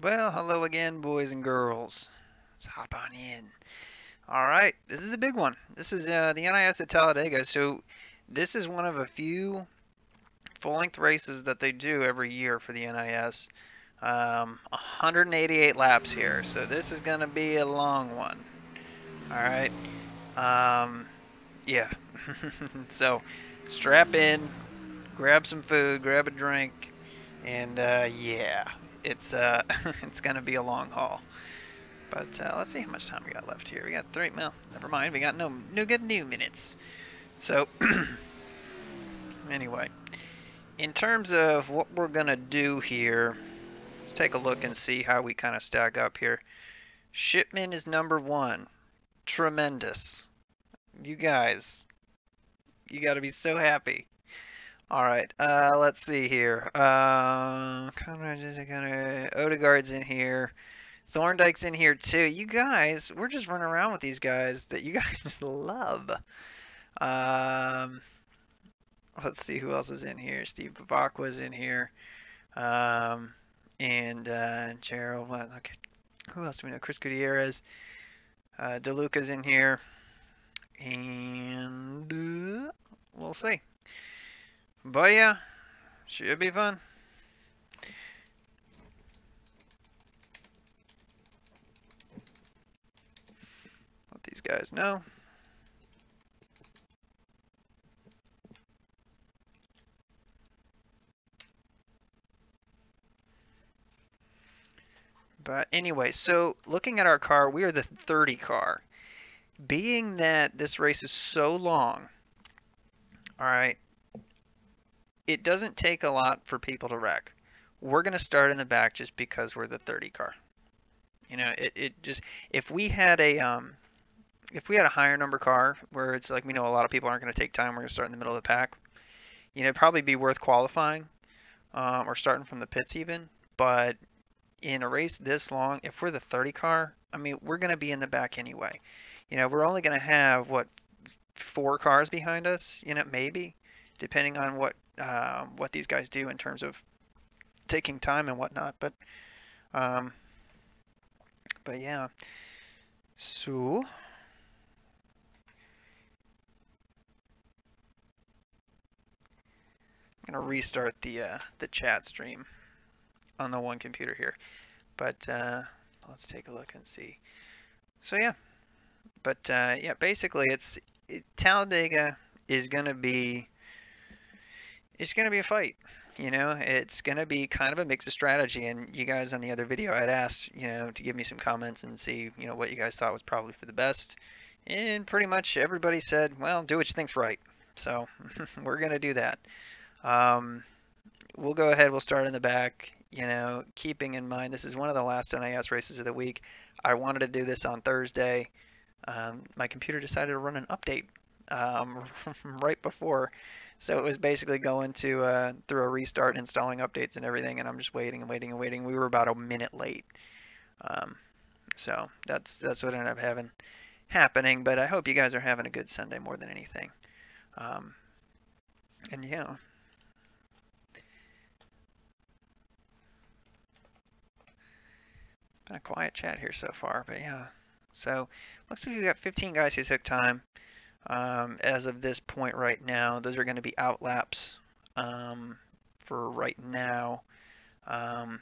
Well, hello again, boys and girls. Let's hop on in. All right, this is the big one. This is the NIS at Talladega. So, this is one of a few full-length races that they do every year for the NIS. 188 laps here, so this is gonna be a long one. All right. Um, yeah. So, strap in, grab some food, grab a drink, and yeah, it's it's gonna be a long haul. But let's see how much time we got left here. We got three. Well, never mind. We got no good new minutes. So anyway, in terms of what we're gonna do here, let's take a look and see how we kind of stack up here. Shipman is number one. Tremendous. You guys, you got to be so happy. All right. Let's see here. Odegaard's in here. Thorndike's in here too. You guys, we're just running around with these guys that you guys just love. Um, let's see who else is in here. Steve Babakwa's in here. And Gerald. Okay. Who else do we know? Chris Gutierrez. DeLuca's in here. And we'll see. But yeah, should be fun. Let these guys know. But anyway, so looking at our car, we are the 30 car. Being that this race is so long, all right, it doesn't take a lot for people to wreck. We're going to start in the back just because we're the 30 car. You know, it just if we had a higher number car where it's like we know a lot of people aren't going to take time, we're going to start in the middle of the pack. You know, it'd probably be worth qualifying or starting from the pits even. But in a race this long, if we're the 30 car, I mean, we're going to be in the back anyway. You know, we're only going to have what, 4 cars behind us, you know, maybe, depending on what these guys do in terms of taking time and whatnot. Um, but yeah. So I'm gonna restart the chat stream on the one computer here. But let's take a look and see. So yeah, but yeah, basically Talladega is gonna be it's gonna be a fight. You know, it's gonna be kind of a mix of strategy. And you guys on the other video, I'd asked, you know, to give me some comments and see, you know, what you guys thought was probably for the best. And pretty much everybody said, well, do what you think's right. So we're gonna do that. Um, we'll go ahead. We'll start in the back. You know, keeping in mind this is one of the last NIS races of the week. I wanted to do this on Thursday. My computer decided to run an update right before, so it was basically going to through a restart, installing updates and everything, and I'm just waiting and waiting and waiting. We were about a minute late, um, so that's what ended up happening. But I hope you guys are having a good Sunday more than anything. Um, and yeah. Been a quiet chat here so far, but yeah. So looks like we've got 15 guys who took time as of this point right now. Those are going to be out laps for right now. And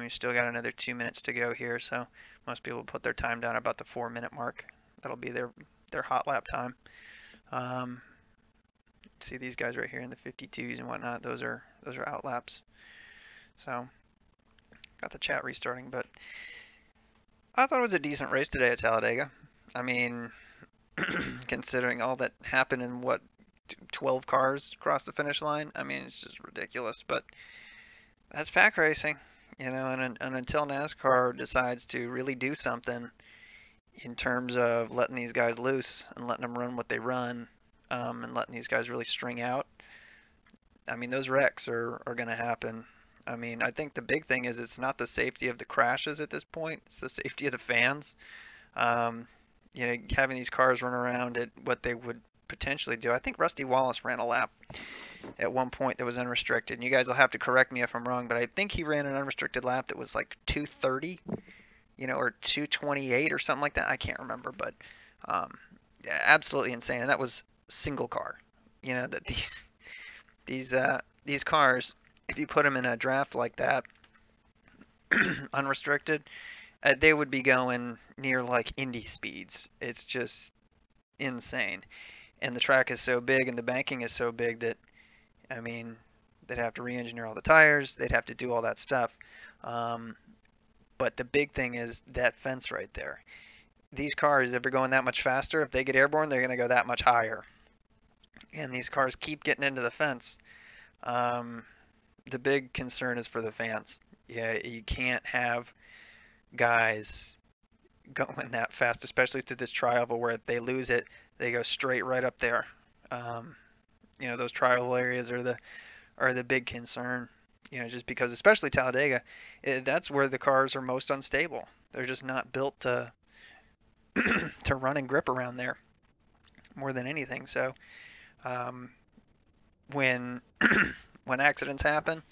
we still got another 2 minutes to go here, so most people put their time down about the 4 minute mark. That'll be their hot lap time. See these guys right here in the 52s and whatnot. Those are out laps. So got the chat restarting, but I thought it was a decent race today at Talladega. I mean, considering all that happened in what 12 cars across the finish line, I mean, it's just ridiculous. But that's pack racing, you know, and until NASCAR decides to really do something in terms of letting these guys loose and letting them run what they run, and letting these guys really string out, I mean, those wrecks are going to happen. I mean, I think the big thing is it's not the safety of the crashes at this point, it's the safety of the fans. Um, you know, having these cars run around at what they would potentially do. I think Rusty Wallace ran a lap at one point that was unrestricted. And you guys will have to correct me if I'm wrong, but I think he ran an unrestricted lap that was like 2:30, or 2:28 or something like that. I can't remember, but yeah, absolutely insane. And that was single car. That these cars, if you put them in a draft like that, unrestricted, they would be going near like Indy speeds. It's just insane. And the track is so big and the banking is so big that, I mean, they'd have to re-engineer all the tires. They'd have to do all that stuff. But the big thing is that fence right there. These cars, if they're going that much faster, if they get airborne, they're going to go that much higher. And these cars keep getting into the fence. The big concern is for the fans. Yeah, you can't have guys going that fast, especially through this tri-oval where if they lose it, they go straight right up there. Those tri-oval areas are the big concern. Just because, especially Talladega, that's where the cars are most unstable. They're just not built to to run and grip around there more than anything. So when when accidents happen,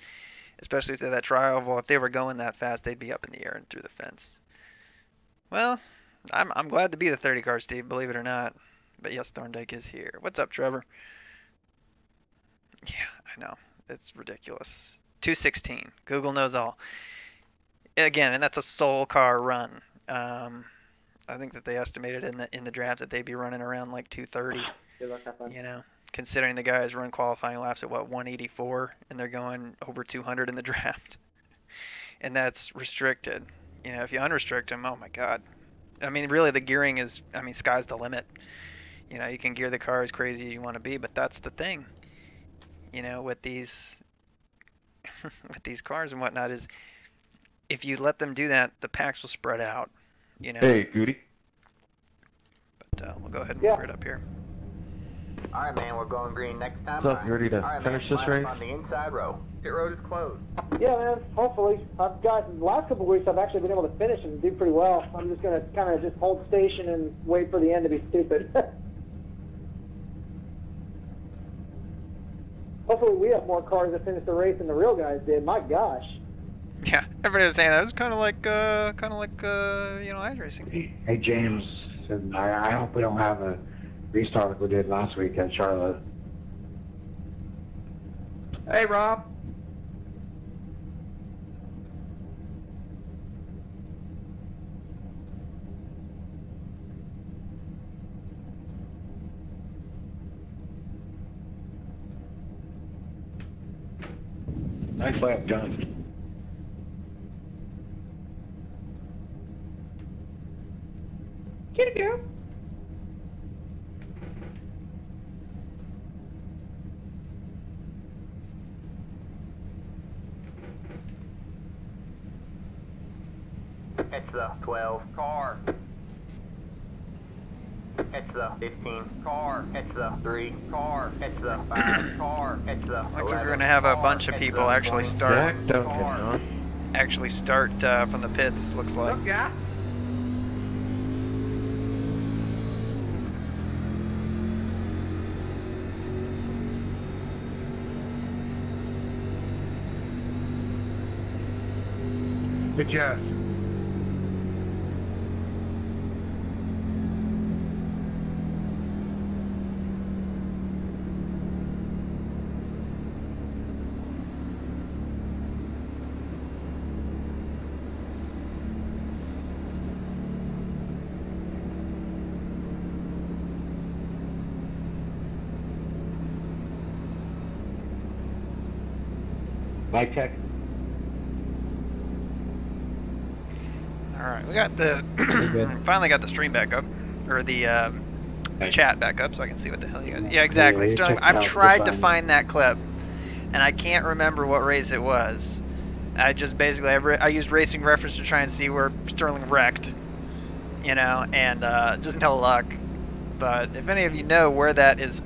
especially through that tri-oval, if they were going that fast, they'd be up in the air and through the fence. Well, I'm glad to be the 30 car, Steve, believe it or not. But yes, Thorndike is here. What's up, Trevor? Yeah, I know. It's ridiculous. 216. Google knows all. Again, and that's a sole car run. I think that they estimated in the draft that they'd be running around like 230. Considering the guys run qualifying laps at 184, and they're going over 200 in the draft, and that's restricted. If you unrestrict them, oh my God. I mean, really, the gearing is, sky's the limit. You can gear the car as crazy as you want to be, but that's the thing. With these with these cars and whatnot is, if you let them do that, the packs will spread out. Hey, Goody. But we'll go ahead and move it up here. All right, man, we're going green next time. What's up, you ready to finish this race? On the inside row. Pit road is closed. Yeah, man, hopefully. I've got, the last couple of weeks, I've actually been able to finish and do pretty well. I'm just going to kind of just hold station and wait for the end to be stupid. Hopefully we have more cars that finish the race than the real guys did. My gosh. Yeah, everybody was saying that. It was kind of like iRacing. Hey, James, I hope we don't have a restart like we did last week at Charlotte. Hey, Rob. Nice lap, John. Get it, girl. It's the 12 car. It's the 15 car. It's the 3 car. It's the 5 car. It's the Looks like we're going to have a bunch of people actually start Jack Duncan, huh? from the pits, looks like. Look, guy. Good job. Bike check. Alright, we got finally got the stream back up, or the chat back up, so I can see what the hell you got. Yeah, exactly. Yeah, Sterling, I've tried to find that clip, and I can't remember what race it was. I just basically, I used Racing Reference to try and see where Sterling wrecked, and just no luck. But if any of you know where that is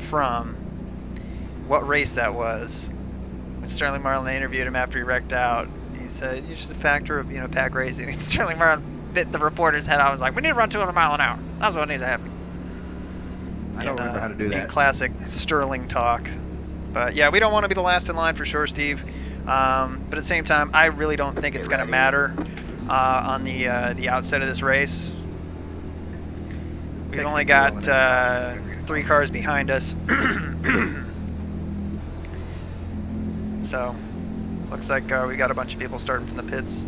from, what race that was, when Sterling Marlin interviewed him after he wrecked out, he said, it's just a factor of, pack racing. And Sterling Marlin bit the reporter's head out. I was like, we need to run 200 miles an hour. That's what needs to happen. I don't remember how to do that. Classic Sterling talk. But yeah, we don't want to be the last in line for sure, Steve. But at the same time, I really don't think it's going to matter on the outset of this race. We've only got 3 cars behind us. So, looks like we got a bunch of people starting from the pits.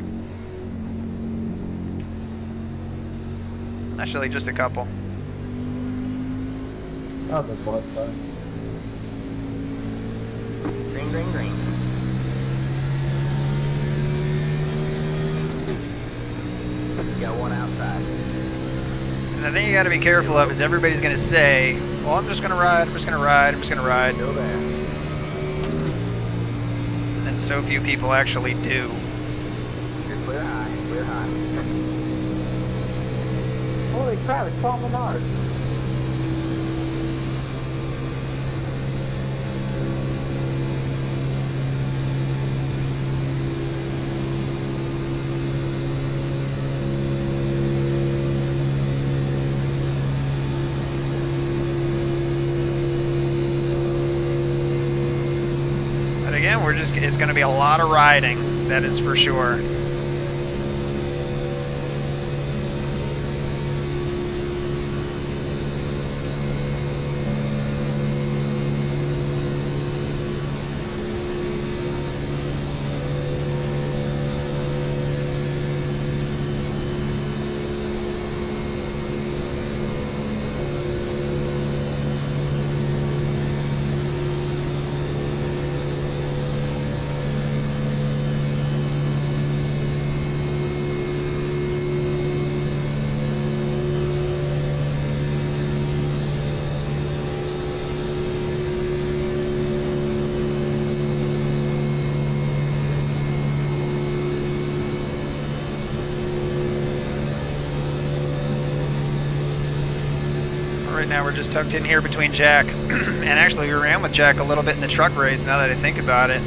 Actually, just a couple. Oh, that's one side. Green, green, green. Got one outside. And the thing you got to be careful of is everybody's going to say, well, I'm just going to ride, I'm just going to ride, I'm just going to ride. Still there. And so few people actually do. You're clear high, clear high. Holy crap, it's Paul Menard. But again, it's going to be a lot of riding, that is for sure. Right now we're just tucked in here between Jack, and actually we ran with Jack a little bit in the truck race now that I think about it.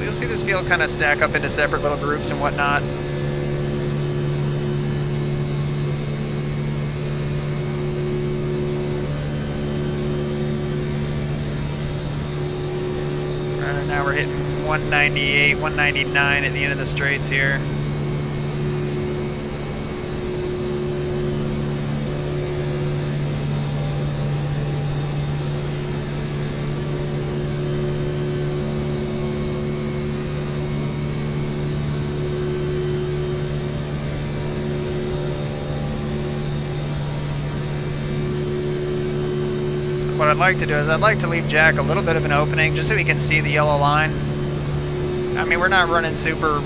You'll see this field kind of stack up into separate little groups and whatnot. Now we're hitting 198, 199 at the end of the straights here. What I'd like to do is I'd like to leave Jack a little bit of an opening just so he can see the yellow line. I mean, we're not running super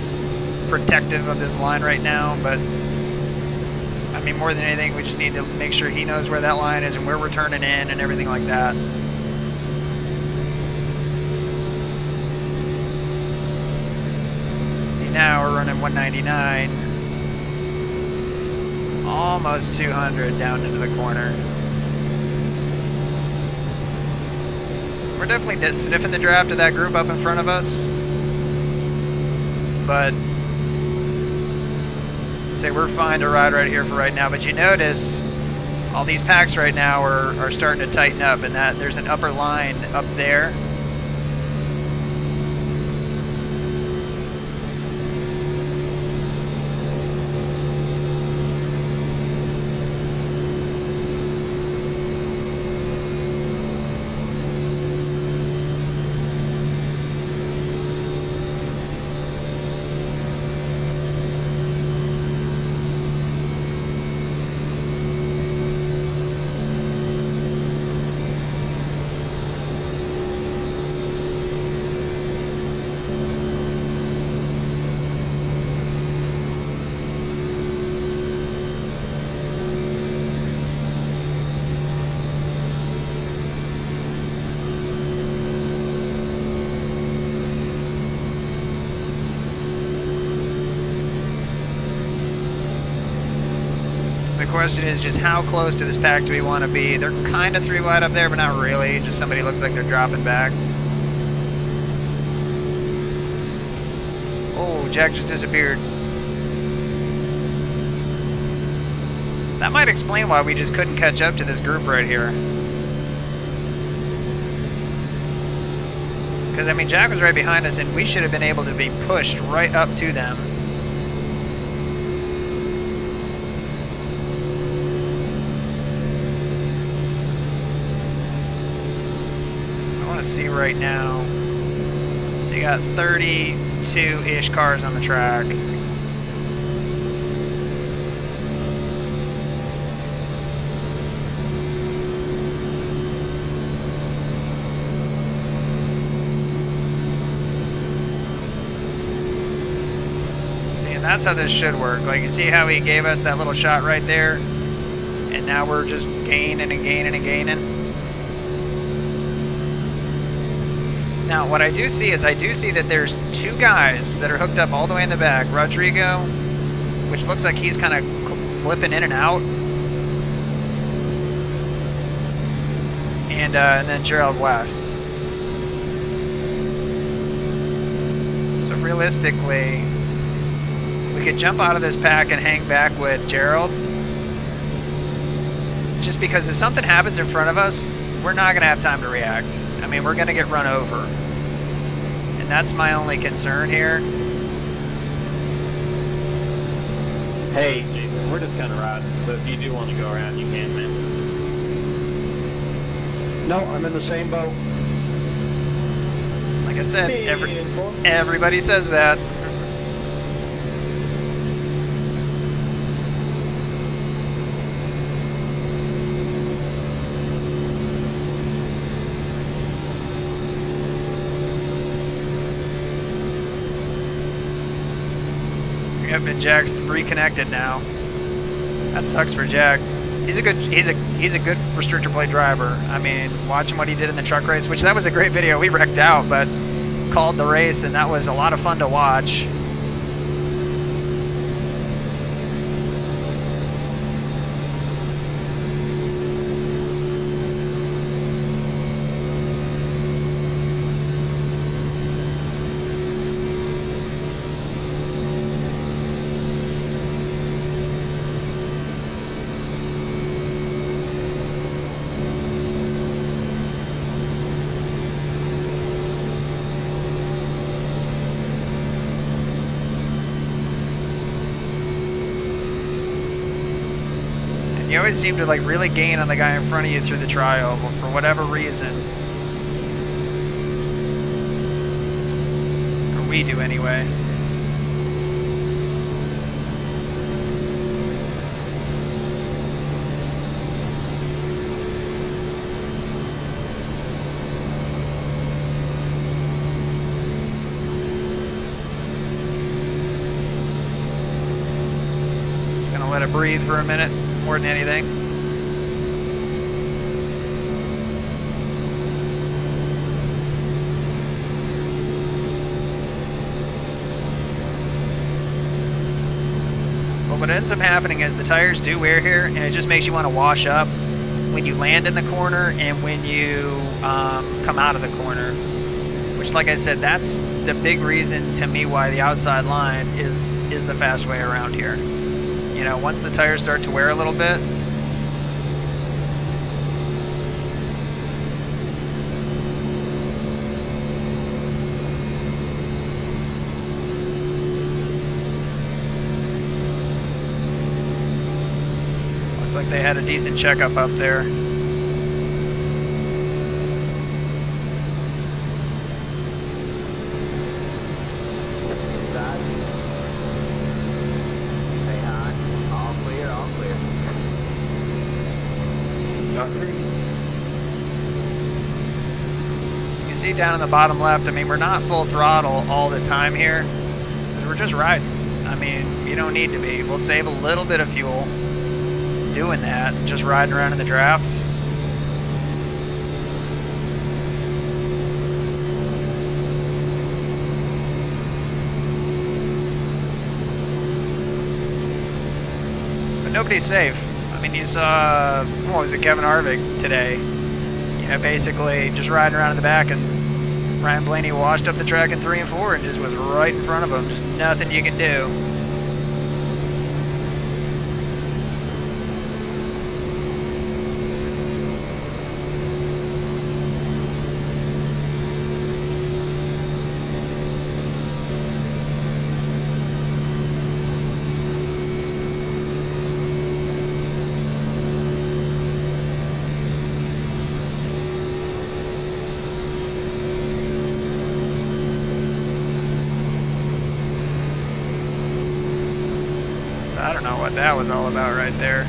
protective of this line right now, but I mean, more than anything, we just need to make sure he knows where that line is and where we're turning in and everything like that. See, now we're running 199, almost 200 down into the corner. We're definitely sniffing the draft of that group up in front of us, but say we're fine to ride right here for right now. But you notice all these packs right now are starting to tighten up, and that there's an upper line up there. The question is just how close to this pack do we want to be? They're kind of 3 wide up there, but not really. Just somebody looks like they're dropping back. Oh, Jack just disappeared. That might explain why we just couldn't catch up to this group right here. Because, I mean, Jack was right behind us, and we should have been able to be pushed right up to them. I want to see right now. So you got 32-ish cars on the track. That's how this should work. Like, you see how he gave us that little shot right there? And now we're just gaining and gaining and gaining. Now, what I do see is I do see that there's two guys that are hooked up all the way in the back. Rodrigo, which looks like he's kind of flipping in and out. And then Gerald West. So realistically, we could jump out of this pack and hang back with Gerald. Just because if something happens in front of us, we're not going to have time to react. I mean, we're going to get run over. And that's my only concern here. Hey, Jason, we're just kind of riding, so if you do want to go around, you can, man. No, I'm in the same boat. Like I said, everybody says that. Yep, and Jack's reconnected now. That sucks for Jack. He's a good restrictor plate driver. I mean, watching what he did in the truck race, which that was a great video. We wrecked out, but called the race, and that was a lot of fun to watch. You always seem to like really gain on the guy in front of you through the trial for whatever reason. Or we do anyway. Just gonna let it breathe for a minute. More than anything. But what ends up happening is the tires do wear here, and it just makes you want to wash up when you land in the corner and when you come out of the corner. Which, like I said, that's the big reason to me why the outside line is the fast way around here. You know, once the tires start to wear a little bit, looks like they had a decent checkup up there. You see down in the bottom left, I mean, we're not full throttle all the time here. We're just riding. I mean, you don't need to be. We'll save a little bit of fuel doing that, just riding around in the draft. But nobody's safe. I mean, you saw, what was it, Kevin Harvick today? You know, basically just riding around in the back, and Ryan Blaney washed up the track in 3 and 4 and just was right in front of him. Just nothing you can do. I don't know what that was all about right there.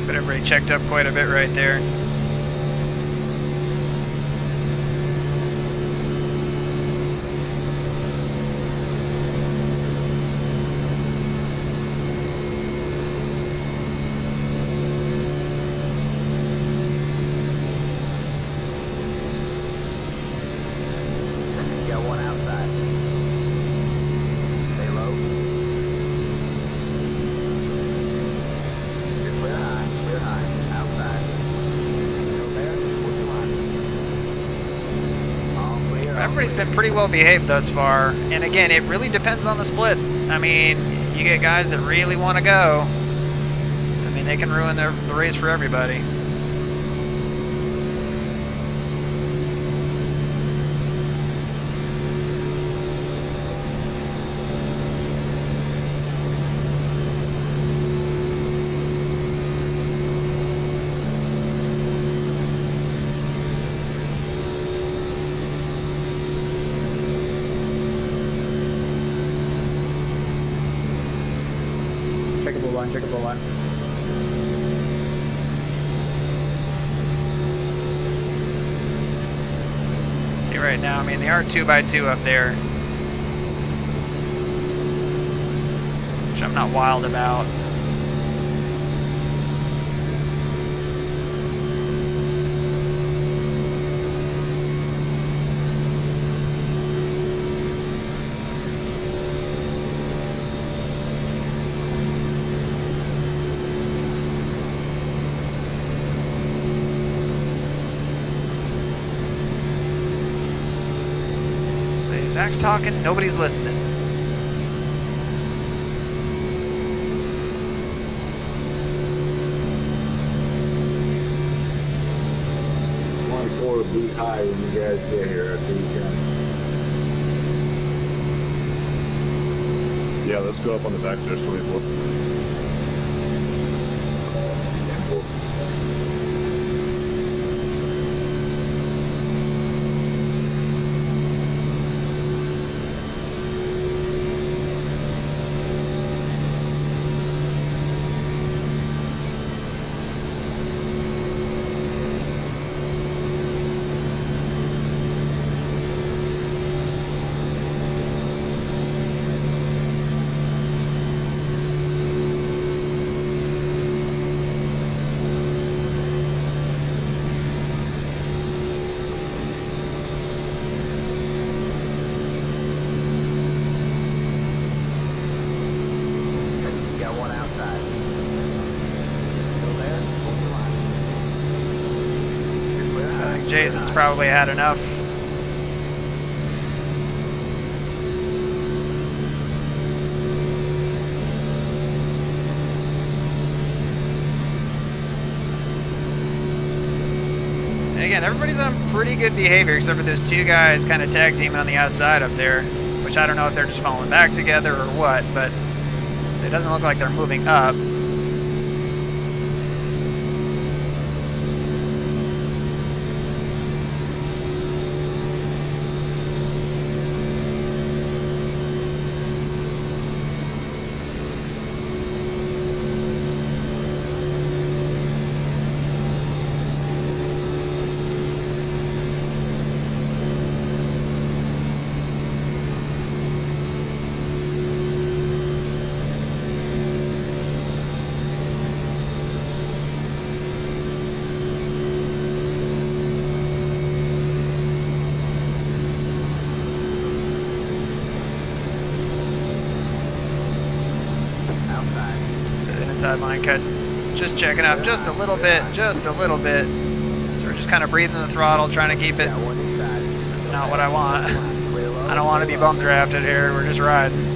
But everybody checked up quite a bit right there. Everybody's been pretty well behaved thus far, and again, it really depends on the split. I mean, you get guys that really want to go. I mean, they can ruin the race for everybody. Check a blue line. See right now, I mean, they are 2x2 up there, which I'm not wild about. Zach's talking, nobody's listening. One quarter beat high when you guys get here after you can. Yeah, let's go up on the back there so we look. Jason's probably had enough. And again, everybody's on pretty good behavior except for those two guys kind of tag teaming on the outside up there, which I don't know if they're just falling back together or what, but so it doesn't look like they're moving up. inside line cut. Just checking up just a little bit, just a little bit. So we're just kind of breathing the throttle, trying to keep it. That's not what I want. I don't want to be bump drafted here. We're just riding.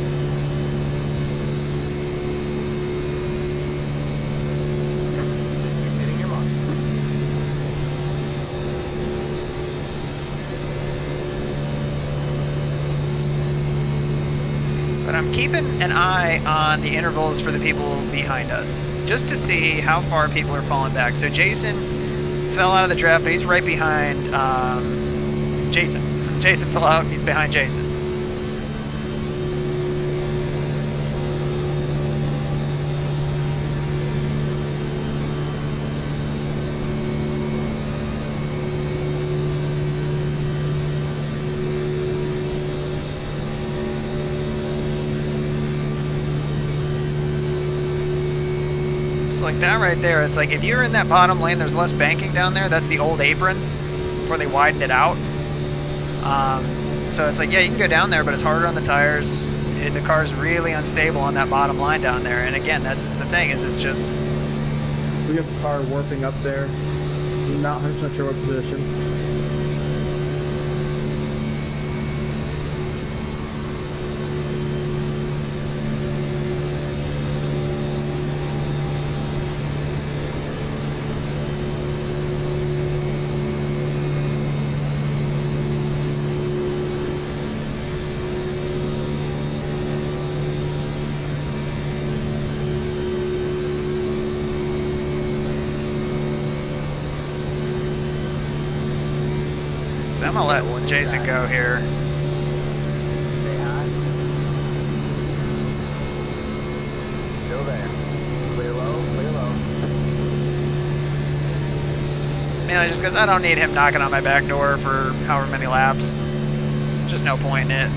But I'm keeping an eye on the intervals for the people behind us, just to see how far people are falling back. So Jason fell out of the draft, but he's right behind Jason. Jason fell out, he's behind Jason. Like that right there, it's like if you're in that bottom lane, there's less banking down there. That's the old apron before they widened it out. So it's like, yeah, you can go down there, but it's harder on the tires. The car's really unstable on that bottom line down there. And again, that's the thing, is it's just... We have a car warping up there. Not 100% sure what position. I'm gonna let Jason go here. Still there. Clear low, clear low. Mainly just because I don't need him knocking on my back door for however many laps. Just no point in it.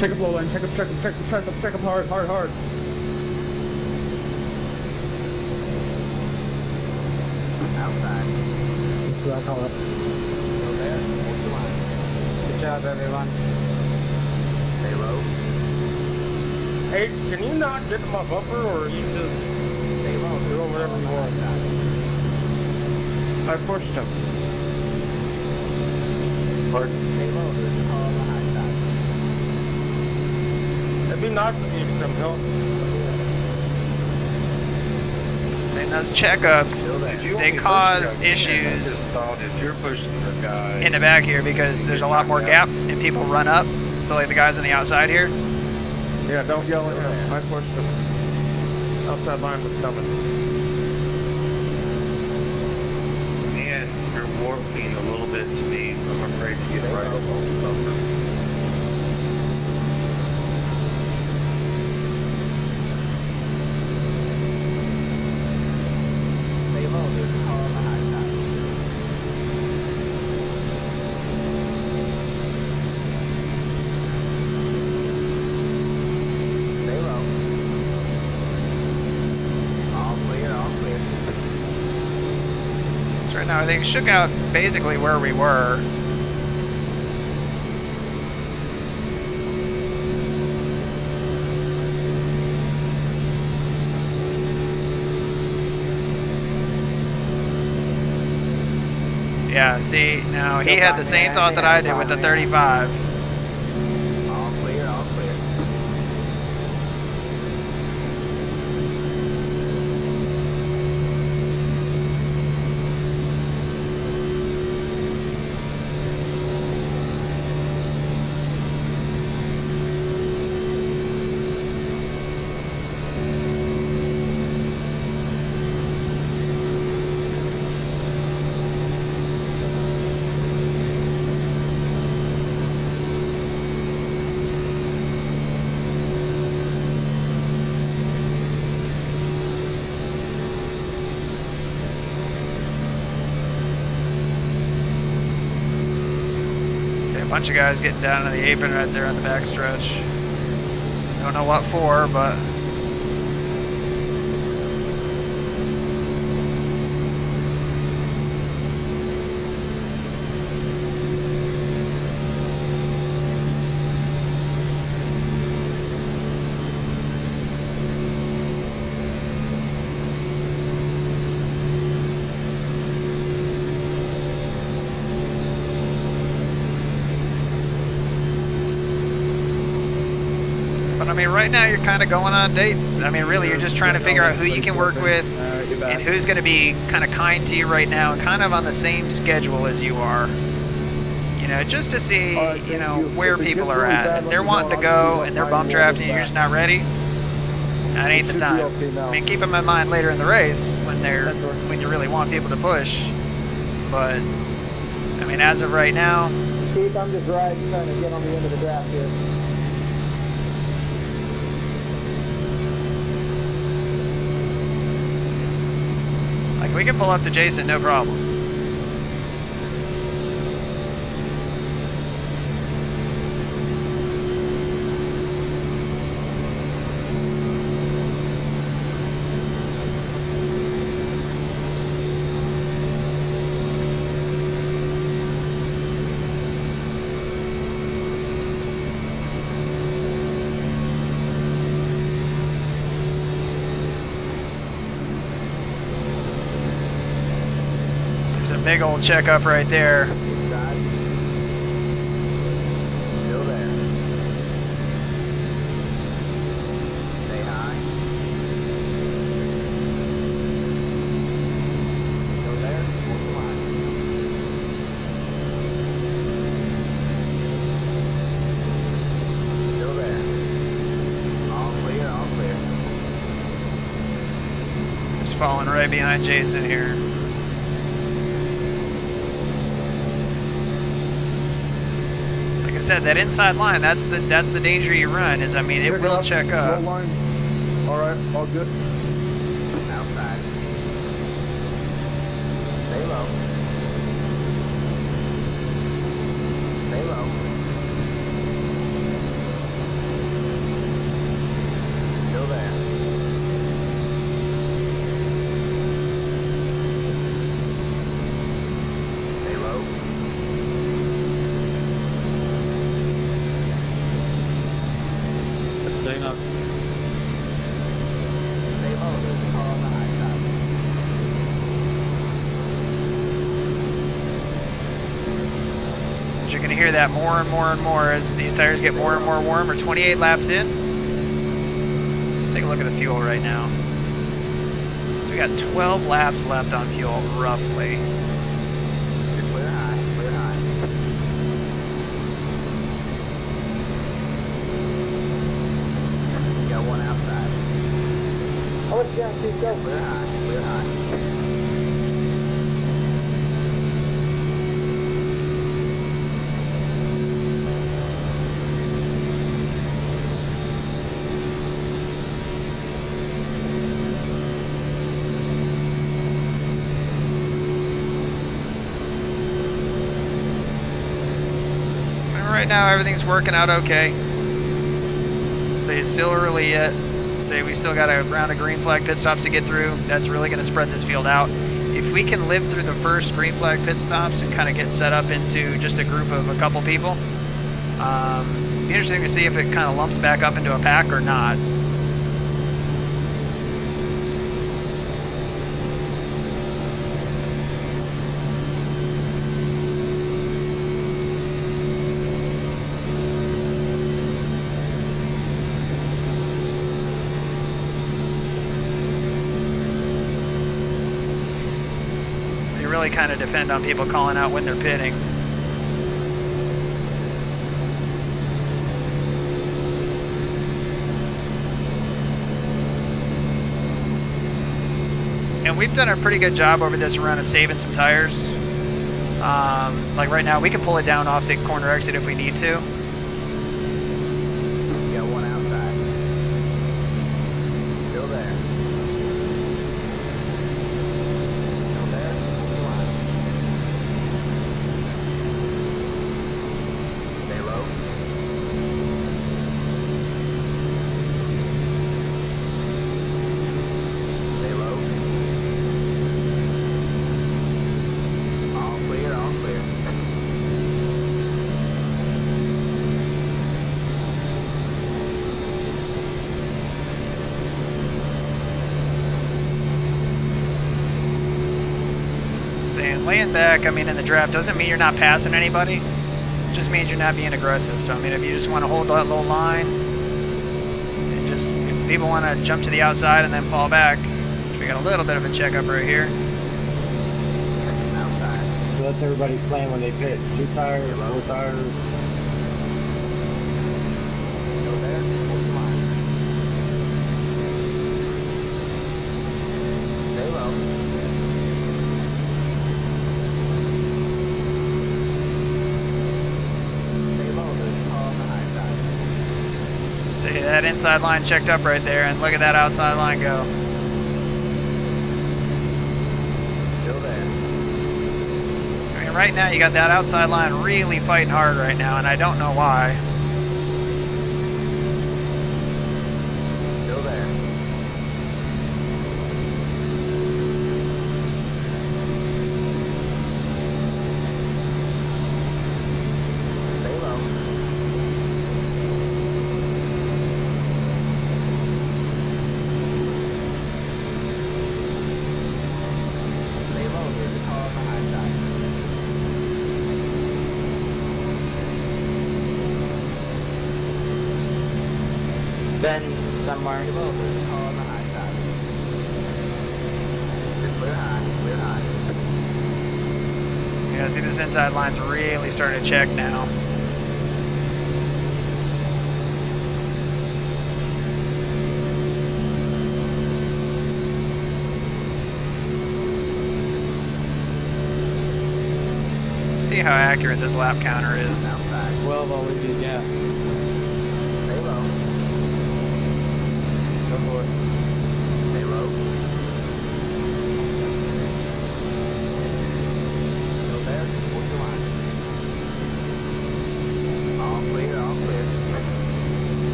Check up low line, check up hard. Outside. Still there. Hold the line. Good job, everyone. Stay low. Hey, can you not get to my bumper, or you just Stay low. do whatever you want? I pushed him. Pardon? Stay low. There's a car on the high side. It'd be nice if you could come help. Saying those checkups, they cause issues If you're pushing the guy in the back here because there's a lot more gap and people run up. So like the guys on the outside here. Yeah, don't yell at him. I pushed him. Outside line was coming. and you're warping a little bit to me, I'm afraid to get right up on the bumper. Stay low. There's a car on the high side. Stay low. All clear, all clear. So right now I think shook out basically where we were. Yeah, see, now he had the same thought that I did with the 35. All clear, all clear. See a bunch of guys getting down to the apron right there on the back stretch. Don't know what for, but I mean, right now you're kind of going on dates. I mean, really, you're just trying to figure out who you can work with and who's going to be kind of kind to you right now and kind of on the same schedule as you are. You know, just to see, you know, where people are at. If they're wanting to go and they're bum drafting and you're just not ready, that ain't the time. I mean, keep them in mind later in the race when you really want people to push. But, I mean, as of right now, Keith, I'm just riding, trying to get on the end of the draft here. like, we can pull up to Jason, no problem. Big old checkup right there. Still there. Say hi. Still there. Hold the line. Still there. All clear, all clear. Just following right behind Jason here. Said that inside line, that's the danger you run. Is, I mean, it will check up. All right, all good. Outside. Stay low. Stay low. Still there. Stay low. Stay up. Stay low. There's a car on the high side. You're going to hear that more and more and more as these tires get more and more warm. We're 28 laps in. Let's take a look at the fuel right now. So we got 12 laps left on fuel, roughly. Clear high. Clear high. You got one outside. I'll let you down, Keith, go. Clear high. Clear high. And right now everything's working out okay. Say it's still early yet. Say we still got a round of green flag pit stops to get through. That's really going to spread this field out. If we can live through the first green flag pit stops and kind of get set up into just a group of a couple people, it'd be interesting to see if it kind of lumps back up into a pack or not. You really kind of depend on people calling out when they're pitting. And we've done a pretty good job over this run of saving some tires. Like right now, we can pull it down off the corner exit if we need to. You got one outside. Still there. Still there. Hold the line. Stay low. Stay low. All clear, all clear. And laying back, I mean, in the draft doesn't mean you're not passing anybody. It just means you're not being aggressive. So, I mean, if you just want to hold that little line, If people want to jump to the outside and then fall back, we got a little bit of a checkup right here. So that's everybody's plan when they pit. 2 tires, 4 tires. See that inside line checked up right there, and look at that outside line go. Still there. I mean, right now you got that outside line really fighting hard right now, and I don't know why. Still there. Stay low. Stay low. There's a car on the high side. Then somewhere. Stay low. There's a car on the high side. Just clear high. Clear high. You know, see this inside line's really starting to check now. See how accurate this lap counter is. Outside. 12 always did, yeah. Stay low. Go for it. Stay low. Still there. What's the line? All clear. All clear.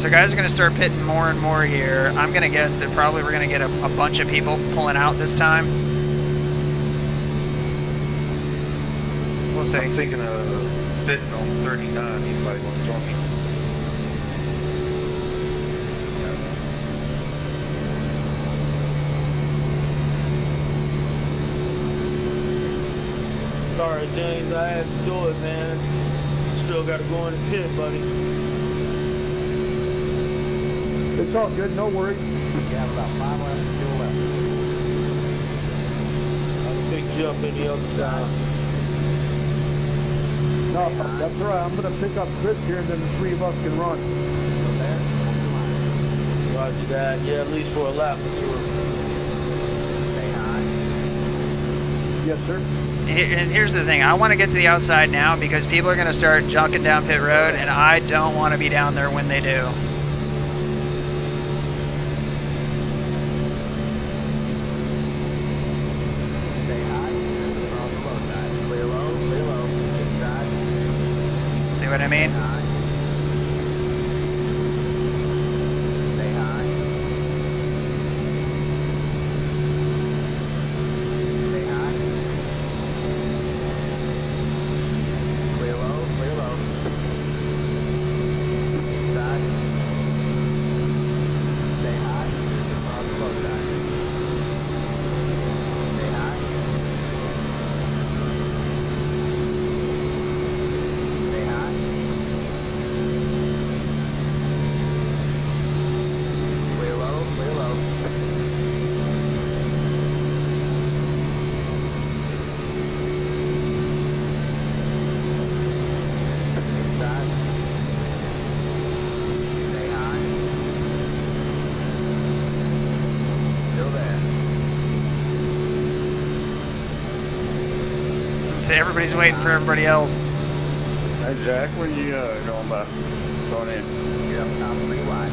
So guys are going to start pitting more and more here. I'm going to guess that probably we're going to get a bunch of people pulling out this time. We'll see. I'm thinking of fitting on 39. Anybody want to join me? Sorry, James, I had to do it, man. Still got to go in the pit, buddy. It's all good, no worries. You have about 5 laps still left. I'll pick you up in the other side. No, that's all right. I'm going to pick up Chris here, and then the 3 of us can run. Still there. What's the line? Roger that. Yeah, at least for a lap or two. Stay high. Yes, sir. And here's the thing. I want to get to the outside now because people are going to start junking down pit road, and I don't want to be down there when they do. Stay high. On the low side. Clear low. Clear low. Inside. See what I mean? High. Stay high. Stay high. Clear low. Clear low. Inside. Stay high. On the low side. Stay high. Stay high. Clear low, clear low. Inside. Stay high. Still there. See, everybody's waiting for everybody else. Hey, Jack, where you going by? Going in. You're up top 3 wide.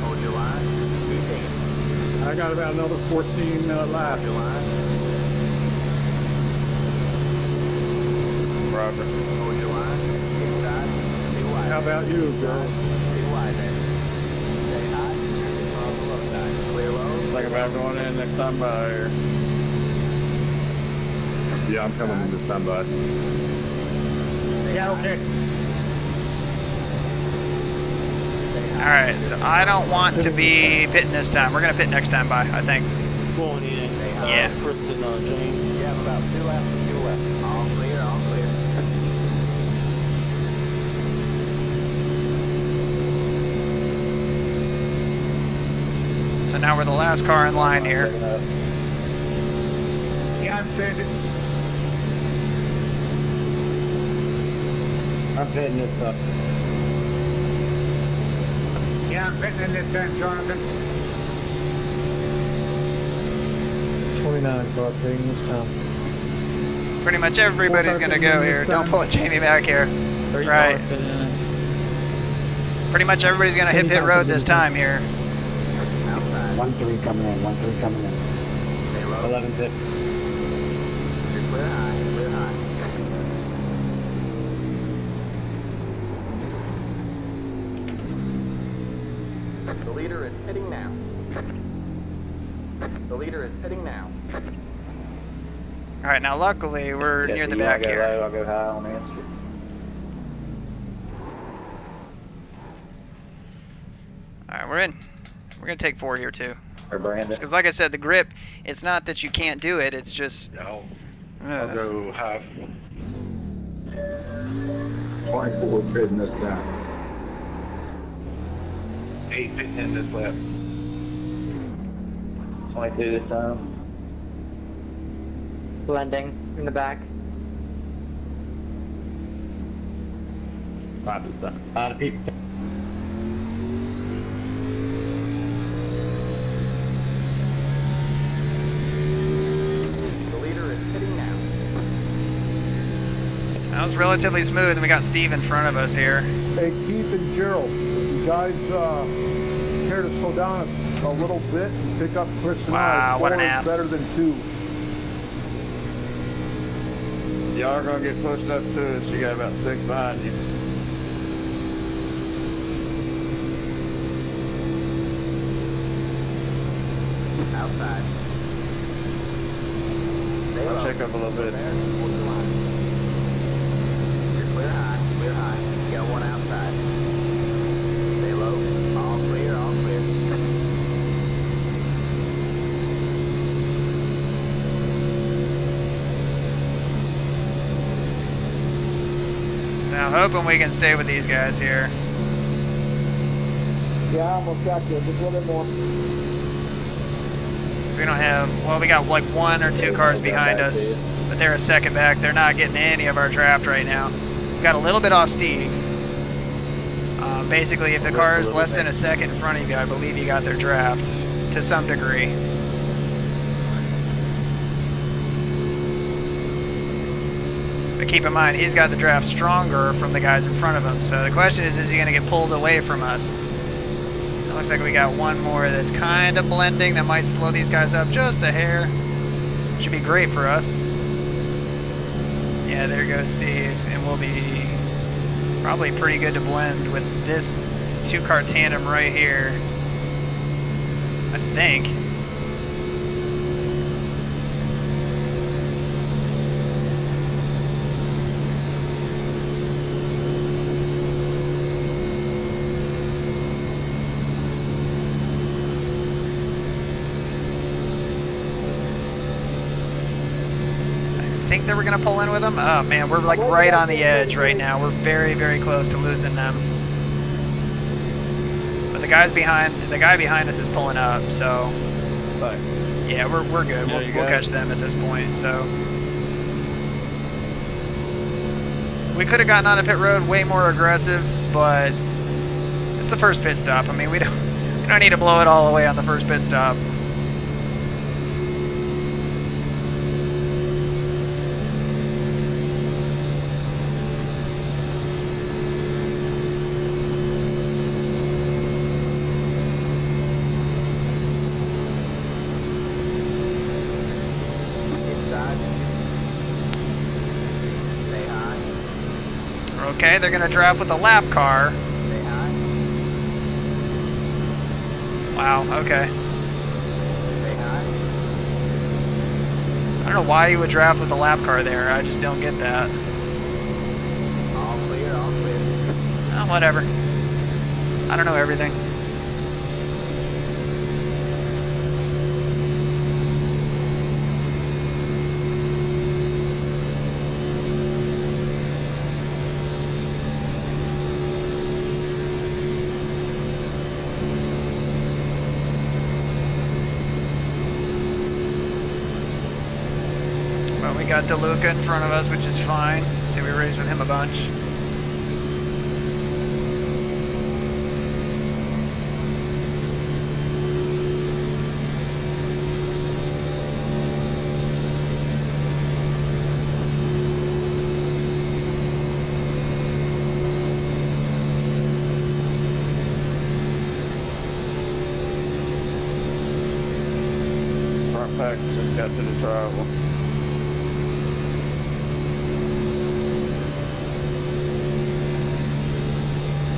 Hold your line. Keep digging. I got about another 14 Hold laps. your line. Roger. Hold your line. Inside. Stay wide. How about you, girl? Stay wide there. Stay high. On the low side. Clear low. Think about going in next time by here. Yeah, I'm coming in this time by. Yeah, okay. Stay Alright, so I don't want to be pitting this time. We're going to pit next time by, I think. Pulling in. Yeah. Kristen, James. You have about 2 laps to fuel left. All clear, all clear. So now we're the last car in line here. Yeah, I'm pitting. I'm pitting this up. Yeah, I'm pitting in this time, Jonathan. 29 car pitting this time. Pretty much everybody's going to go here. Don't pull a Jamie back here. Right. Pretty much everybody's going to hit pit road this time here. 1-3 coming in, 1-3 coming in. 11 pit. Clear high, clear high. The leader is pitting now. The leader is pitting now. Alright, now luckily we're near the back here. I'll go high on answer. Alright, we're in. We're going to take 4 here too. Or Brandon. Because like I said, the grip, it's not that you can't do it, it's just... No. I'll go high. 24 pitting this time. 8 pitting in this lap. 22 this time. Blending in the back. 5 this time. 5 people. The leader is pitting now. That was relatively smooth, and we got Steve in front of us here. Hey, Keith and Gerald, if you guys care to slow down a little bit and pick up Chris and Wow, I, what 4 an is ass. better than 2. Y'all are going to get pushed up to us. You got about 6 behind you. Outside. I'll check up a little bit. You're clear high, clear high. You got 1 outside. Stay low. All clear, all clear. Now hoping we can stay with these guys here. Yeah, I almost got you. Just a little bit more. So we don't have, well, we got like 1 or 2 cars behind us, but they're a second back. They're not getting any of our draft right now. We got a little bit off Steve. Basically, if the car is less than a second in front of you, I believe you got their draft to some degree. But keep in mind, he's got the draft stronger from the guys in front of him. So the question is he going to get pulled away from us? It looks like we got 1 more that's kind of blending that might slow these guys up just a hair. Should be great for us. Yeah, there goes Steve, and we'll be probably pretty good to blend with this 2-car tandem right here, I think. I think that we're gonna pull in with them. Oh man, we're like right on the edge right now. We're very, very close to losing them. But the guy behind us is pulling up, so yeah, we're good. We'll catch them at this point. So we could have gotten on a pit road way more aggressive, but it's the first pit stop. I mean, we don't need to blow it all the way on the first pit stop. Okay, they're going to draft with a lap car. Wow, okay. I don't know why you would draft with a lap car there. I just don't get that. All clear, all clear. Oh, whatever. I don't know everything. Well, we got DeLuca in front of us, which is fine. See, we raced with him a bunch. Front pack just got to the travel.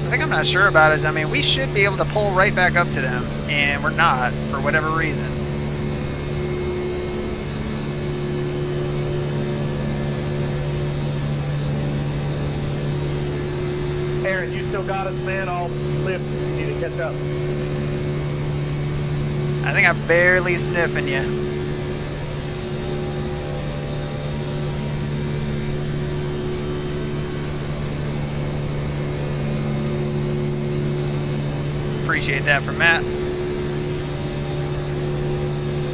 The thing I'm not sure about is, I mean, we should be able to pull right back up to them, and we're not, for whatever reason. Aaron, you still got us, man. I'll lift. You need to catch up. I think I'm barely sniffing you. Appreciate that from Matt.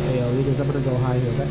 Hey, leaders, I'm gonna go high here, okay?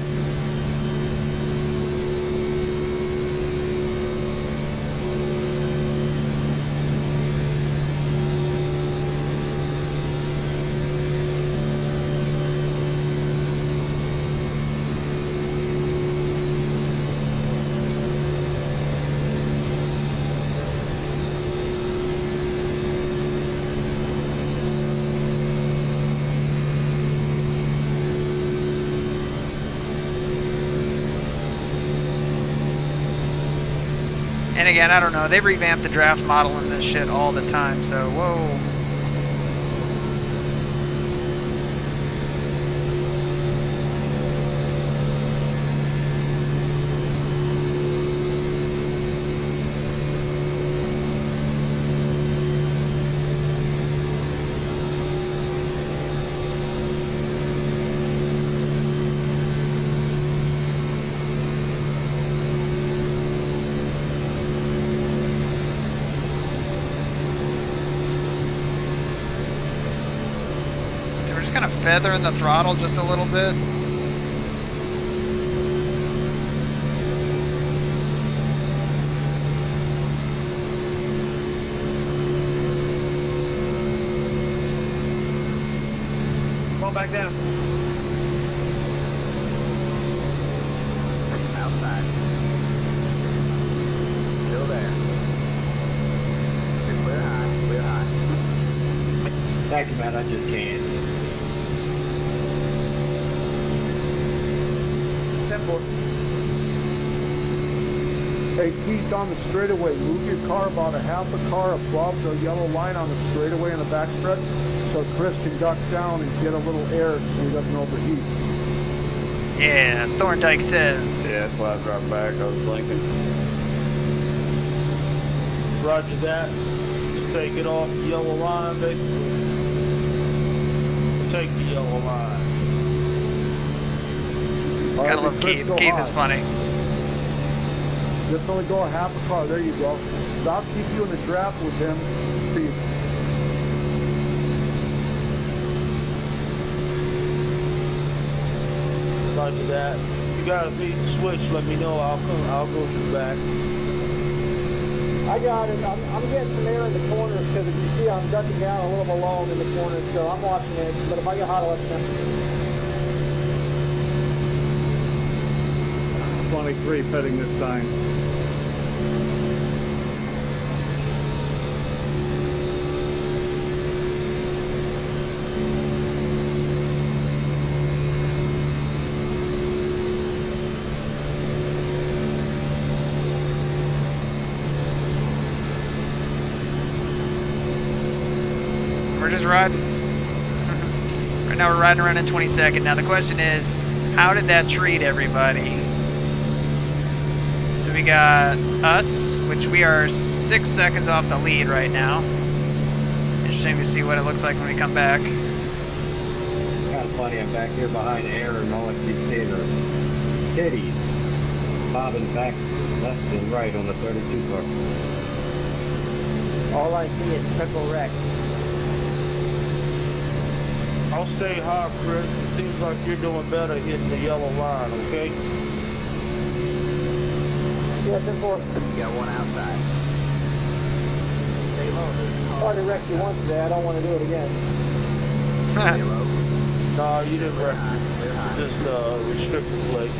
And again, I don't know, they revamp the draft model in this shit all the time, so whoa. Kind of feathering the throttle just a little bit. Come on back down. Outside. Still there. Clear high, clear high. Thank you, man. I just can't. Hey, Keith, on the straightaway, move your car about a half a car above the yellow line on the straightaway in the backstretch so Chris can duck down and get a little air so he doesn't overheat. Yeah, Thorndike says. Yeah, that's why I dropped back. I was blinking. Roger that. Just take it off the yellow line, baby. Take the yellow line. Gotta love Keith. Keith is funny. Just only go a half a car. There you go. I'll keep you in the draft with him. See. Roger that. You gotta beat the switch. Let me know. I'll go to the back. I got it. I'm getting some air in the corners because if you see I'm ducking down a little below in the corners, so I'm watching it. But if I get hot, I'll let you know. 23 petting this time. We're just riding. Right now we're riding around in 22nd. Now the question is, how did that treat everybody? So we got us, which we are 6 seconds off the lead right now. And interesting to see what it looks like when we come back. Kind of funny, I'm back here behind Air and all I keep seeing are kitties bobbing back left and right on the 32 car. All I see is triple wreck. I'll stay high, Chris. It seems like you're doing better hitting the yellow line, okay? Yeah, 10-4. You got one outside. Stay low. I already wrecked you once today. I don't want to do it again. Stay low. No, you didn't wreck me. Clear high. Just restricted plate.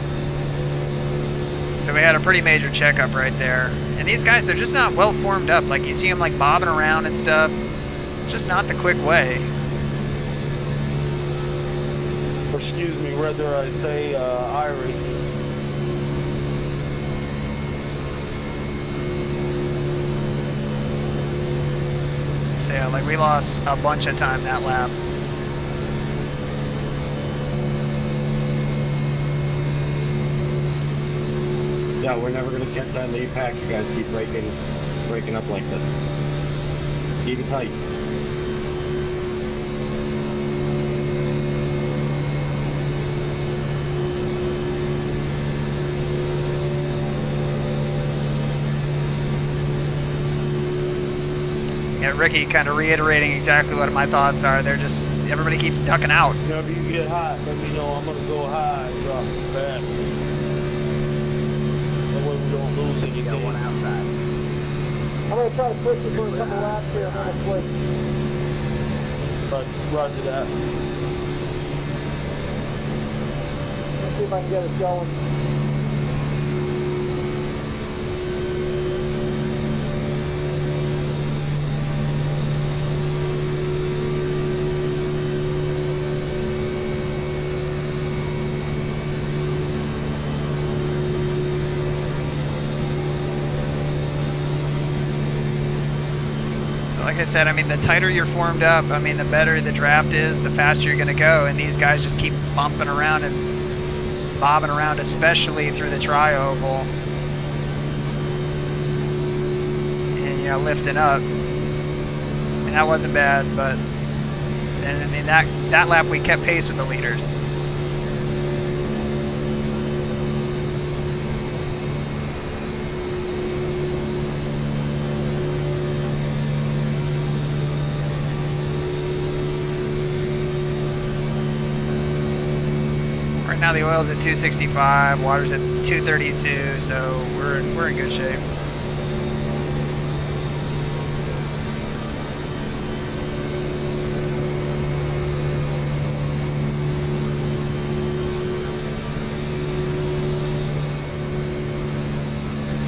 So we had a pretty major checkup right there. And these guys, they're just not well formed up. Like you see them like bobbing around and stuff. Just not the quick way. Or excuse me, whether I say iRacing. So yeah, like we lost a bunch of time that lap. Yeah, we're never gonna catch that lead pack. You guys keep breaking up like this. Keep it tight. Yeah, Ricky kind of reiterating exactly what my thoughts are. They're just, everybody keeps ducking out. Whenever you get hot, let me know. I'm going to go high and drop it back. That way we don't lose anything. You got one outside. I'm going to try to push you for a couple laps here. I'm going to switch. Roger that. Let's see if I can get us going. Like I said, I mean, the tighter you're formed up, I mean, the better the draft is, the faster you're going to go. And these guys just keep bumping around and bobbing around, especially through the tri-oval. And, you know, lifting up. And that wasn't bad, but and, I mean, that lap we kept pace with the leaders. Right now the oil's at 265, water's at 232, so we're in good shape.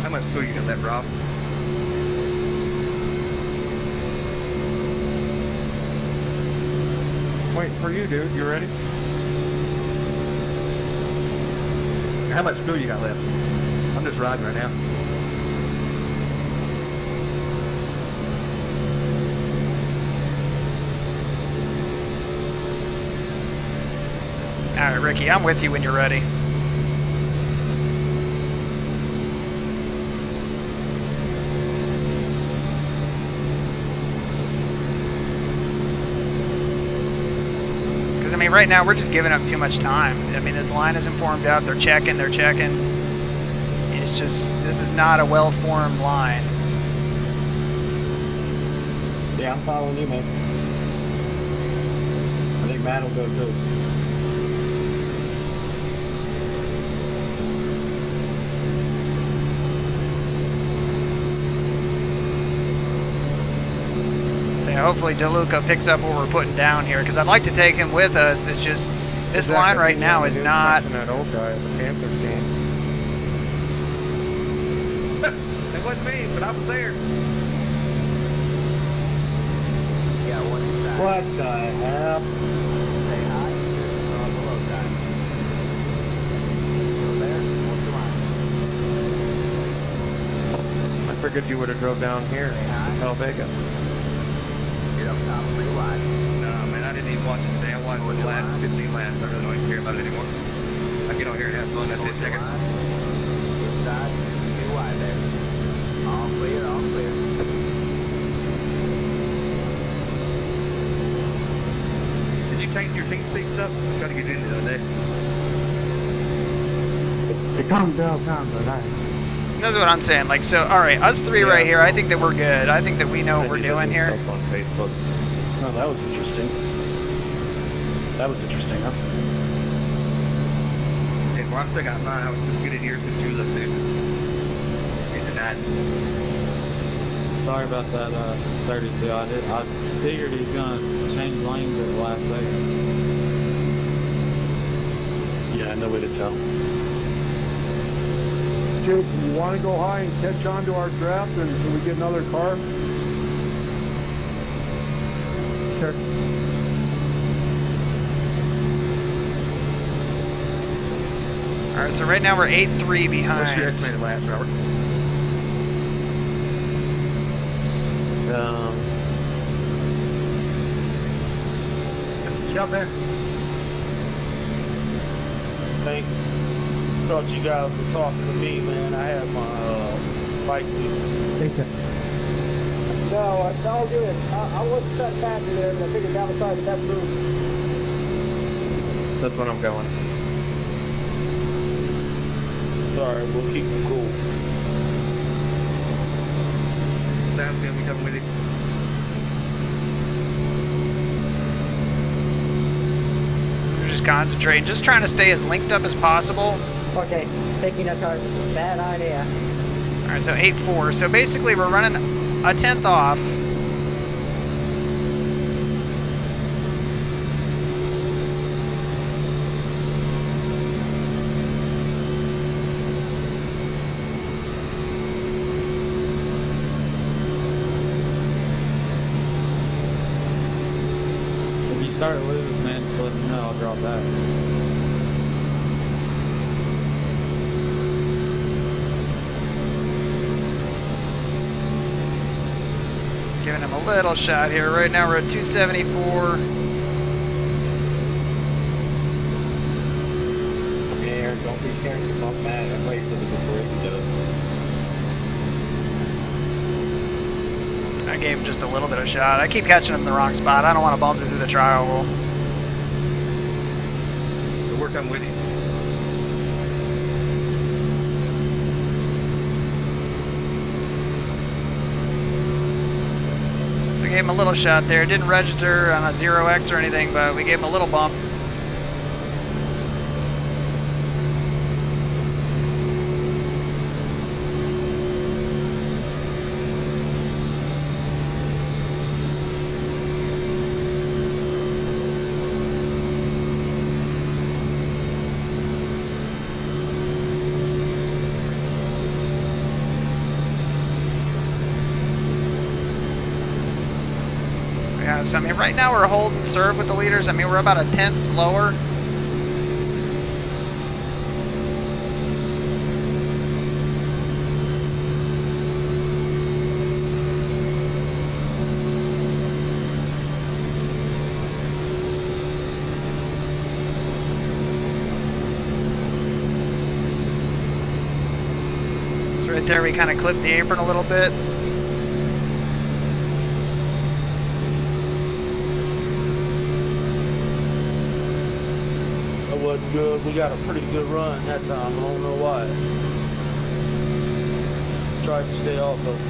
How much fuel you got left, Rob? Waiting for you, dude. You ready? How much fuel you got left? I'm just riding right now. All right, Ricky, I'm with you when you're ready. I mean, right now we're just giving up too much time. I mean, this line isn't formed up. They're checking. It's just, this is not a well-formed line. Yeah, I'm following you, man. I think Matt will go too. Hopefully DeLuca picks up what we're putting down here, because I'd like to take him with us. It's just this line right now is not. That old guy at the Panthers game. It wasn't me, but I was there. Yeah, one inside. What the hell? Stay high. You're on the low side. Go there. Watch the line. I figured you would have drove down here to Talladega. You're up top 3 wide. No, man, I didn't even watch it today. I watched the last 15 laps. I really don't even care about it anymore. I get on here and have fun. That's it. Check it. Inside, 2 wide there. All clear, all clear. Yeah, got to get in the other day. It comes down tonight. That's what I'm saying. Like, so, all right, us three right here, I think that we're good. I think that we know what we're doing here. Stuff on Facebook. Oh, that was interesting. That was interesting, huh? And once I got mine, I was just getting here since you looked there. Into that. Sorry about that 32. I figured he was going to change lanes at the last second. Yeah, no way to tell. Jason, you want to go high and catch on to our draft until we get another car? Sure. All right, so right now we're 8-3 behind. What's your estimated last, Robert? Jump in. Thank you. Thought you guys were talking to me, man. I had my bike with me. Take it. No, it's all good. I wasn't set faster there, but I figured down the side of that move. That's when I'm going. Sorry, we'll keep it cool. Sam's going to be coming with you. We're just concentrating, just trying to stay as linked up as possible. Okay, taking a car is a bad idea. All right, so 8-4. So basically, we're running a tenth off. If you start losing, man, just let me know. I'll drop back. Giving him a little shot here. Right now we're at 274. Yeah, don't be scared to bump mad. I'm waiting for the before it does. I gave him just a little bit of shot. I keep catching him in the wrong spot. I don't want to bump it through the trial rule. So we're coming with you. So we gave him a little shot there. Didn't register on a 0x or anything, but we gave him a little bump. Yeah, so I mean, right now we're holding serve with the leaders. I mean, we're about a tenth slower. So right there, we kind of clipped the apron a little bit. Wasn't good. We got a pretty good run that time. I don't know why. Tried to stay off of it.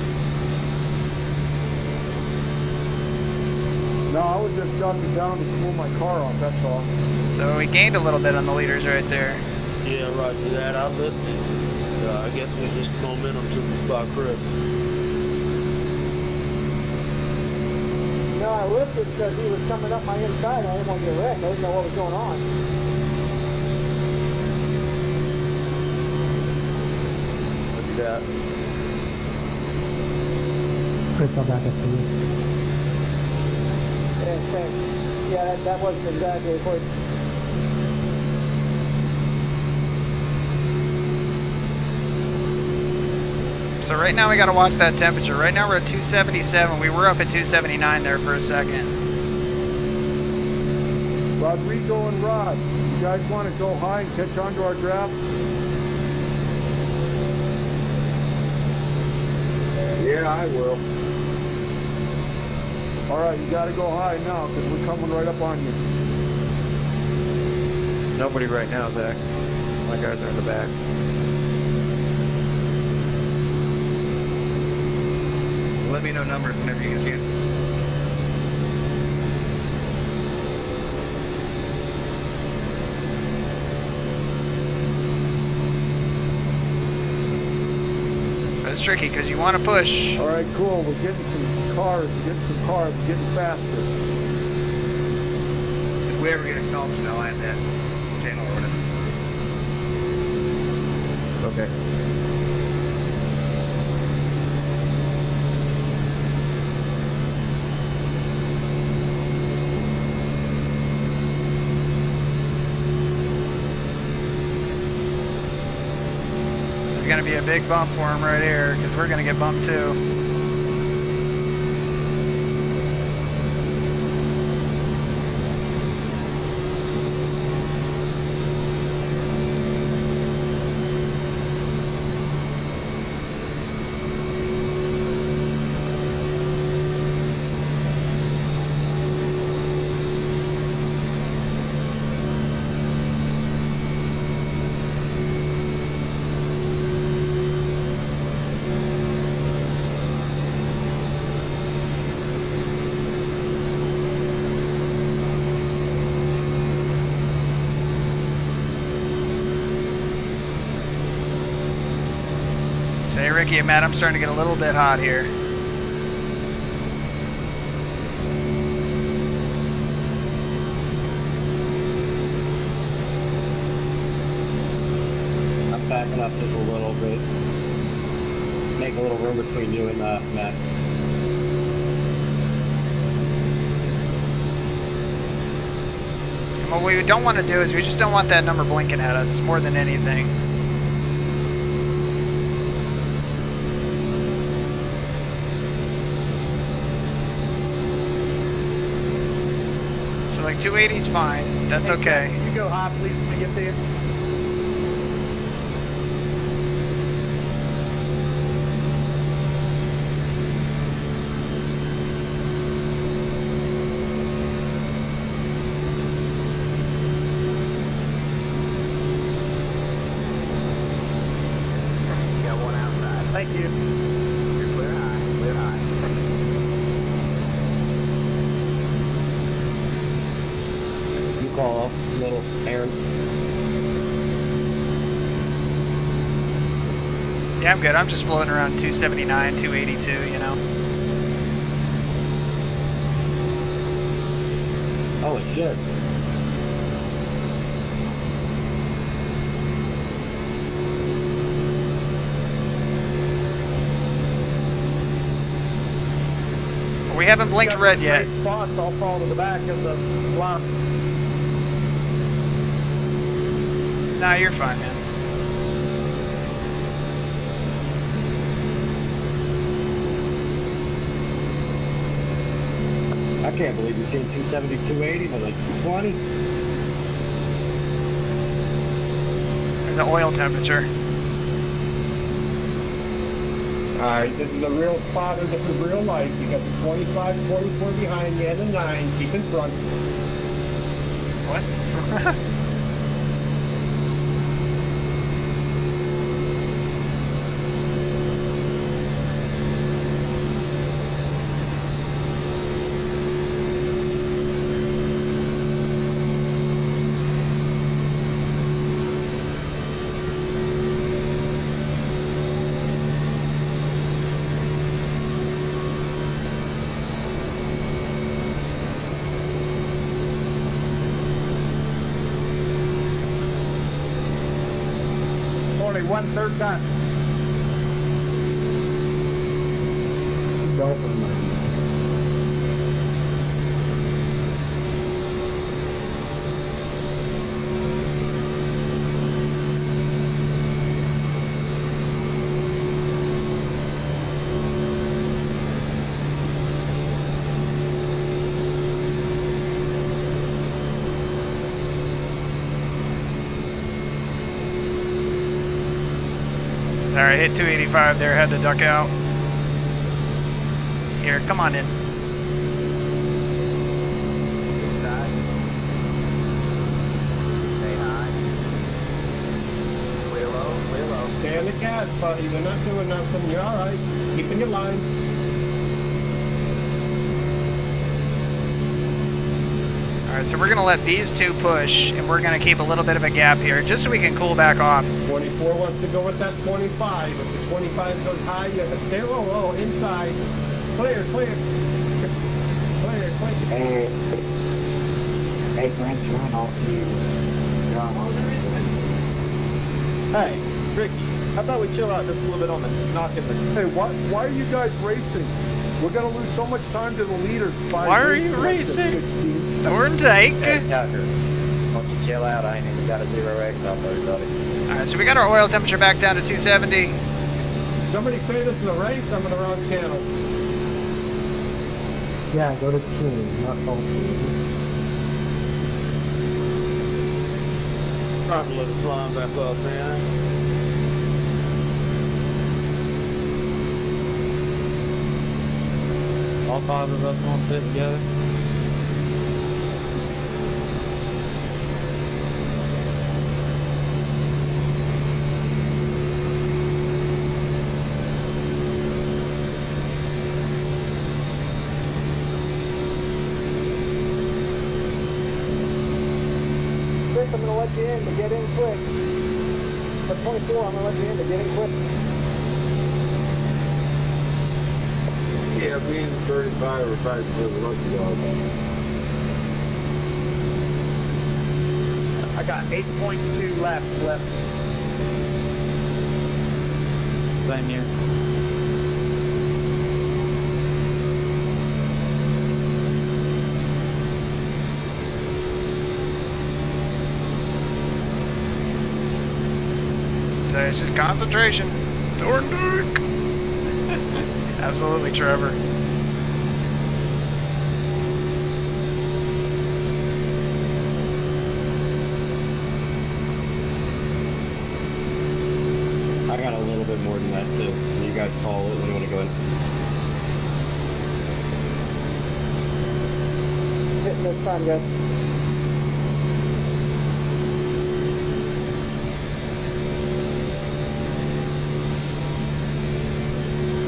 No, I was just ducking down to cool my car off, that's all. So we gained a little bit on the leaders right there. Yeah, right to that. I listened. I guess we just momentum took us by Chris. No, I lifted because he was coming up my inside. I didn't want to get wrecked. I didn't know what was going on. That. Chris, I'll back up to you. Yeah, thanks. Yeah, that wasn't exactly what. So right now we got to watch that temperature. Right now we're at 277. We were up at 279 there for a second. Rodrigo and Rod, you guys want to go high and catch on to our draft? Yeah, I will. All right, you got to go high now because we're coming right up on you. Nobody right now, Zach. My guys are in the back. Let me know numbers whenever you get a chance. It's tricky because you want to push. All right, cool. We're getting some cars, getting faster. If we ever get a call, I'll add that channel or whatever. Okay. This is going to be a big bump for him right here because we're going to get bumped too. Hey Ricky and Matt, I'm starting to get a little bit hot here. I'm backing up just a little bit. Make a little room between you and Matt. And what we don't want to do is we just don't want that number blinking at us more than anything. So like 280 is fine. That's okay. Can you go high, please, when we get there? Got one outside. Thank you. You're clear high, clear high. You call off little Aaron. Yeah, I'm good. I'm just floating around 279, 282, you know. Holy shit. We haven't blinked red yet. Spots, I'll fall to the back of the block. Nah, you're fine, man. I can't believe you've seen 270, 280, but like 220. There's an oil temperature. Alright, this is a real spotter, this is real life. You got the 25, 44 behind you and the 9, keep in front. What? Only 1/3 done. Go for mine. Sorry, hit 285 there, had to duck out. Here, come on in. Inside. Stay high. Stay on the gas, buddy. They're not doing nothing. You're all right. Keeping your line. Alright, so we're going to let these two push, and we're going to keep a little bit of a gap here, just so we can cool back off. 24 wants to go with that 25. If the 25 goes high, you have to stay low, inside. Clear. Clear. Hey, Brent, you're on all you. You're on all Hey, Ricky, how about we chill out just a little bit on the knocking the... Hey, why are you guys racing? We're going to lose so much time to the leaders. Why are you racing? Thorndike. Hey, Tucker, why don't you chill out? I ain't even got a 0X off there, buddy. Alright, so we got our oil temperature back down to 270. Somebody say this is a race. I'm on the wrong channel. Yeah, go to team, not all team. Trying to let it climb back up, man. All five of us want to sit together. Chris, I'm going to let you in, but get in quick. At 24, I'm going to let you in, but get in quick. Yeah, being 35 or 5 for the lucky dog. I got 8.2 laps left. Same here. So it's just concentration. Thorndike. Absolutely, Trevor. I got a little bit more than that too. You guys call it when you want to go in. Hitting this time, guys.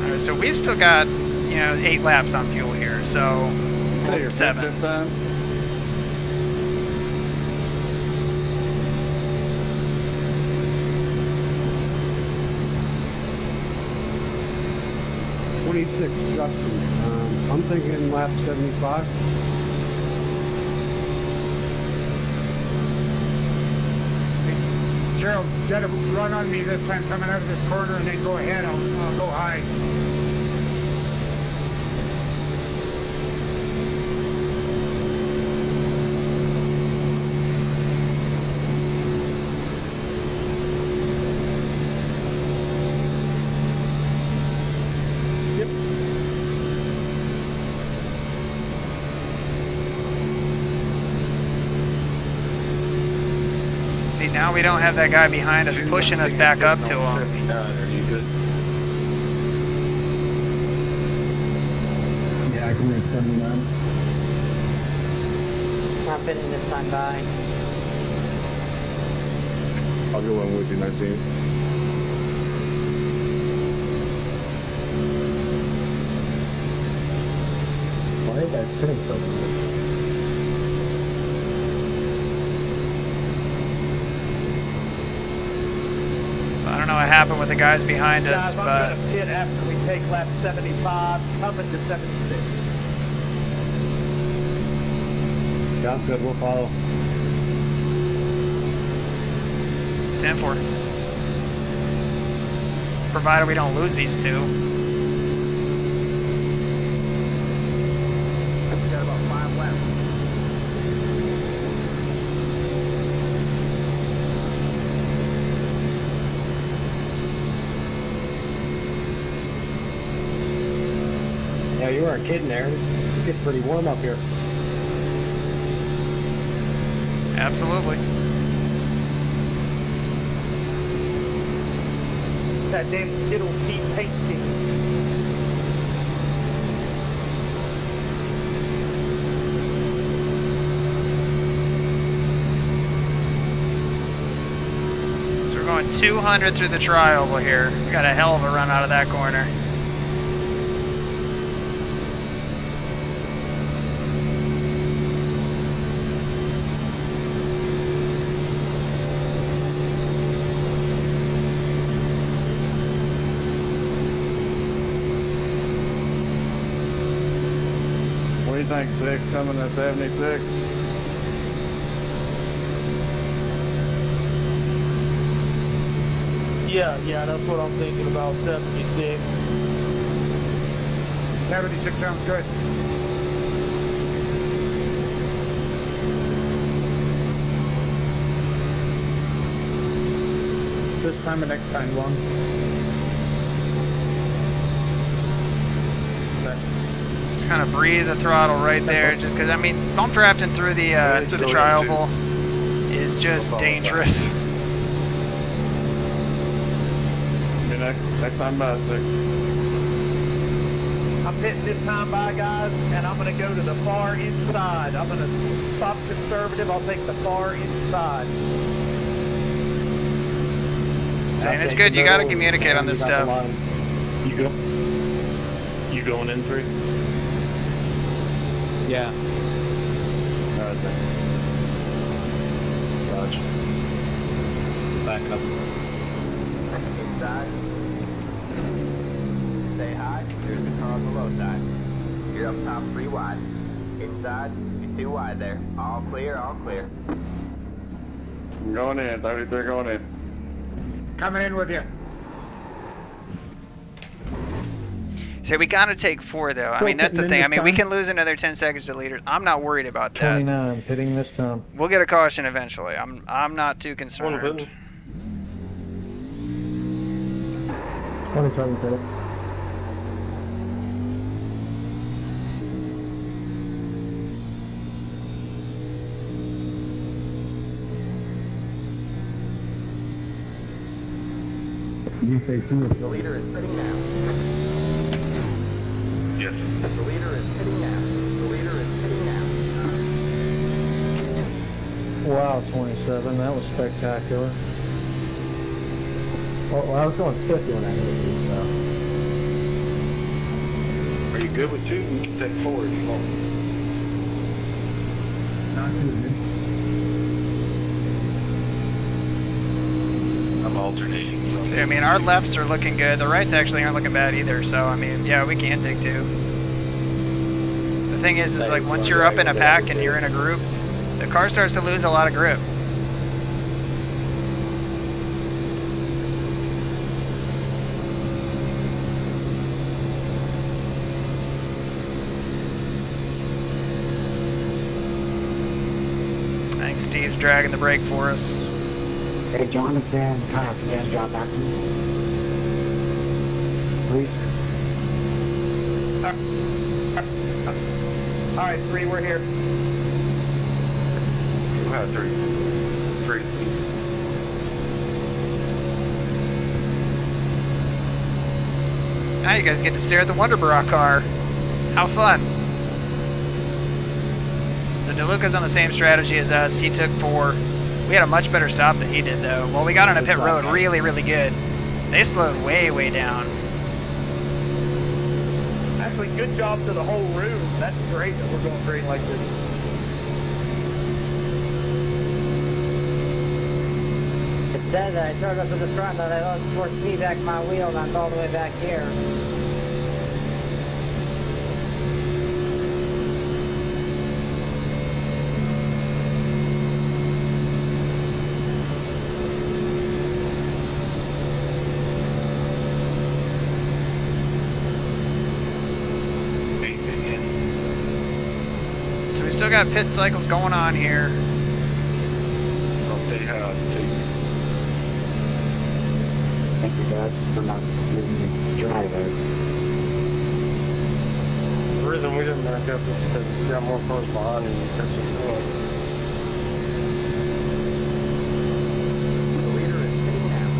Alright, so we've still got, 8 laps on fuel here, so Hey, you're 7. this time. Justin. I'm thinking lap 75. Gerald, get a run on me this time coming out of this corner and then go ahead. I'll go high. See, now we don't have that guy behind us pushing us back up to him. Are you good? Yeah, I can make 79. Not fitting this time by. I'll go in with you, 19. Why are you guys sitting so good? So I don't know what happened with the guys behind us, Guys, I'm but gonna pit after we take lap 75, coming to 76. Sounds good, we'll follow. 10-4. Provided we don't lose these two. We got about 5 laps. Yeah, you weren't kidding there. It gets pretty warm up here. Absolutely. That damn skittle keep painting. So we're going 200 through the tri-oval here. We got a hell of a run out of that corner. What do you think, 6 coming to 76? Yeah, that's what I'm thinking about, 76. 76 sounds good. This time or next time, one. Just kind of breathe the throttle right there, just because I mean, bump drafting through the tri-oval is just dangerous. Next time by 6. I'm hitting this time by, guys, and I'm going to go to the far inside. I'm going to stop conservative. I'll take the far inside. Saying it's good. You got to communicate on this stuff. You going in 3? Yeah. Alright then. Gotcha. Backing up. Inside. Stay high. Here's the car on the low side. You're up top 3 wide. Inside. You're 2 wide there. All clear, all clear. I'm going in, 33 going in. Coming in with you. So we got to take 4 though. I mean, that's the thing. I mean, we can lose another 10 seconds to leaders. I'm not worried about that. 29, hitting this time. We'll get a caution eventually. I'm not too concerned. 27 hit it. You say 2 The leader is sitting now. Yes. The leader is sitting now. The leader is sitting now. Wow, 27, that was spectacular. Well, I was going 50 when I hit it, so. Are you good with 2? You can take 4 if you want. Not too good. I'm alternating. So, I mean, our lefts are looking good. The rights actually aren't looking bad either. So, I mean, yeah, we can take 2. The thing is like once you're up in a pack and you're in a group, the car starts to lose a lot of grip. I think Steve's dragging the brake for us. Hey, Jonathan, can you drop back to me? Please? All right, 3, we're here. We'll have 3. 3. Now you guys get to stare at the Wonderbra car. How fun. So DeLuca's on the same strategy as us. He took 4. We had a much better stop than he did though. Well, we got on a pit road really, really good. They slowed way, way down. Actually, good job to the whole room. That's great that we're going great like this. It says I turned up to the front and I lost 4 speed back my wheel and I'm all the way back here. So we still got pit cycles going on here. I'll say how Thank you guys for not letting me drive it. The reason we didn't back up is because we got more cars behind you. That's the point. The leader is sitting now.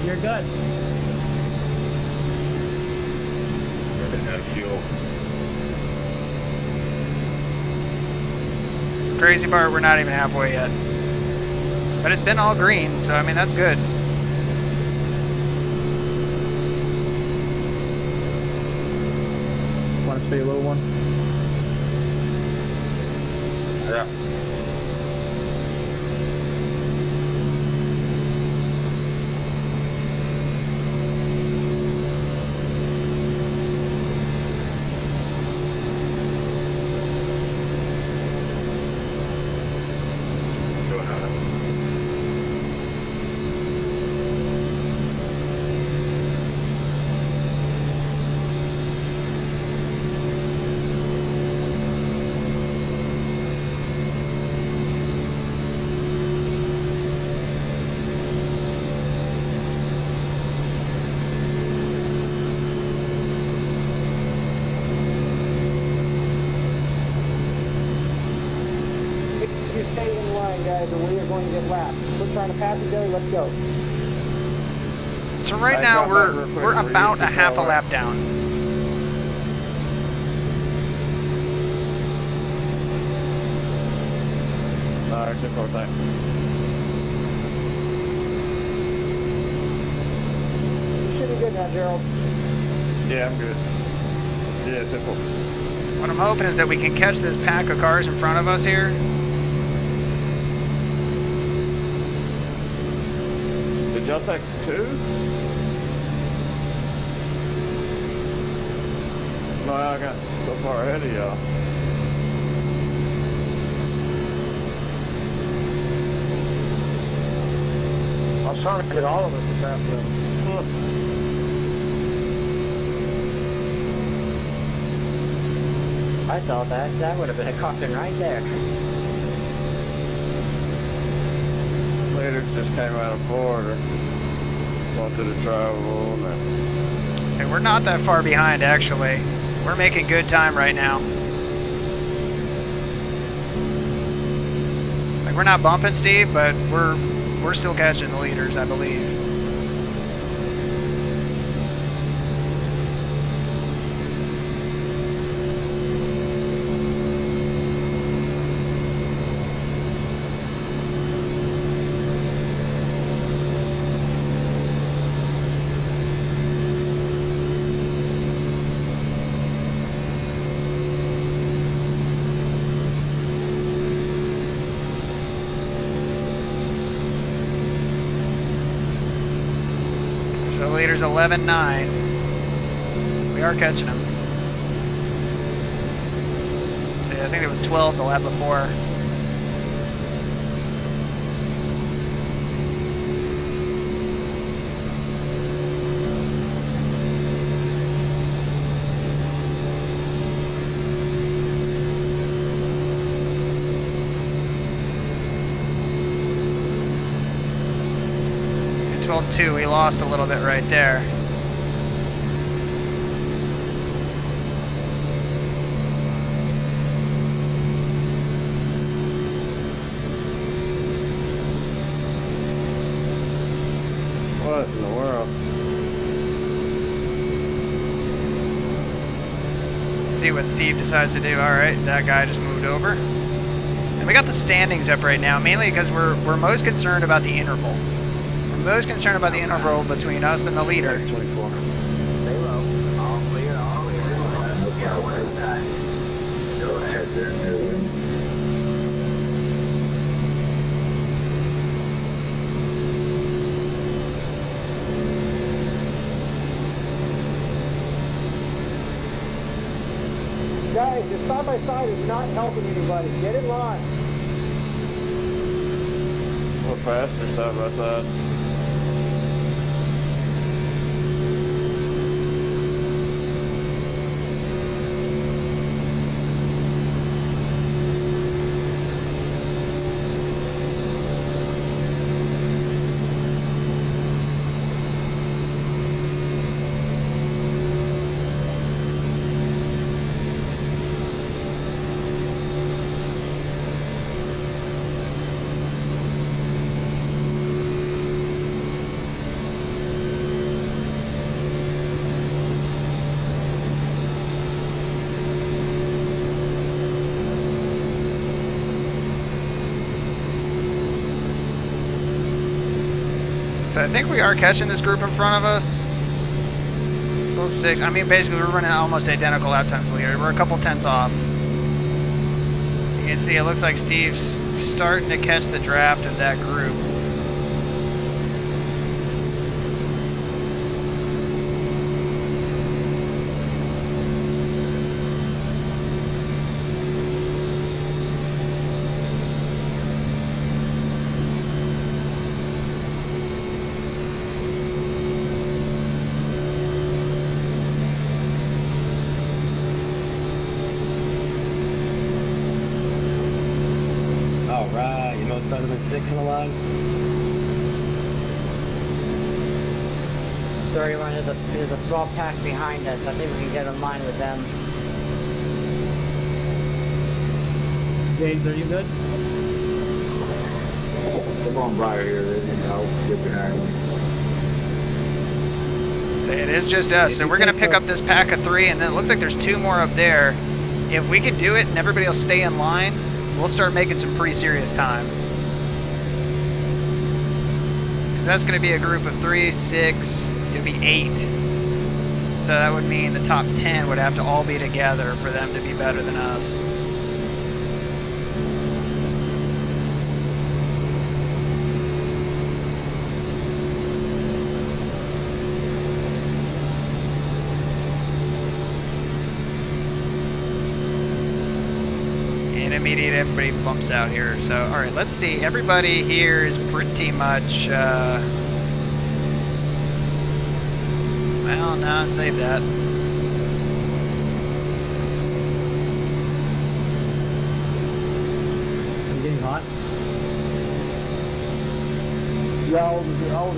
You're good. Didn't have fuel. crazy part, we're not even halfway yet. But it's been all green, so I mean, that's good. Want to say a little one? Yeah. You stay in line, guys, or we are going to get lapped. We're trying to pass each other. Let's go. So right now we're about a half a lap down. Alright, good for that. You should be good now, Gerald. Yeah, I'm good. Yeah, simple. What I'm hoping is that we can catch this pack of cars in front of us here. Did y'all take 2? No, I got so far ahead of y'all. I was trying to get all of us to pass them. I saw that. That would have been a caution right there. Leaders just came out of border. Wanted to travel. So we're not that far behind, actually. We're making good time right now. Like, we're not bumping Steve, but we're still catching the leaders, I believe. So leader's 11.9. We are catching him. See, I think it was 12 the lap before. And 12.2, we lost a little bit right there. What in the world? See what Steve decides to do. All right, that guy just moved over. And we got the standings up right now, mainly because we're most concerned about the interval. We're most concerned about the interval between us and the leader. 24. Stay low. All clear, all clear. Yeah, where's that? Go ahead there, dude. Guys, your side-by-side is not helping anybody. Get in line. We're faster side by side. So I think we are catching this group in front of us. So 6. I mean, basically we're running almost identical lap times leader. We're a couple tenths off. You can see it looks like Steve's starting to catch the draft of that group. Alright, you know it's better than 6 in a line? 31 is a small pack behind us. I think we can get in line with them. James, are you good? Come on by here, and I'll get behind you. So it is just us. So we're going to pick up this pack of 3, and then it looks like there's 2 more up there. If we can do it and everybody will stay in line, we'll start making some pretty serious time. Because that's going to be a group of 3, 6, it'll be 8. So that would mean the top 10 would have to all be together for them to be better than us. Immediate, everybody bumps out here. So, all right, let's see. Everybody here is pretty much. Well, no, save that. I'm getting hot. Yeah, I was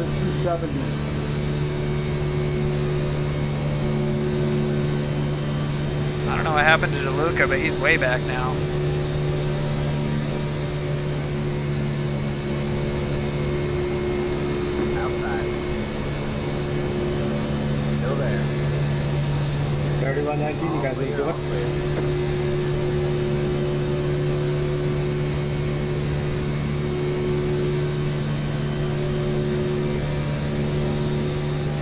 at 270. I don't know what happened to DeLuca, but he's way back now. Outside. Still there. 3119, you guys need to go.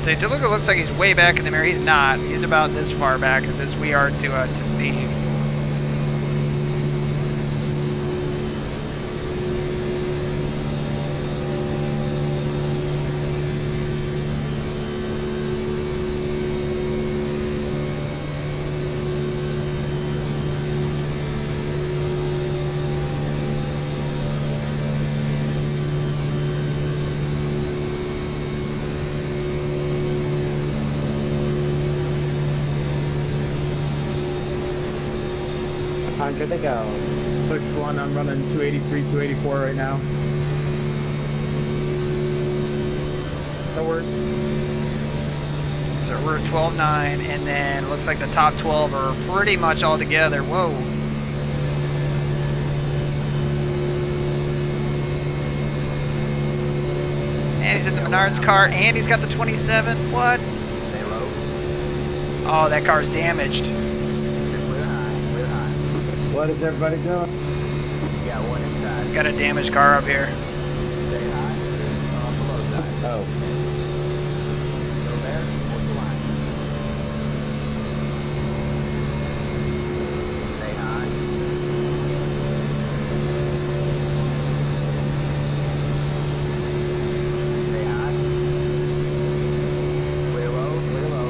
So DeLuca looks like he's way back in the mirror. He's not. He's about this far back as we are to Steve. Good to go. Push 1, I'm running 283, 284 right now. So we're at 12.9, and then it looks like the top 12 are pretty much all together. Whoa. And he's in the Menards car, and he's got the 27. What? Stay low. Oh, that car's damaged. We're high. What is everybody doing? You got one inside. Got a damaged car up here. Stay high. On the low side. Oh. Still there. Hold the line. Stay high. Stay high. Clear low. Clear low.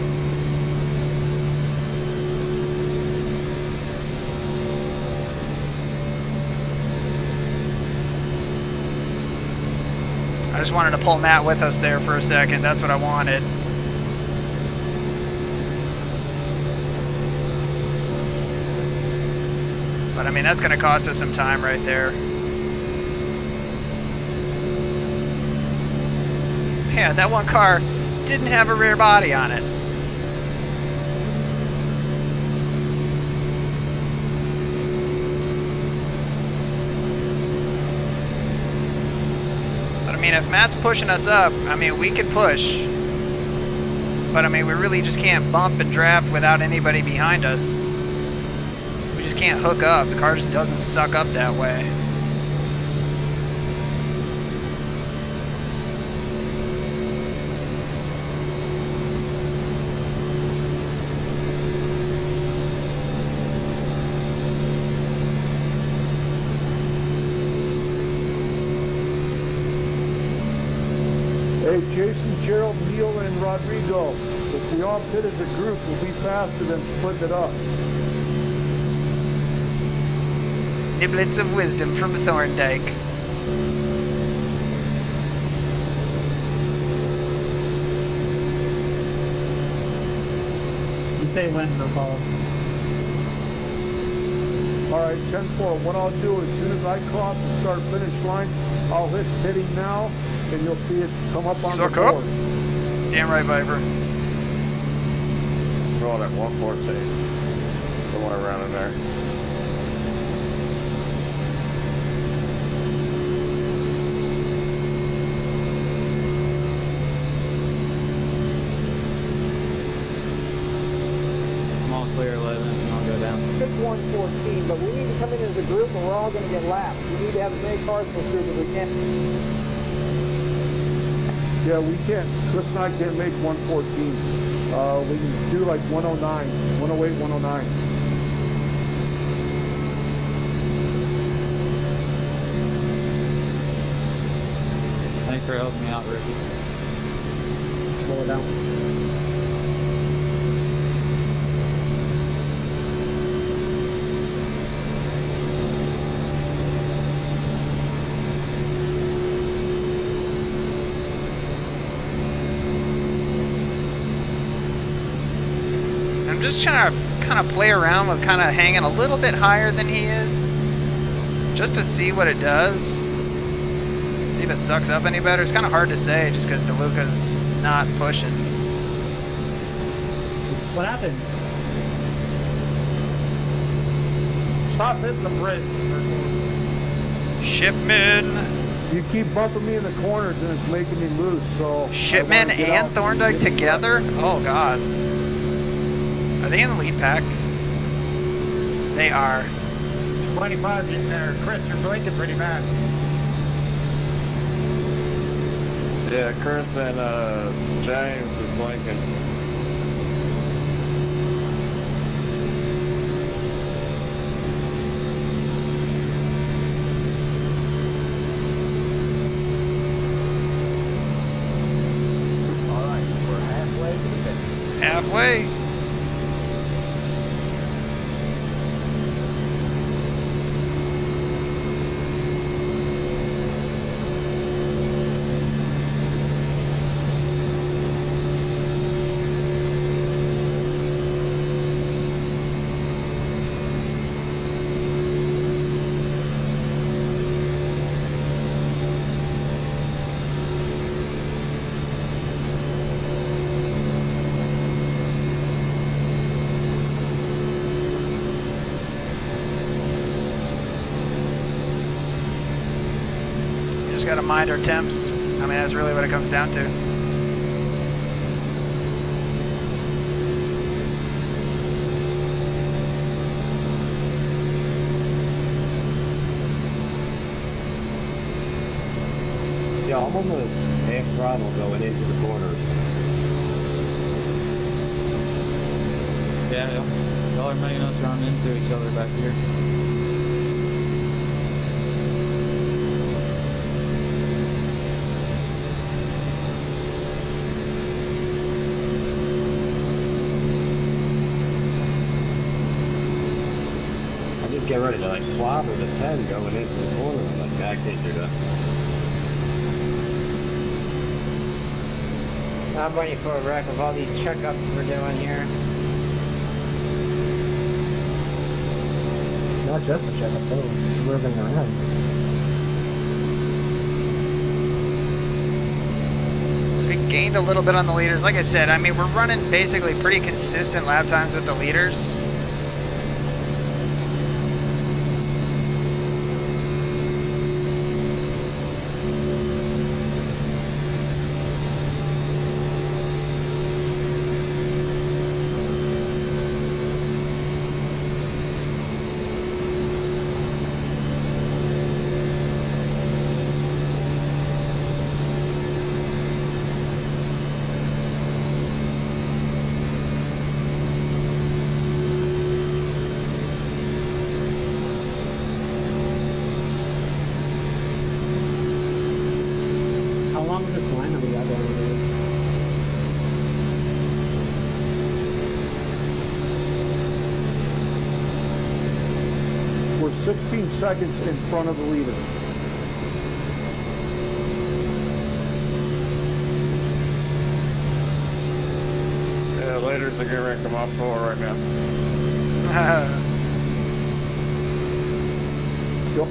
I just wanted to pull Matt with us there for a second. That's what I wanted. But I mean, that's going to cost us some time right there. Yeah, that one car didn't have a rear body on it. But I mean, if Matt's pushing us up, I mean, we could push. But I mean, we really just can't bump and draft without anybody behind us. We just can't hook up. The car just doesn't suck up that way. Hey, Jason, Gerald, Neil, and Rodrigo. If we all pit as a group, we'll be faster than splitting it up. Niblets of wisdom from Thorndike. You say when, no Paul. All right, 10-4. What I'll do as soon as I cross the start finish line, I'll hit pitting now, and you'll see it come up on the board. Damn right, Viper. Rolling at 148. Somewhere around in there. I'm all clear 11, and I'll go down. Pick 114, but we need to come in as a group, and we're all going to get lapped. We need to have as many cars in this group as we can. Yeah, we can't. Chris and I can't make 114. We can do like 109, 108, 109. Thanks for helping me out, Ricky. Slow it down. I'm just trying to kind of play around with kind of hanging a little bit higher than he is, just to see what it does. See if it sucks up any better. It's kind of hard to say just because DeLuca's not pushing. What happened? Stop hitting the bridge. Shipman. You keep bumping me in the corners and it's making me lose, so... Shipman and Thorndike together? Oh, God. Are they in the lead pack? They are. 25 in there. Chris, you're blinking pretty bad. Yeah, Chris and James is blinking. All right, we're halfway to the finish. Halfway. Just got to mind our temps. I mean, that's really what it comes down to. Yeah, I'm almost half throttle going into the corners. Yeah, y'all are making us run into each other back here. I just get ready to like clobber the 10 going into the corner. I'm like, back into the... I'm waiting for a wreck of all these checkups we're doing here. Not just a checkup, though. It's moving around. So we gained a little bit on the leaders. Like I said, I mean, we're running basically pretty consistent lap times with the leaders. 15 seconds in front of the leader. Yeah, later's are getting ready to come off 4 right now. Yep.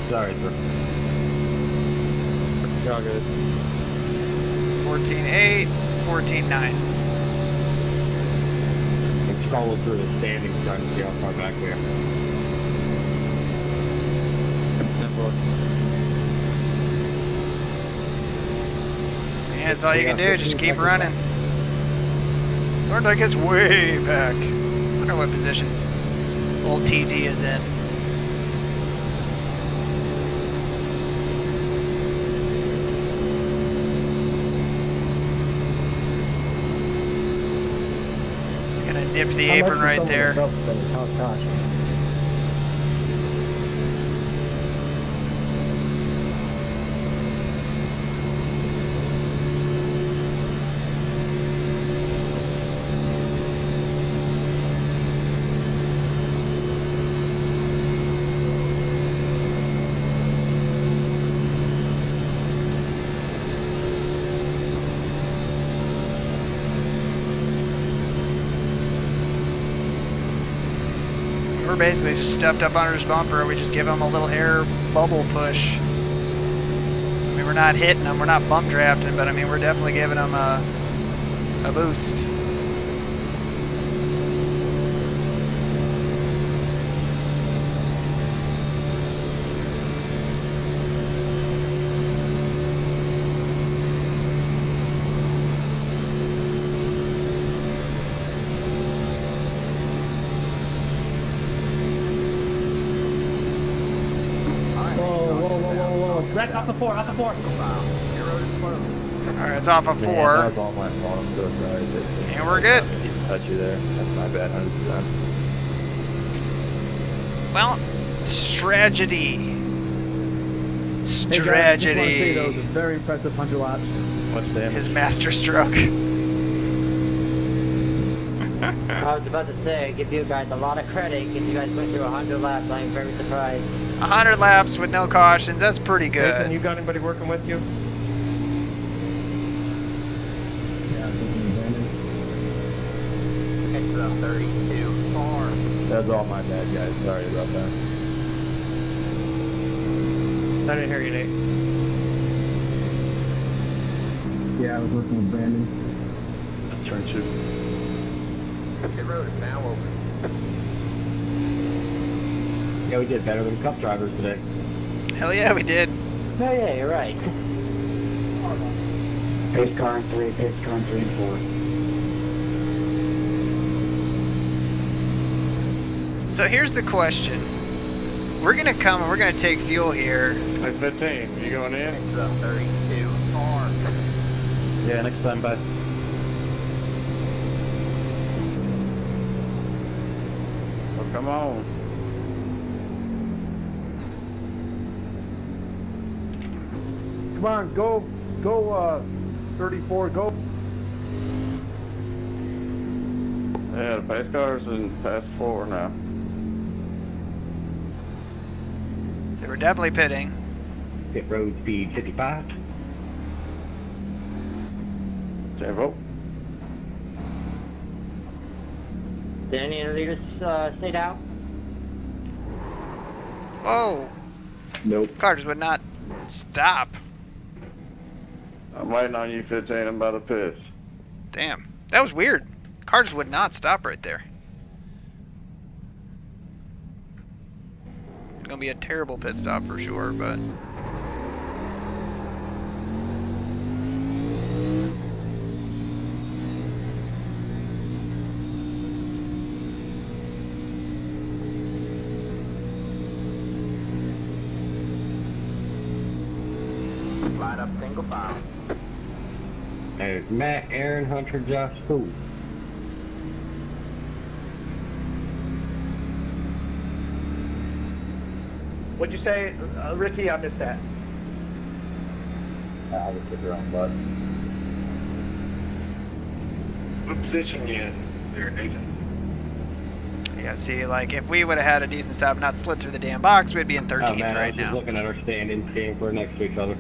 Sorry, sir. It's all good. 14.8, 14.9. I'm scrolling through the standings trying to see how far back we are. Yeah, that's all you can do. Just keep running. Thorndike is way back. I wonder what position old TD is in. He's gonna nip the apron right there. Oh gosh. We're basically just stepped up under his bumper. We just give him a little air bubble push. I mean, we're not hitting him, we're not bump drafting, but I mean, we're definitely giving him a boost. Back off the 4, off the 4. Alright, it's off of 4. Man, that was all my fault. I'm so sorry. And we're good. I didn't even touch you there. That's my bad, 100%. Well, strategy. Hey guys, I just want to say that was Strategy. a very impressive 100 laps. What's the His master stroke. I was about to say, give you guys a lot of credit because you guys went through 100 laps. I'm very surprised. 100 laps with no cautions, that's pretty Jason, good. you got anybody working with you? It's up 32 far. That's all my bad, guys. Sorry about that. I didn't hear you, Nate. Yeah, I was working with Brandon. Turn 2. The road is now open. Yeah, we did better than cup drivers today. Hell yeah, we did. No, yeah, you're right. Pace car in 3, pace car in 3 and 4. So here's the question. We're gonna come and we're gonna take fuel here. Hey, 15, you going in? It's up 32 far. Yeah, next time, bye. Well, come on. Come on, go, 34, go. Yeah, the pace car's in past 4 now. So we're definitely pitting. Pit road speed 55. Tempo. Did any of the leaders stay out? Whoa! Nope. Car just would not stop. I'm waiting on you, 15. I'm about to piss. Damn. That was weird. Car just would not stop right there. It's gonna be a terrible pit stop for sure, but... Line up single file. Matt, Aaron, Hunter, Josh, who? What'd you say, Ricky? I missed that. I just hit the wrong button. What position you in there, Nathan? Yeah, see, like, if we would have had a decent stop and not slid through the damn box, we'd be in 13th Oh man, I right was just now. looking at our standings, seeing if we're next to each other.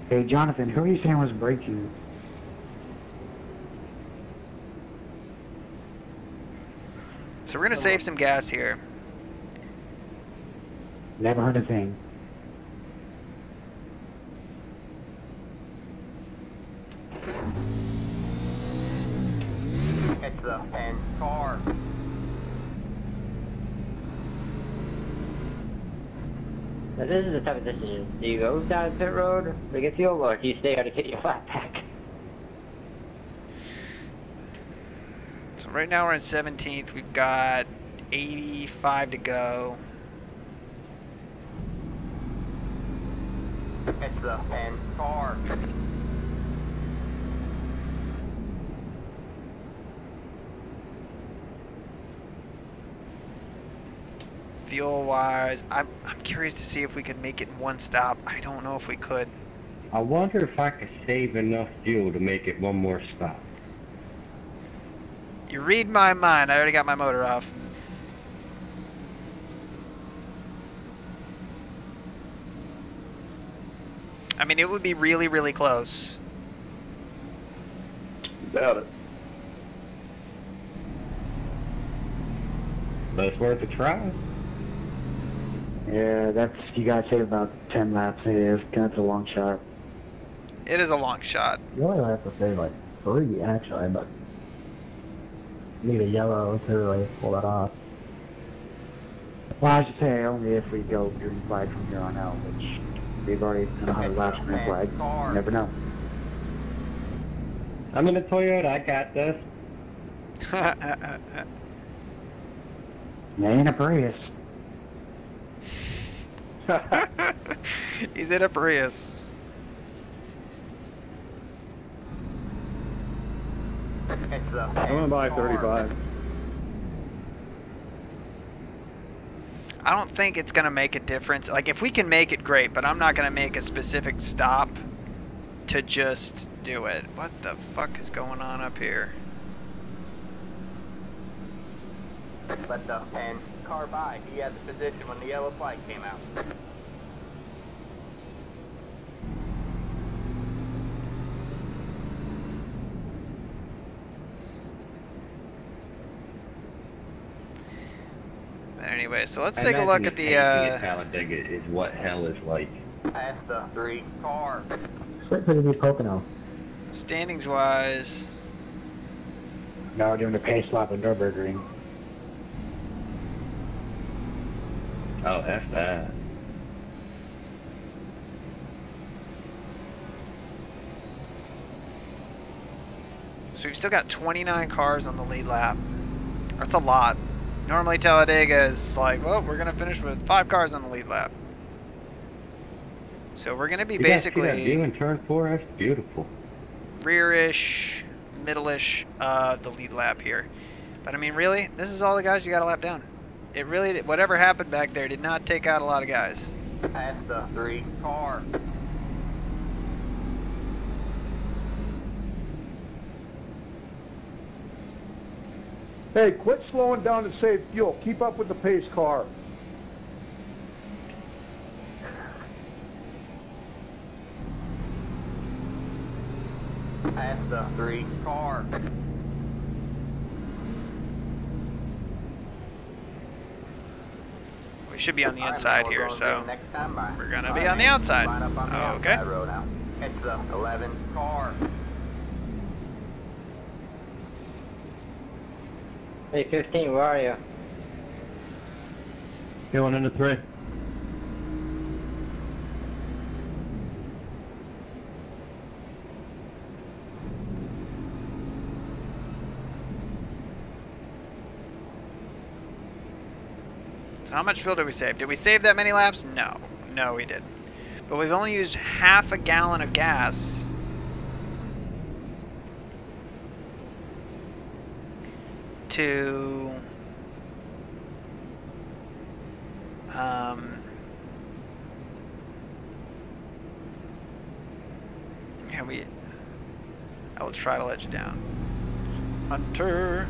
Hey, Jonathan, who are you saying was braking? So we're going to save some gas here. Never heard a thing. It's the 10 car. Now this is the type of decision. Do you go down pit road to get fuel, or do you stay out to get your flat pack? So right now we're in 17th. We've got 85 to go. It's the 10 car. Fuel-wise, I'm curious to see if we could make it in one stop. I don't know if we could. I wonder if I could save enough fuel to make it one more stop. You read my mind. I already got my motor off. I mean, it would be really, really close. Doubt it. But it's worth a try. Yeah, you gotta save about 10 laps. It is. That's a long shot. It is a long shot. You only have to save like 3 actually, but you need a yellow to really pull that off. Well, I should say only if we go green flag from here on out, which we've already done 100 laps green flag. You never know. I'm in a Toyota, I got this. You ain't a Prius. He's in a Prius. I'm gonna buy 35. I don't think it's gonna make a difference. Like, if we can make it, great, but I'm not gonna make a specific stop to just do it. What the fuck is going on up here? Let the 10 car by. He had the position when the yellow flag came out. But anyway, so let's I take a look imagine at the anything at Talladega is what hell is like. Past the 3 car. Split pretty deep Pocono. standings wise. Now we're doing the pace lap at Nürburgring. Oh, F that. So we've still got 29 cars on the lead lap. That's a lot. Normally Talladega is like, well, we're going to finish with 5 cars on the lead lap. So we're going to be basically... You guys see that view in turn 4? That's beautiful. Rear-ish, middle-ish, the lead lap here. But I mean, really, this is all the guys you got to lap down. It really, whatever happened back there did not take out a lot of guys. Past the 3 car. Hey, quit slowing down to save fuel. Keep up with the pace car. Past the 3 car. We should be on the inside here, so we're going to be on the outside. Okay. It's the 11 car. Hey, 15, where are you? Going into 3. So how much fuel did we save? Did we save that many laps? No. No, we didn't. But we've only used half a gallon of gas. to I will try to let you down. Hunter.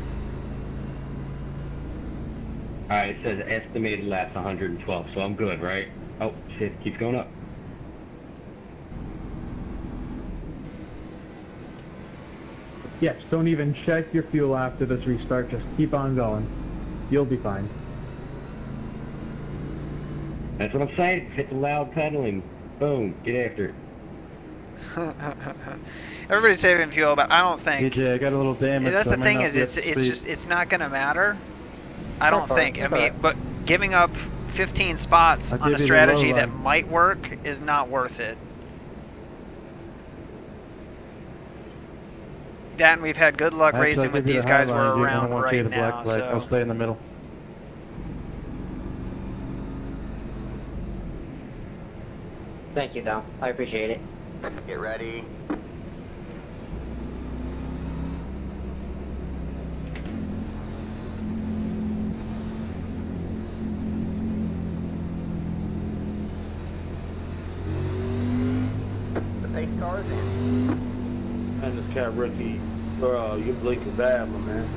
Alright, it says estimated laps 112, so I'm good, right? Oh, shit, keeps going up. Yes, don't even check your fuel after this restart. Just keep on going. You'll be fine. That's what I'm saying. Hit the loud pedaling. Boom, get after it. Everybody's saving fuel, but I don't think. DJ, I got a little damage. That's so the I might thing not is, be up it's to it's speed. just it's not gonna matter. I don't think. I mean, right. but giving up 15 spots I'll on a give you the strategy low that line. might work is not worth it. That and we've had good luck Actually, racing I'll with give you these the high guys line, we're dude. I around don't want you right to black now. flag. I'll So stay in the middle. Thank you, Dom. I appreciate it. Get ready. The pace car is in. Man, this cat Ricky, you're blinking bad, my man.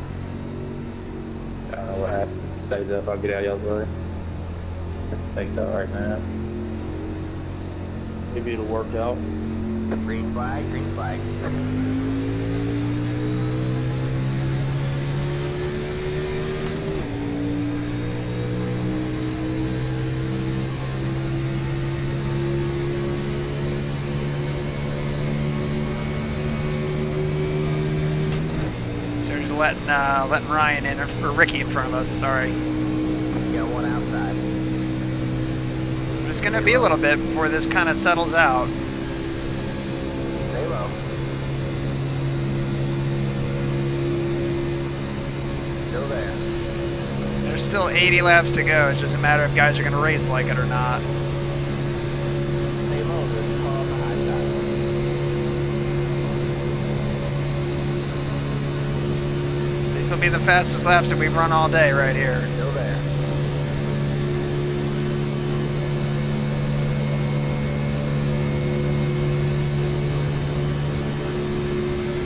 I don't know what happened. Stays up, I'll get out y'all's way. Take that right now. Maybe it'll work out. Green flag, green flag. so we're just letting Ryan in or Ricky in front of us. Sorry. Got one outside. It's gonna be a little bit before this kind of settles out. Stay low. Still there. There's still 80 laps to go. It's just a matter of guys are gonna race like it or not. Stay low. There's a car on the high side. These will be the fastest laps that we've run all day right here. Still there.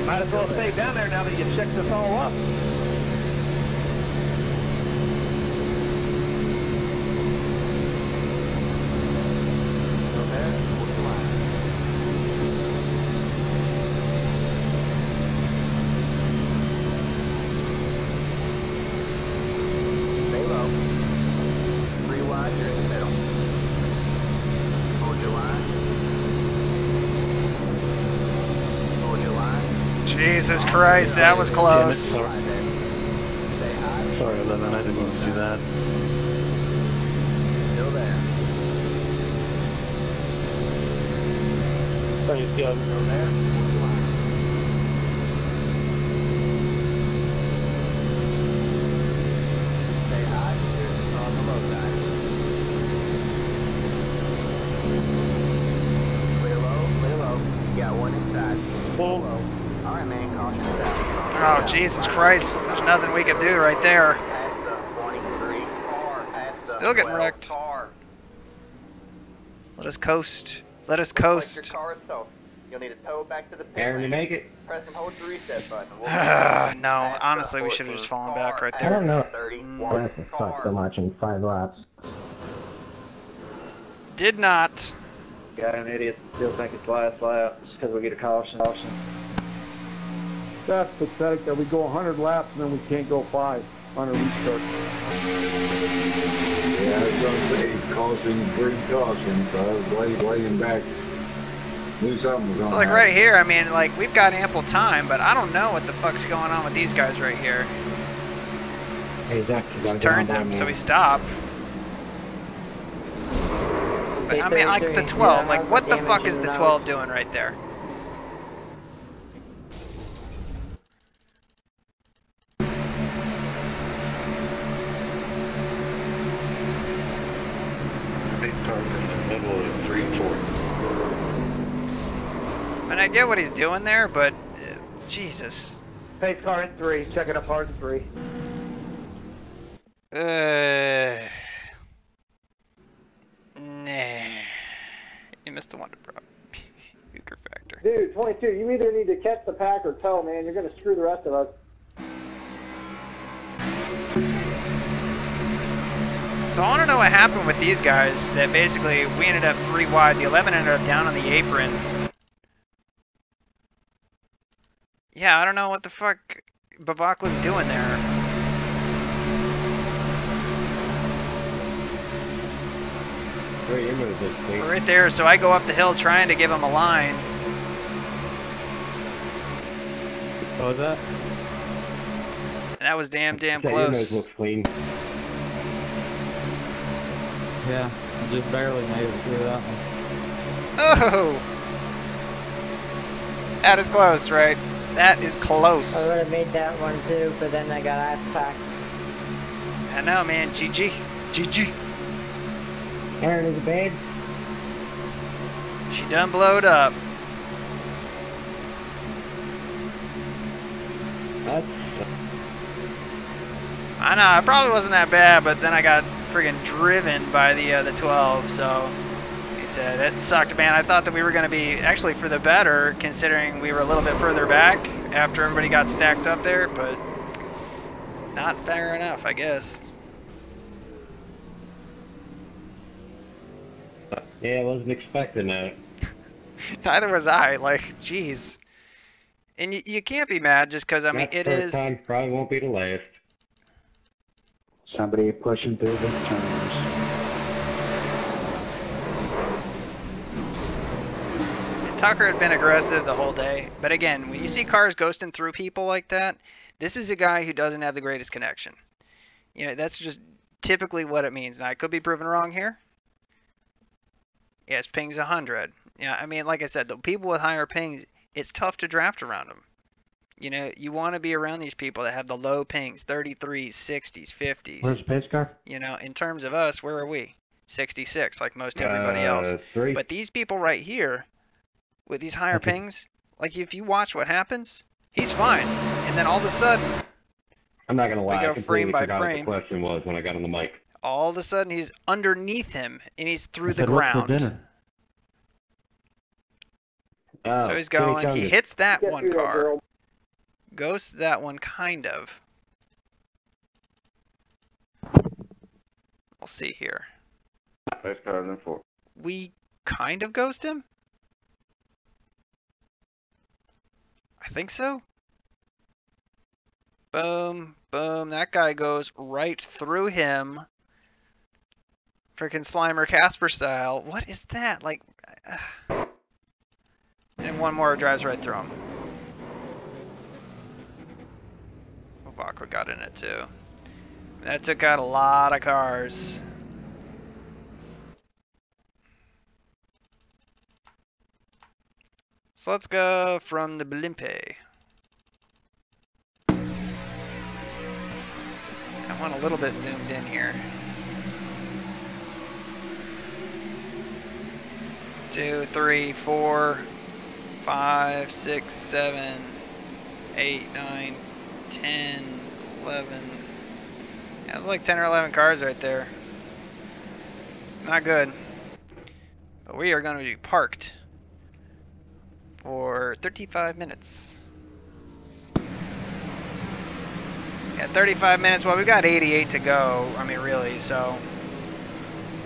Might as well stay down there now that you checked us all up. Still there. Hold the line. Stay low. 3 wide, you're in the middle. Hold your line. Hold your line. Jesus Christ, that was close. Stay high. Sorry, Lemon, I didn't mean to do that. Still there. Thanks, Kevin. Still there. Hold the line. Stay high. You're on the low side. Clear low. Clear low. You got one inside. Well, Low. All right, man. Caution yourself. Oh, Jesus Christ. There's nothing we can do right there. Past the 23 car. Past the Still getting 12 wrecked. Car. Let us coast. Let us Looks like coast. your car is towed. You'll need to tow it back to the pit Aaron, you lane. make it? Press and hold the reset button. We'll No, past the honestly, we should have 14 just fallen car, back right I there. don't know. 31 Why does it suck so much in 5 laps? Did not. Got an idiot still think it's last lap just because we get a caution. That's pathetic that we go 100 laps and then we can't go 5 on a restart. Yeah, I was gonna say caution, free caution, so I was laying back. Knew something was So gonna like happen. right here, I mean, like we've got ample time, but I don't know what the fuck's going on with these guys right here. Hey, Zach, you Just gotta get on turns by him, me. so we stop. But I mean, like the 12, like what the fuck is the 12 doing right there? They start in the middle of 3 and 4. I mean, I get what he's doing there, but Jesus. Pace car in 3. Check it up hard in 3. Nah. You missed the wonder prop. Euchre factor. Dude, 22, you either need to catch the pack or tow, man. You're going to screw the rest of us. So I want to know what happened with these guys that basically we ended up 3 wide. The 11 ended up down on the apron. Yeah, I don't know what the fuck Bavak was doing there. Right there, so I go up the hill trying to give him a line. What was that? And that was damn That close. image looks clean. Yeah, I just barely made it through that one. Oh! That is close, right? That is close. I would have made that one too, but then I got ice packed. I know, man. GG. GG. Aaron is a babe. She done blowed up. I know, it probably wasn't that bad, but then I got friggin' driven by the 12, so he said it sucked, man. I thought that we were going to be actually for the better, considering we were a little bit further back after everybody got stacked up there, but not fair enough, I guess. Yeah, I wasn't expecting that. Neither was I. Like, jeez. And you can't be mad just because, I mean, it is... Time probably won't be the last. Somebody pushing through the turns. Tucker had been aggressive the whole day. But again, when you see cars ghosting through people like that, this is a guy who doesn't have the greatest connection. You know, that's just typically what it means. Now, I could be proven wrong here. Yes, ping's 100. Yeah, I mean, like I said, the people with higher pings, it's tough to draft around them. You know, you want to be around these people that have the low pings, 33s, 60s, 50s. Where's the pace car? You know, in terms of us, where are we? 66, like most everybody else. 3. But these people right here, with these higher pings, like if you watch what happens, he's fine. And then all of a sudden, I'm not going to lie, go I completely frame by forgot frame. what the question was when I got on the mic. all of a sudden he's underneath him and he's through I the said, "What's for ground. dinner?" So he's going, he hits that Get one through that, car, girl. ghosts that one kind of. We'll see here. First car than 4. We kind of ghost him? I think so. Boom, boom. That guy goes right through him. Freaking Slimer Casper style. What is that? Like, and one more drives right through him. Aqua got in it too. That took out a lot of cars. So let's go from the Blimpe. I want a little bit zoomed in here. 2, 3, 4, 5, 6, 7, 8, 9, 10, 11. Yeah, it's like 10 or 11 cars right there. Not good. But we are going to be parked for 35 minutes. Yeah, 35 minutes. Well, we've got 88 to go. I mean, really, so.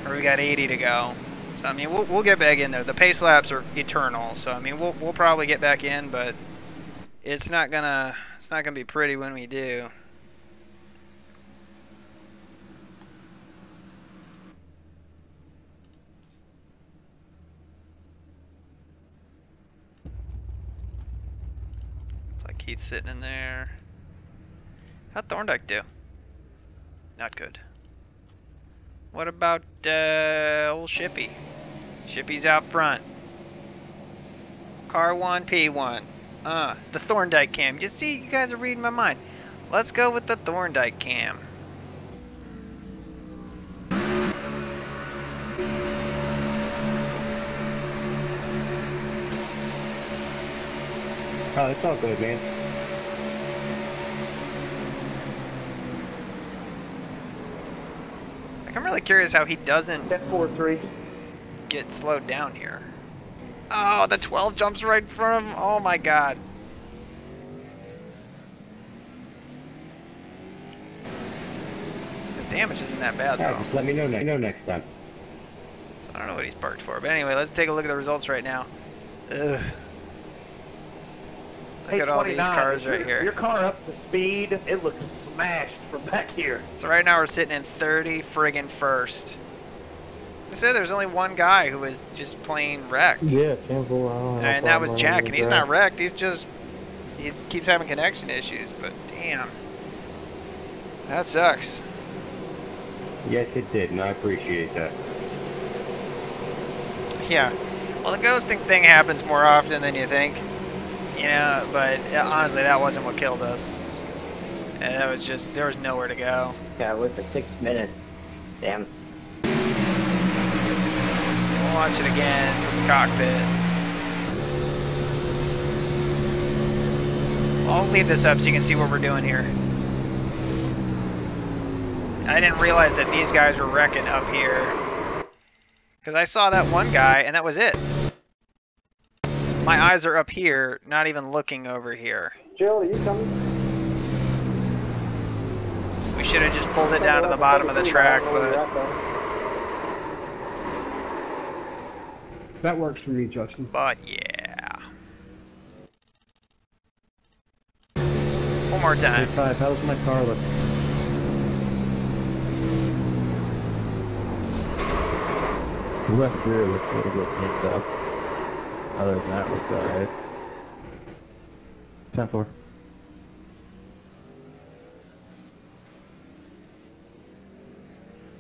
Or we got 80 to go. So, I mean, we'll get back in there. The pace laps are eternal. So, I mean, we'll probably get back in, but it's not gonna be pretty when we do. It's like Keith's sitting in there. How'd Thorndike do? Not good. What about old Shippy? Shippy's out front. Car 1, P1. The Thorndike cam. You see, you guys are reading my mind. Let's go with the Thorndike cam. Oh, it's all good, man. I'm really curious how he doesn't 10-4-3. get slowed down here. Oh, the 12 jumps right in front of him. Oh my god. His damage isn't that bad though. Just let me know next time. So I don't know what he's parked for. But anyway, let's take a look at the results right now. Ugh. Look at all these cars right here. Your car up to speed, it looks smashed from back here. So right now we're sitting in 30 friggin' first. I said there's only one guy who is just plain wrecked. Yeah, careful. And that was Jack, and he's not wrecked. He's just, he keeps having connection issues. But damn, that sucks. Yes, it did, and I appreciate that. Yeah. Well, the ghosting thing happens more often than you think. You know, but honestly, that wasn't what killed us. And that was just, there was nowhere to go. Yeah, it was for 6 minutes. Damn. We'll watch it again from the cockpit. I'll leave this up so you can see what we're doing here. I didn't realize that these guys were wrecking up here. Because I saw that one guy, and that was it. My eyes are up here, not even looking over here. Jill, are you coming? We should have just pulled it down to the bottom of the track, but... That works for me, Justin. But yeah. One more time. 5, how's my car look? The left rear looks a little bit nicked up. Other than that, looks alright. 10-4.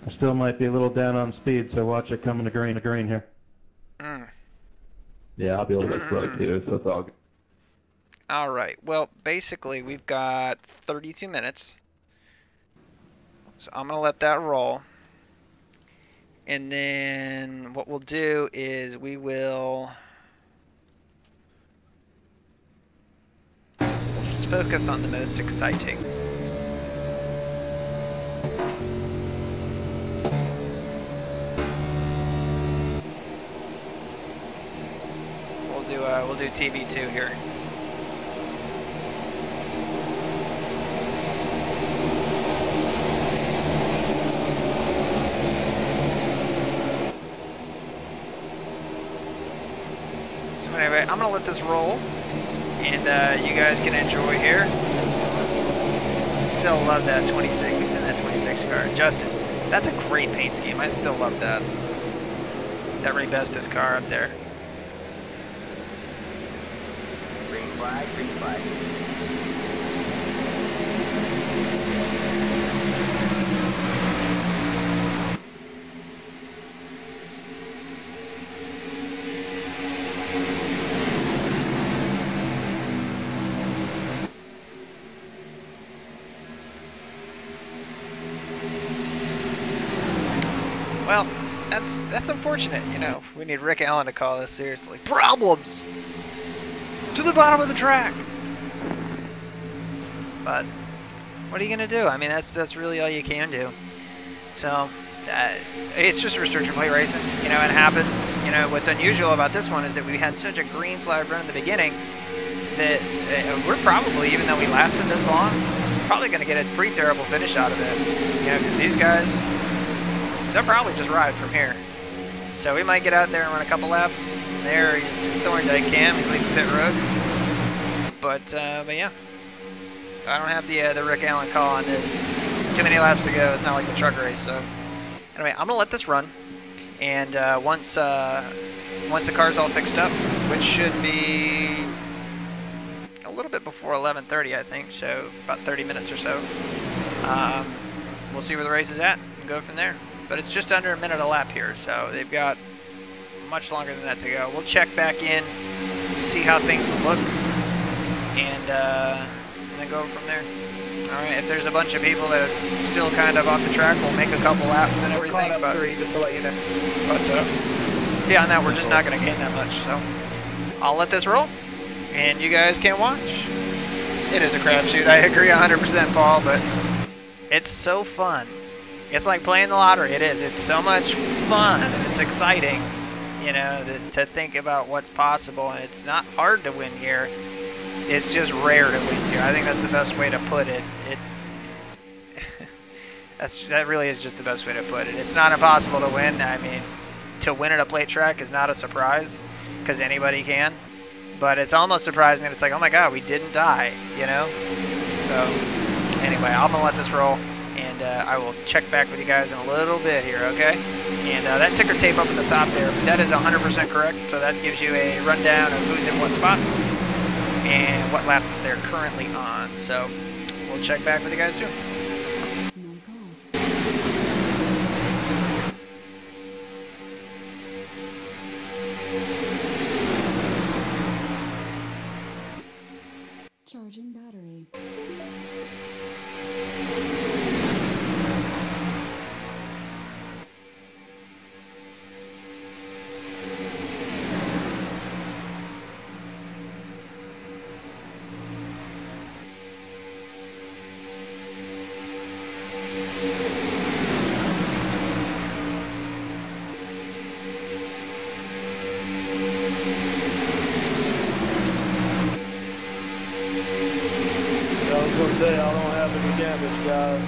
I still might be a little down on speed, so watch it coming to green here. Yeah, I'll be a little bit slow too, so it's all good. Alright, well, basically, we've got 32 minutes. So I'm going to let that roll. And then what we'll do is we'll just focus on the most exciting. We'll do TV2 here. So anyway, I'm gonna let this roll, and you guys can enjoy here. Still love that 26. Who's in that 26 car? Justin. That's a great paint scheme. I still love that. That Rebestis car up there. Green flag, green flag. Well, that's unfortunate, you know. We need Rick Allen to call this seriously. Problems! To the bottom of the track! But, what are you gonna do? I mean, that's really all you can do. So, it's just restrictor plate racing. You know, it happens. You know, what's unusual about this one is that we had such a green flag run in the beginning that we're probably, even though we lasted this long, probably gonna get a pretty terrible finish out of it. You know, because these guys, they'll probably just ride from here. So we might get out there and run a couple laps. There is Thorndike Cam, he's leaving pit road. But yeah, I don't have the Rick Allen call on this. Too many laps to go. It's not like the truck race. So anyway, I'm gonna let this run, and once the car's all fixed up, which should be a little bit before 11:30, I think. So about 30 minutes or so. We'll see where the race is at and go from there. But it's just under a minute a lap here, so they've got much longer than that to go. We'll check back in, see how things look, and then go from there. All right, if there's a bunch of people that are still kind of off the track, we'll make a couple laps and everything. But, just to let you know. But beyond that, we're just not going to gain that much. So I'll let this roll, and you guys can watch. It is a crapshoot. I agree 100%, Paul, but it's so fun It's like playing the lottery. It is. It's so much fun. It's exciting, you know, to think about what's possible. And it's not hard to win here. It's just rare to win here. I think that's the best way to put it. That really is just the best way to put it. It's not impossible to win. I mean, to win at a plate track is not a surprise because anybody can. But it's almost surprising that it's like, oh my God, we didn't die, you know? So anyway, I'm going to let this roll, and I will check back with you guys in a little bit here, okay? And that ticker tape up at the top there, that is 100% correct. So that gives you a rundown of who's in what spot and what lap they're currently on. So we'll check back with you guys soon. Charging battery. I don't have any damage, guys.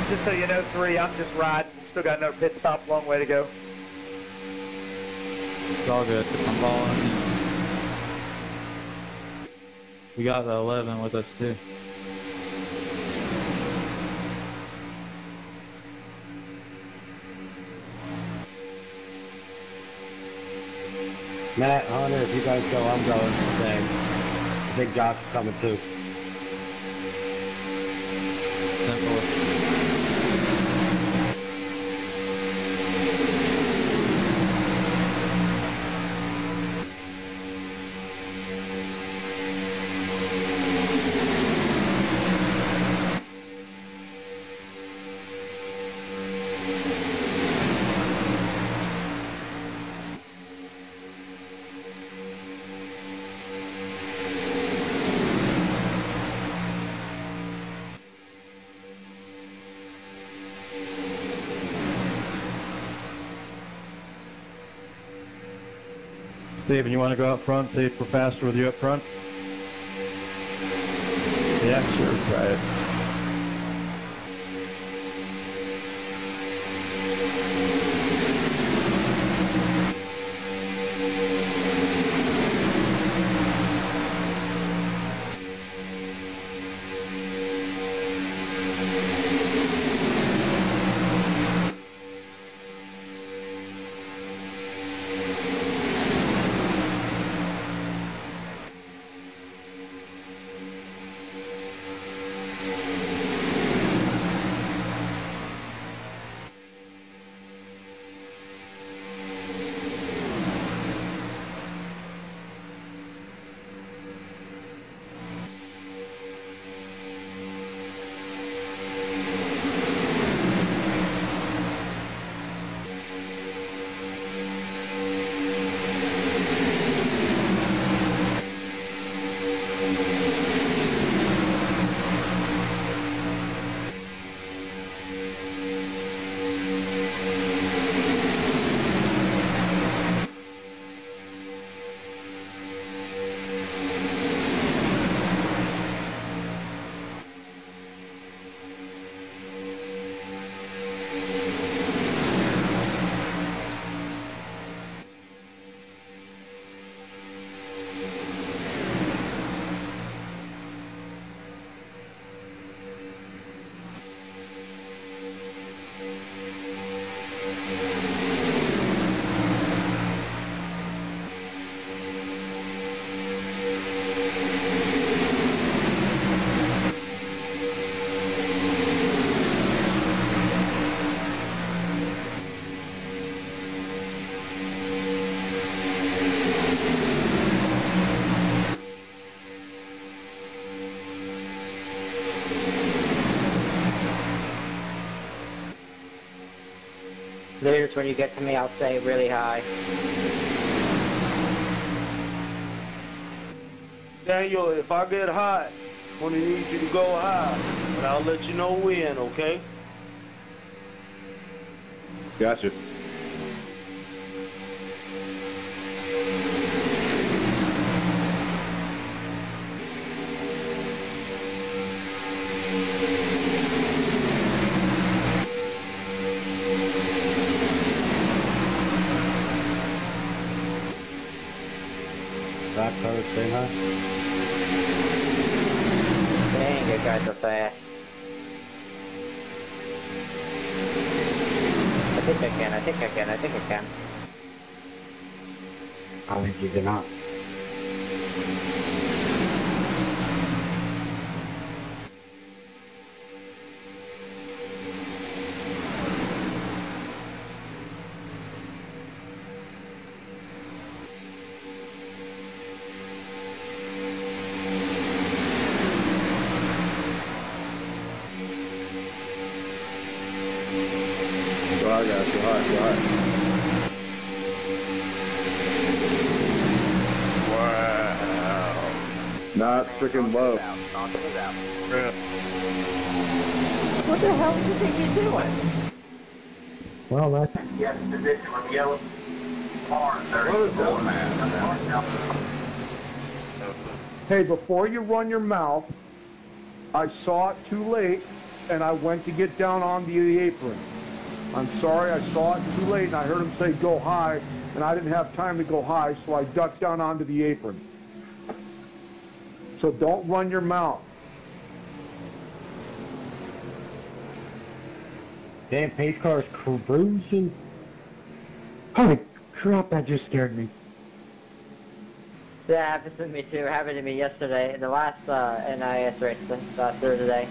Just so you know, 3, I'm just riding. Still got another pit stop, long way to go. It's all good. I'm following you. We got the 11 with us too. Matt, Hunter, if you guys go, I'm going. Same. I think Josh is coming too. Steven, you want to go up front, see if we're faster with you up front? Yeah, sure, try it. There's when you get to me, I'll say really high. Daniel, if I get hot, I'm gonna need you to go high, but I'll let you know when, okay? Gotcha. Back tires staying high. Dang, you guys are fast. I think I can. I think I can. I think you cannot. Go high, guys. Go high. Go high. Wow. Not freaking low. What the hell do you think you're doing? Well, that's... Yes, position on the yellow car, 34, man. Hey, before you run your mouth, I saw it too late, and I went to get down onto the apron. I'm sorry, I saw it too late, and I heard him say go high, and I didn't have time to go high, so I ducked down onto the apron. So don't run your mouth. Damn, pace car's cruising. Holy crap, that just scared me. That happened to me too. It happened to me yesterday, the last NIS race, last Thursday.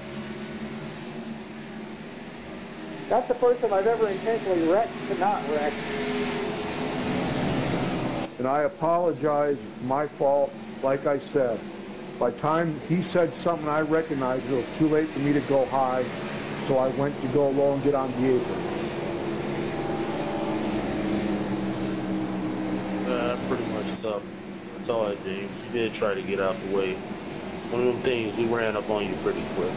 That's the first time I've ever intentionally wrecked to not wreck. And I apologize, it's my fault, like I said. By the time he said something I recognized, it was too late for me to go high, so I went to go low and get on the apron. Pretty much stuff. That's all I did. You did try to get out the way. One of them things, we ran up on you pretty quick.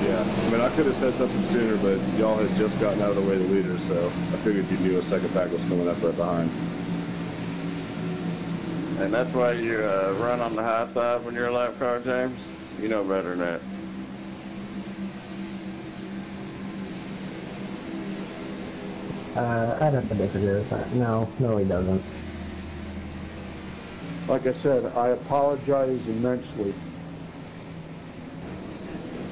Yeah, I mean, I could have said something sooner, but y'all had just gotten out of the way of the leaders, so I figured you knew a second pack was coming up right behind. And that's why you run on the high side when you're a lap car, James? You know better than that. I'd have to disagree with that. No, he doesn't. Like I said, I apologize immensely.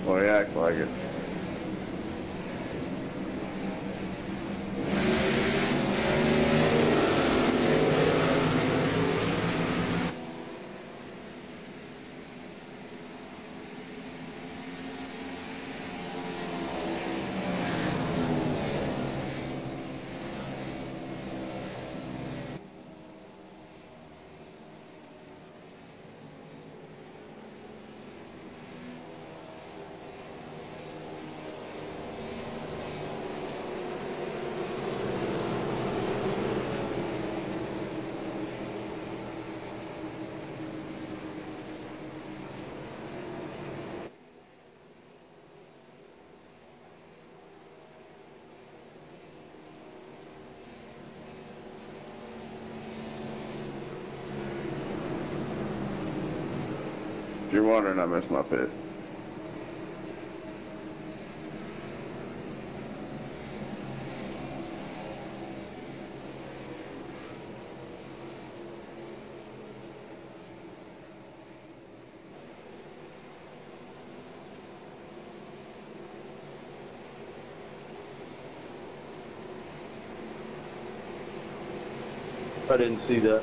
Well, he acts like it. If you're wondering, I missed my pit. I didn't see that.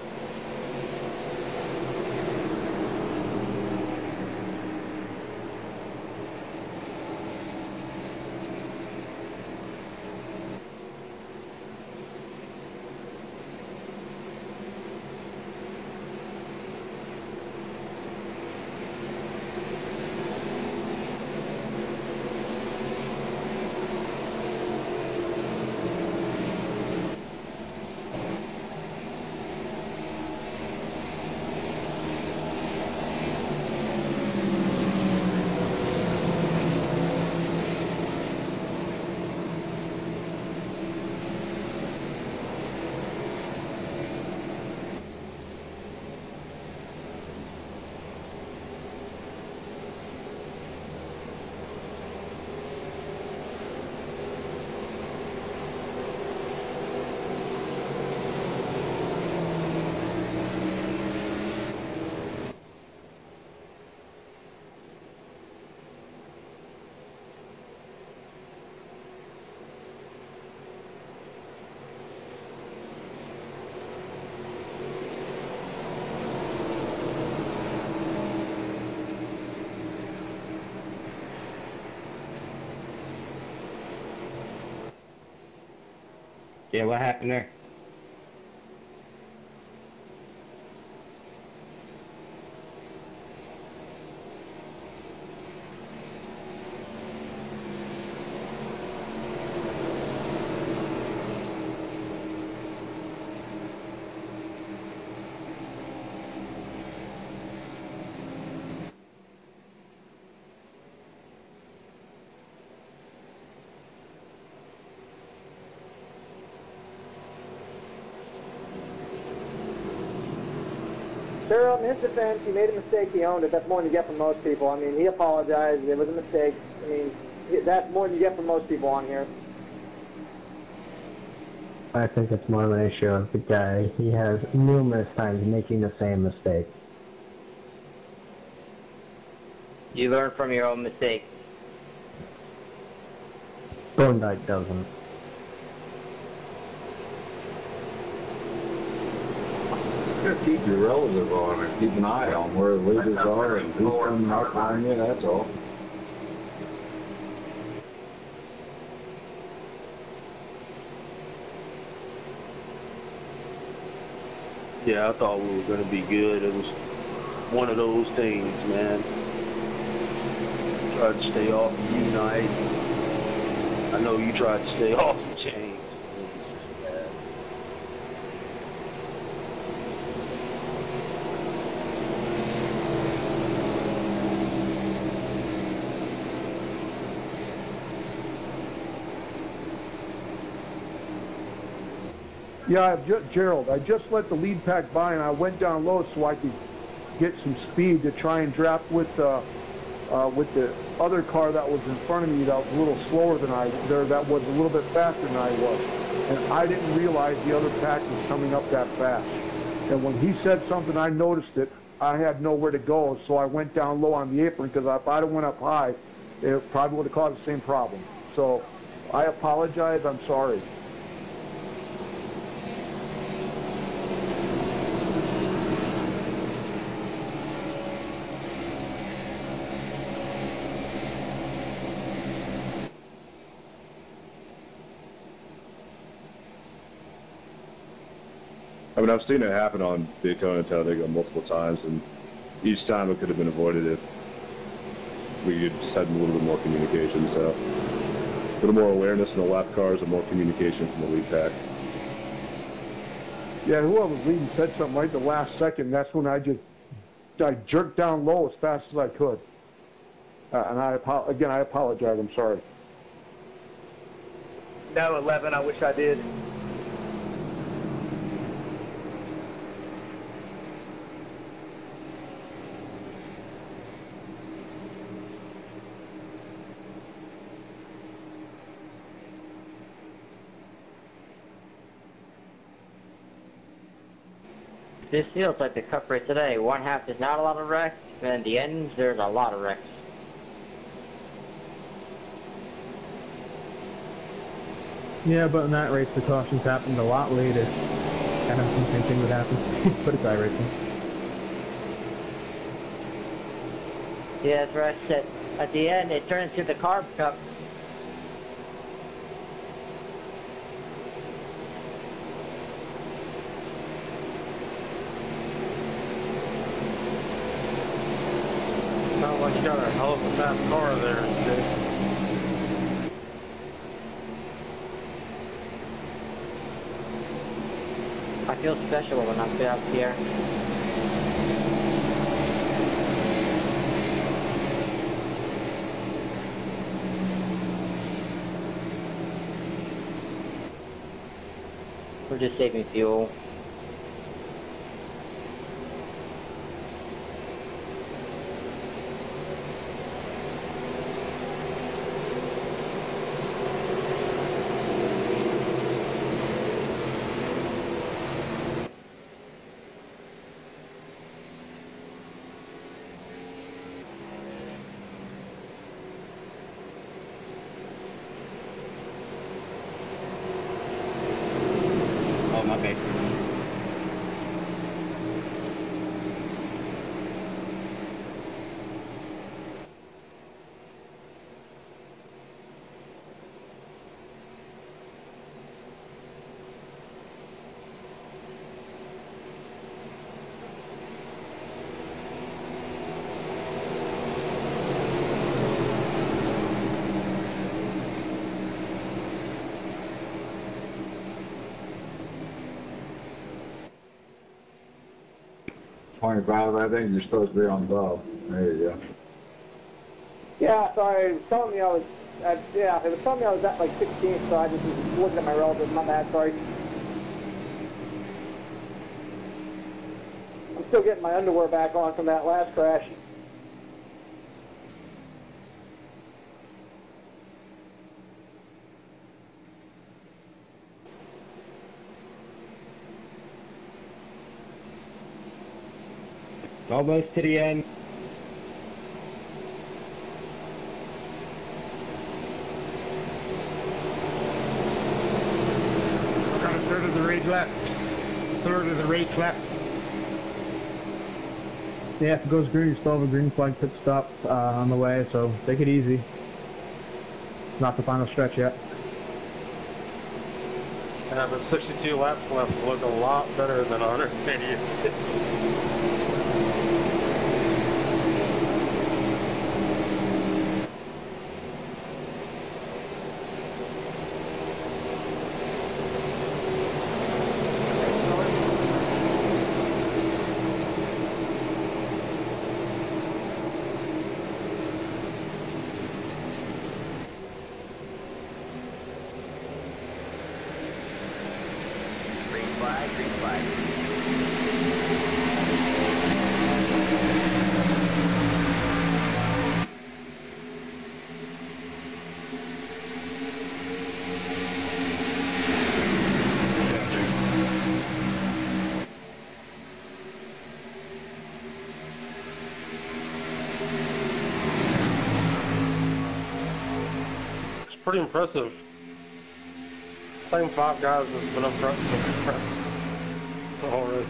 Yeah, what happened there? Sir, in his defense, he made a mistake. He owned it. That's more than you get from most people. I mean, he apologized. It was a mistake. I mean, that's more than you get from most people on here. I think it's more of an issue of the guy. He has numerous times making the same mistake. You learn from your own mistakes. Thorndike doesn't. Just keep your relative on and keep an eye on where the leaders are and who's coming up behind you, that's all. Yeah, I thought we were going to be good. It was one of those things, man. Tried to stay off the Unite. I know you tried to stay off the chains. It was just bad. Yeah, Gerald, I just let the lead pack by and I went down low so I could get some speed to try and draft with the other car that was in front of me that was a little slower than that was a little bit faster than I was. And I didn't realize the other pack was coming up that fast. And when he said something, I noticed it. I had nowhere to go, so I went down low on the apron because if I'd have went up high, it probably would have caused the same problem. So I apologize. I'm sorry. I mean, I've seen it happen on Daytona and Talladega multiple times, and each time it could have been avoided if we had just had a little bit more communication. So, a little more awareness in the lap cars and more communication from the lead pack. Yeah, whoever was leading said something right the last second. That's when I jerked down low as fast as I could. And I apologize. I'm sorry. No, 11. I wish I did. This feels like the Cup race today. One half there's not a lot of wrecks, and at the end there's a lot of wrecks. Yeah, but in that race the cautions happened a lot later. Kind of the same thing would happen, but it's iRacing. Yeah, that's right. I said. At the end it turns into the Carb Cup. Sounds like you got a hell of a fast car there, Jake. I feel special when I'm up here. We're just saving fuel. My bad. 25, I think you're supposed to be on 12. There you go. Yeah, sorry, it was telling me I was, yeah, it was telling me I was at like 16, so I just was looking at my relatives. My bad, sorry. I'm still getting my underwear back on from that last crash. Almost to the end. Got a third of the race left. Third of the race left. Yeah, if it goes green, you still have a green flag pit stop on the way, so take it easy. It's not the final stretch yet. Yeah, but 62 laps left look a lot better than 150. Green flag. It's pretty impressive. Same 5 guys that's been up front already.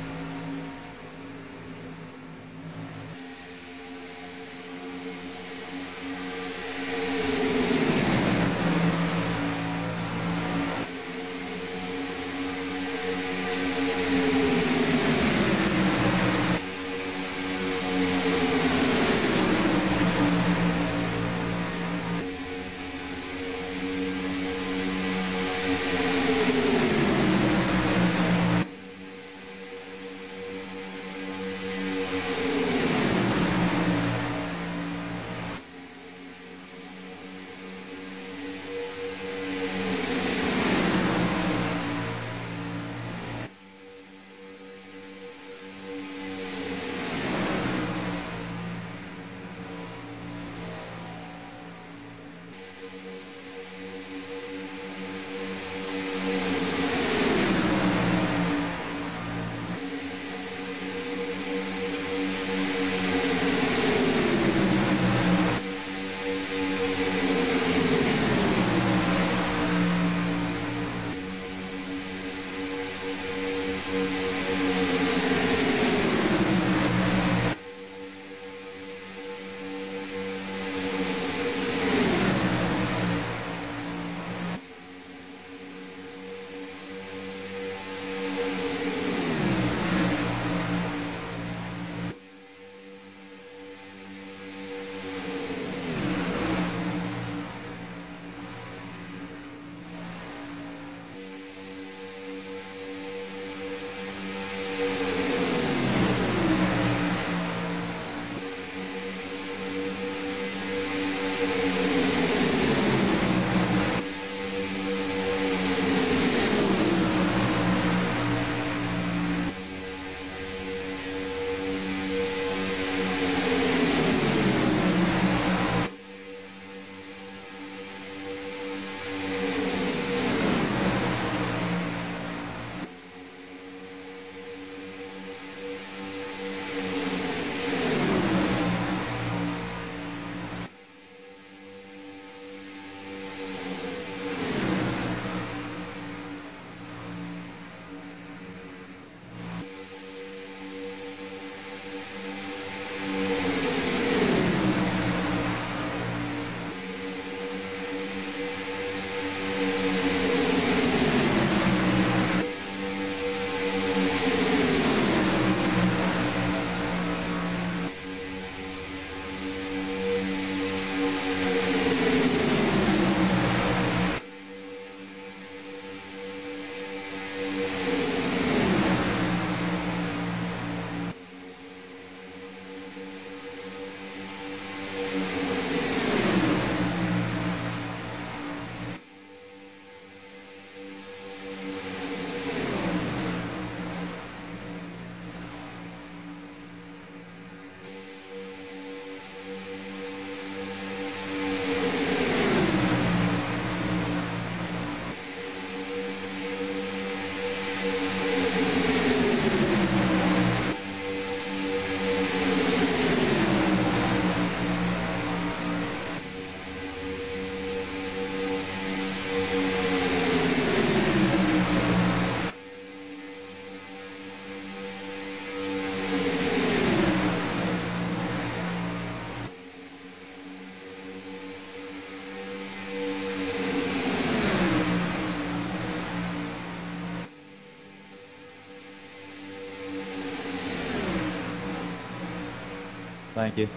Thank you.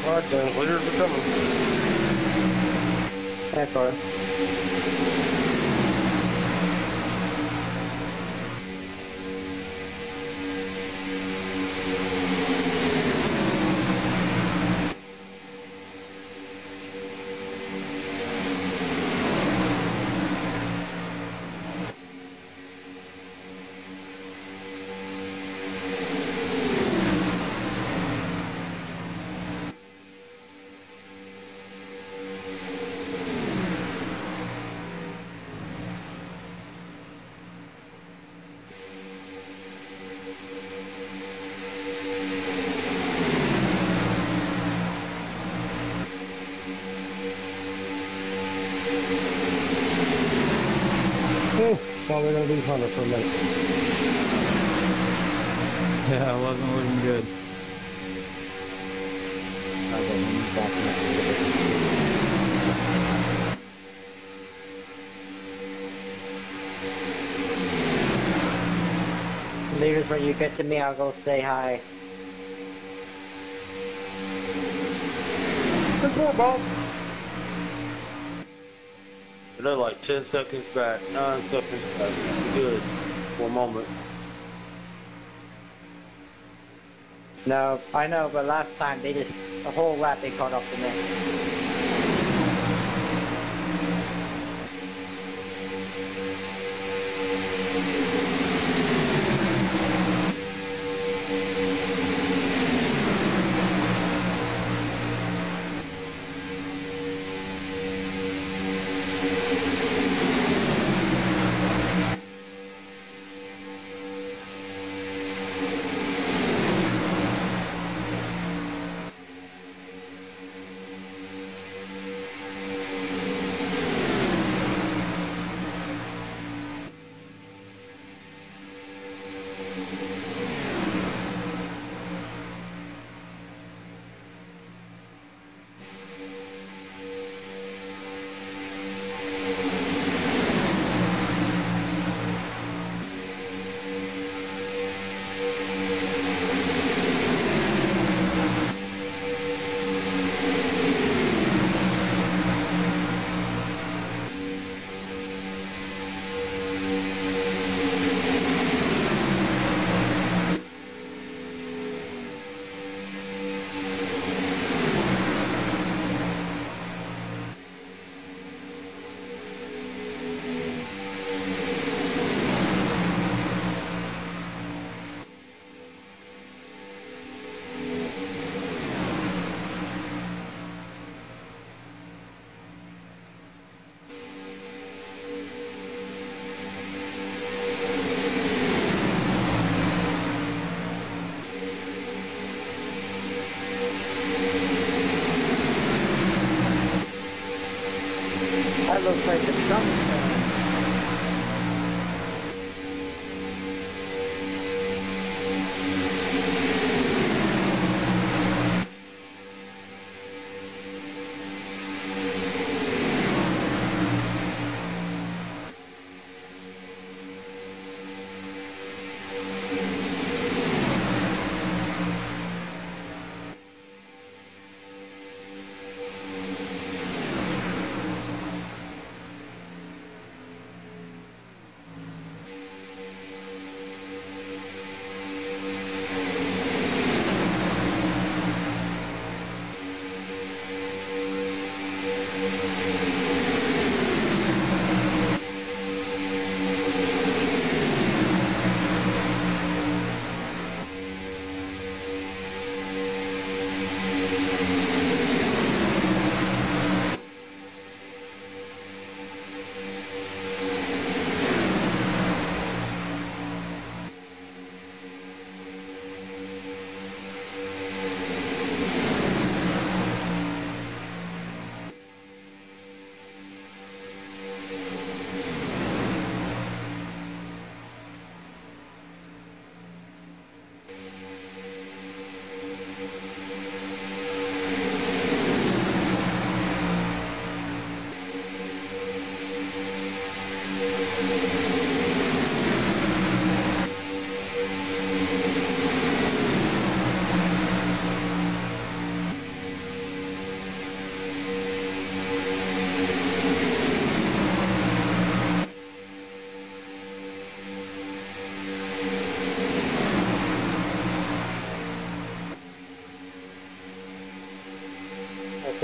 Alright then, leaders are coming. That far. Thought we were going to lose Hunter for a minute. Yeah, it wasn't looking good. Leaders, when you get to me, I'll go say hi. Good more, Bob. They're like 10 seconds back, 9 seconds back. Good. For a moment. No, I know, but last time they just, the whole lap they caught up to me. That looks like the sunset.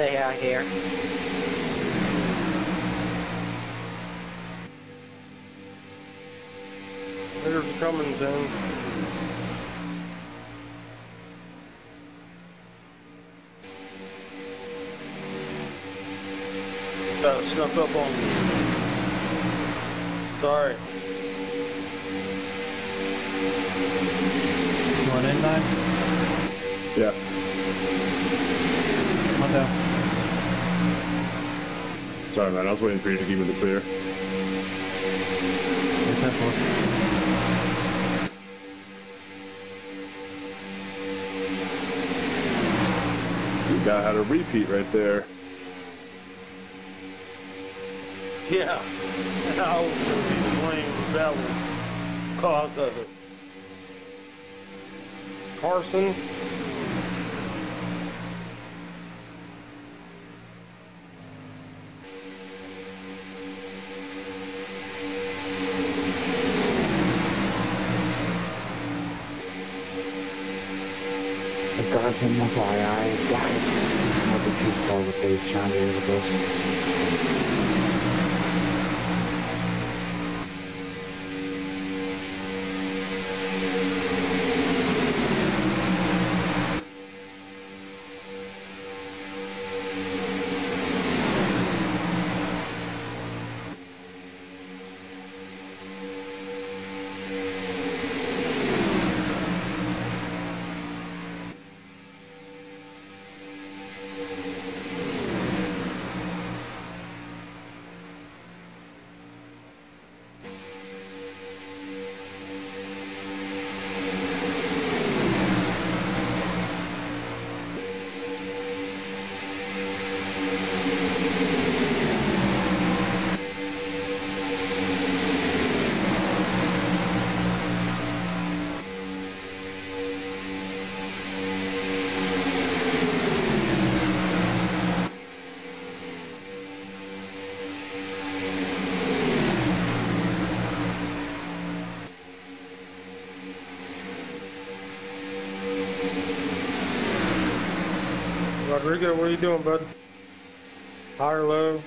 stay out here. There's coming soon. Snuck up on me. Sorry. Going in 9? Yeah. Come on down. Sorry, man. I was waiting for you to give me the clear. You guy had a repeat right there. Yeah. And I was going to be the blame for that one. Cause of it. Carson. Carson, FYI, guys, might be too slow with these challenges with this. Rodrigo, what are you doing, bud? High or low?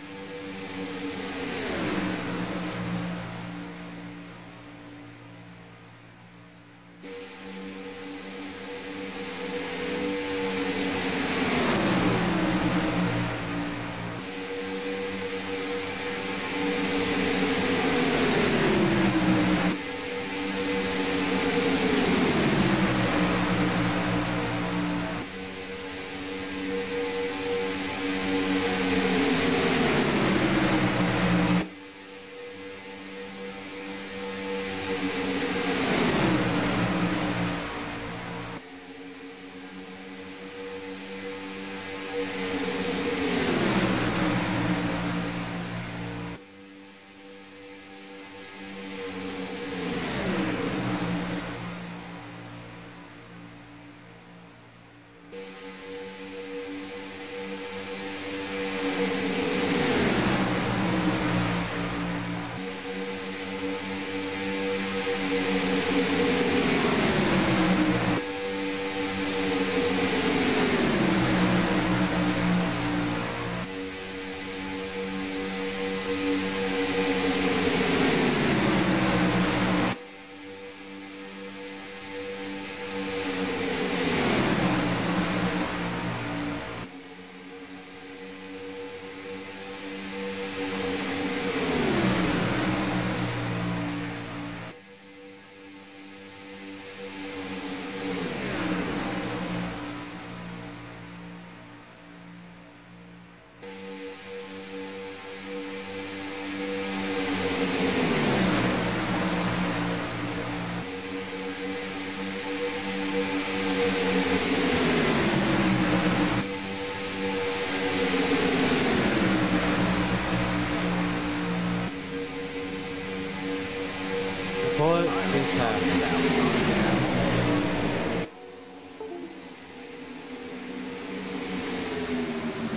Put is half.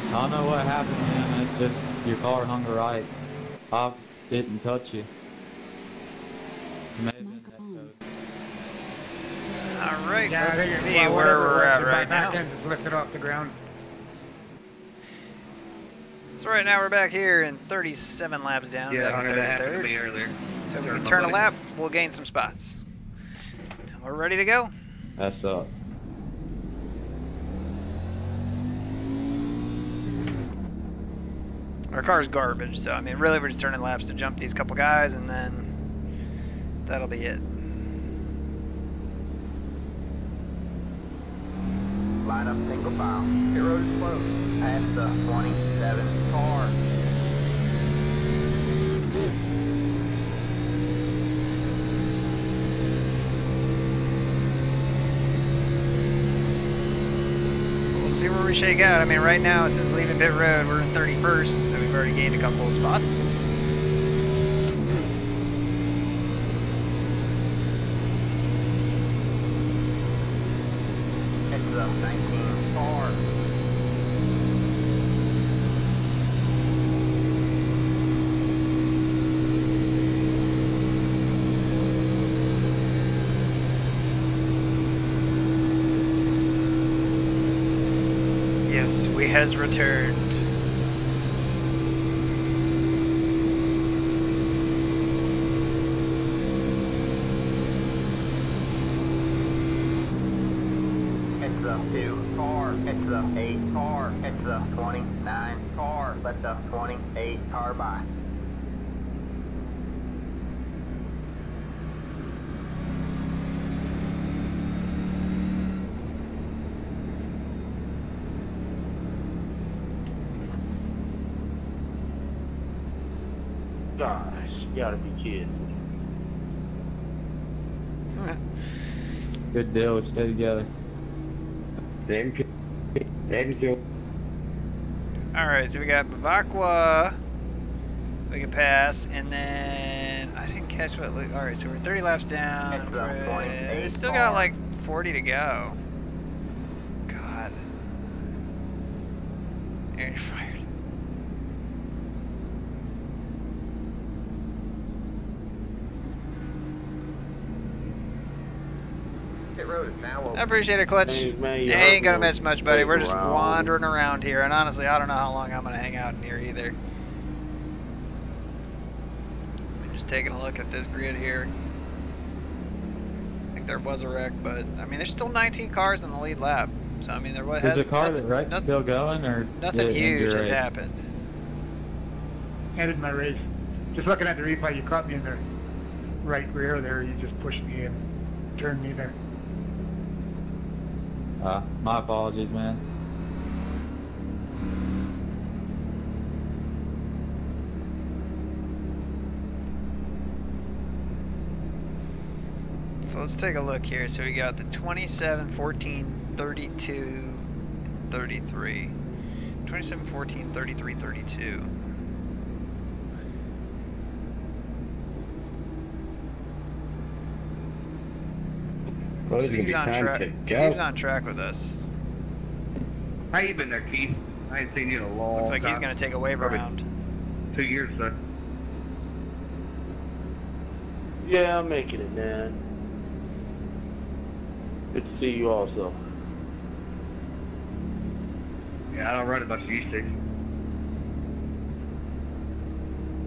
I don't know what happened, man. It's just your car hung right. I didn't touch you. Maybe that code. All right, let's see where we're at right now. Just lift it off the ground. So right now we're back here in 37 laps down. Yeah, back Hunter, at that happened to 33rd. me earlier. So we Turn can my turn a buddy. lap, we'll gain some spots. And we're ready to go. That's up. Our car's garbage, so I mean really we're just turning laps to jump these couple guys and then that'll be it. Line up single file. Pit road is closed. Past the 27 car. We'll see where we shake out. I mean right now since leaving pit road we're in 31st, so we've already gained a couple of spots. It's the 19 car. Yes, we has returned. It's the 2 car. It's the 8 car. It's the 29 car. Let the 28 car by. Gosh, you gotta be kidding. Good deal. Let's stay together. Alright, so we got Bavacqua we can pass, and then I didn't catch what. Alright, so we're 30 laps down. We still got like 40 to go. God. You're fired. Pit road is now open. I appreciate it, Clutch. Hey, man, you Ain't gonna heard miss much, buddy. We're just around. wandering around here, and honestly, I don't know how long I'm gonna hang out in here either. I'm just taking a look at this grid here. I think there was a wreck, but I mean, there's still 19 cars in the lead lap. So I mean, there was Is the car nothing, that wrecked still going, or nothing did it huge injure has it? happened. Ended my race. Just looking at the replay, you caught me in the right rear there. You just pushed me in, turned me there. My apologies, man. So let's take a look here. So we got the 27, 14, 32, 33. 27, 14, 33, 32. Well, this is Steve's gonna on be time track. to go. Steve's on track with us. How you been there, Keith? I ain't seen you in a long Looks like time. he's going to take a wave Probably around. 2 years, sir. Yeah, I'm making it, man. Good to see you also. Yeah, I don't run a bunch of used to.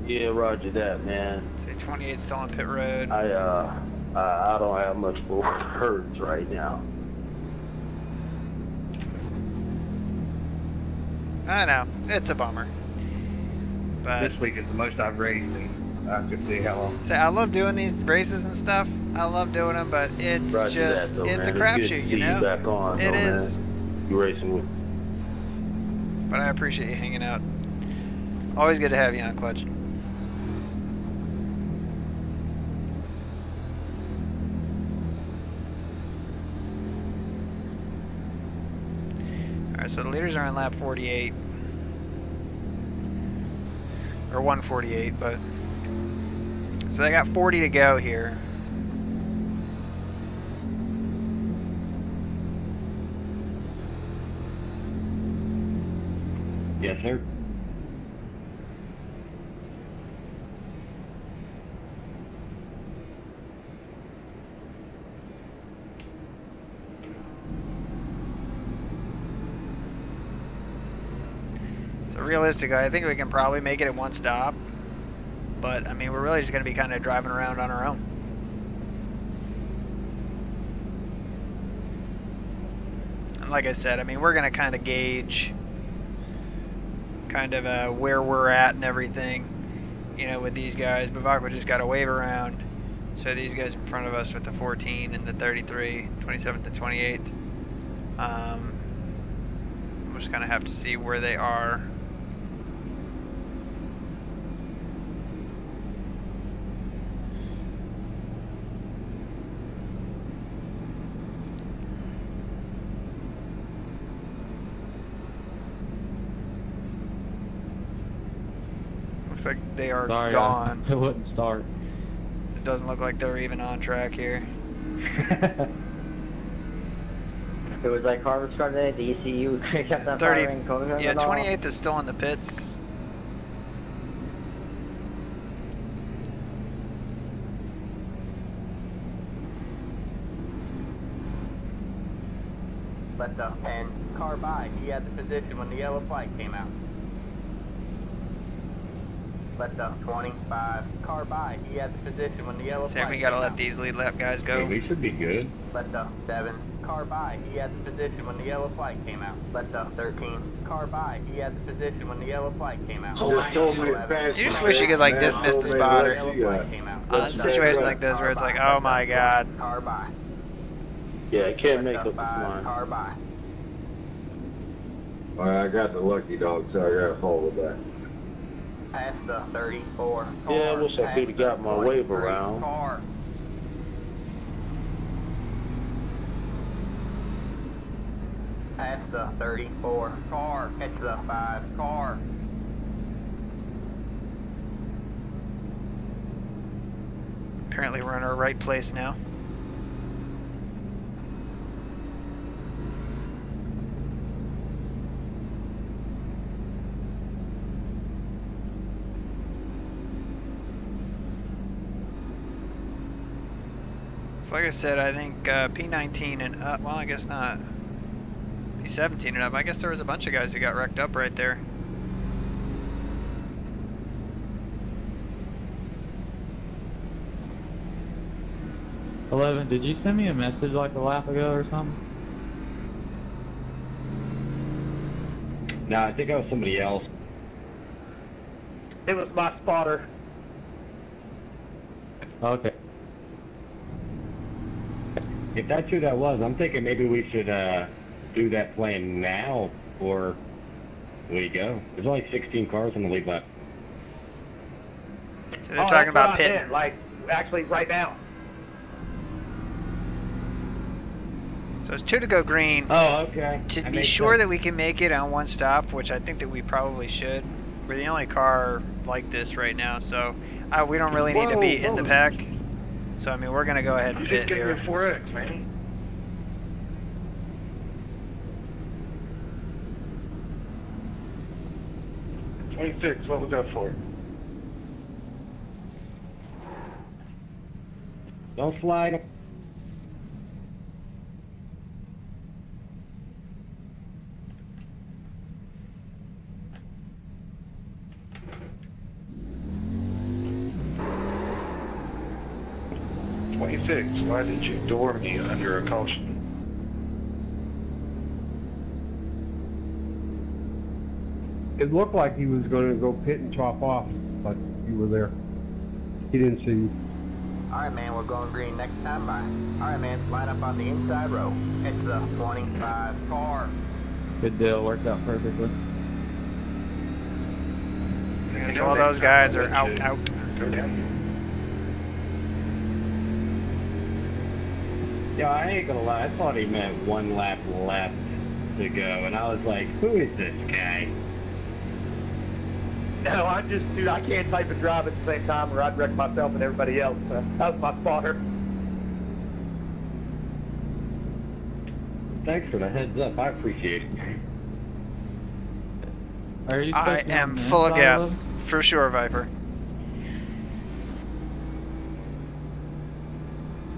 Yeah, roger that, man. Say 28 still on pit road. I don't have much for words right now. I know. It's a bummer. But This week is the most I've raced, and I could see how long. say I love doing these races and stuff. I love doing them, but it's Roger just that, though, it's man. a crapshoot, It's good to you see know. you back on, It though, is. Man. You racing with. But I appreciate you hanging out. Always good to have you on, Clutch. Alright, so the leaders are on lap 48. Or 148, but... So they got 40 to go here. Yes, sir. So So realistically, I think we can probably make it in one stop. But, I mean, we're really just going to be kind of driving around on our own. And like I said, I mean, we're going to kind of gauge kind of where we're at and everything, you know, with these guys. Bavakwa just got to wave around. So these guys in front of us with the 14 and the 33, 27th and 28th. We'll just kind of have to see where they are. Looks like they are gone. It wouldn't start. It doesn't look like they're even on track here. It was like Harvard started the ECU kept on 30, firing code. yeah, 28th is still in the pits. Let the 10 car by. He had the position when the yellow flag came out. Let the 25 car by. He had the position when the yellow flag came out. We gotta let these lead lap guys go. Hey, we should be good. Let the 7 car by. He had the position when the yellow flag came out. Let the 13 car by. He had the position when the yellow flag came out. You just wish you could like dismiss the spotter. On situations like this where it's like, oh my god. Car by. Yeah, I can't make up its mind. Car by. Alright, I got the lucky dog, so I gotta follow that. Past the 34 car. Yeah, I wish I could have got my wave around. Car. Past the 34 car. Catch the 5 car. Apparently we're in our right place now. So like I said, I think P19 and up, well I guess not. P17 and up, I guess there was a bunch of guys who got wrecked up right there. Eleven, did you send me a message like a lap ago or something? No, I think I was somebody else. It was my spotter. Okay. If that's who that was, I'm thinking maybe we should do that plan now, or where you go. There's only 16 cars on the lead lap. So they're talking about pitting. Like, actually, right now. So it's 2 to go green. Oh, okay. To That be makes sure sense. that we can make it on one stop, which I think that we probably should. We're the only car like this right now, so we don't really need to be in the pack. So I mean, we're gonna go ahead and pit here. 4X, man. $26, what was that for? Don't slide. Why did you door me under a caution? It looked like he was going to go pit and chop off, but you were there. He didn't see you. Alright man, we're going green next time by. Alright man, line up on the inside row. It's the 25 car. Good deal, worked out perfectly. So all those guys are out. Go down. Yeah, I ain't gonna lie, I thought he meant one lap left to go, and I was like, who is this guy? No, dude, I can't type and drive at the same time or I'd wreck myself and everybody else. That was my spotter. Thanks for the heads up, I appreciate it. Are you I am full of gas, for sure, Viper.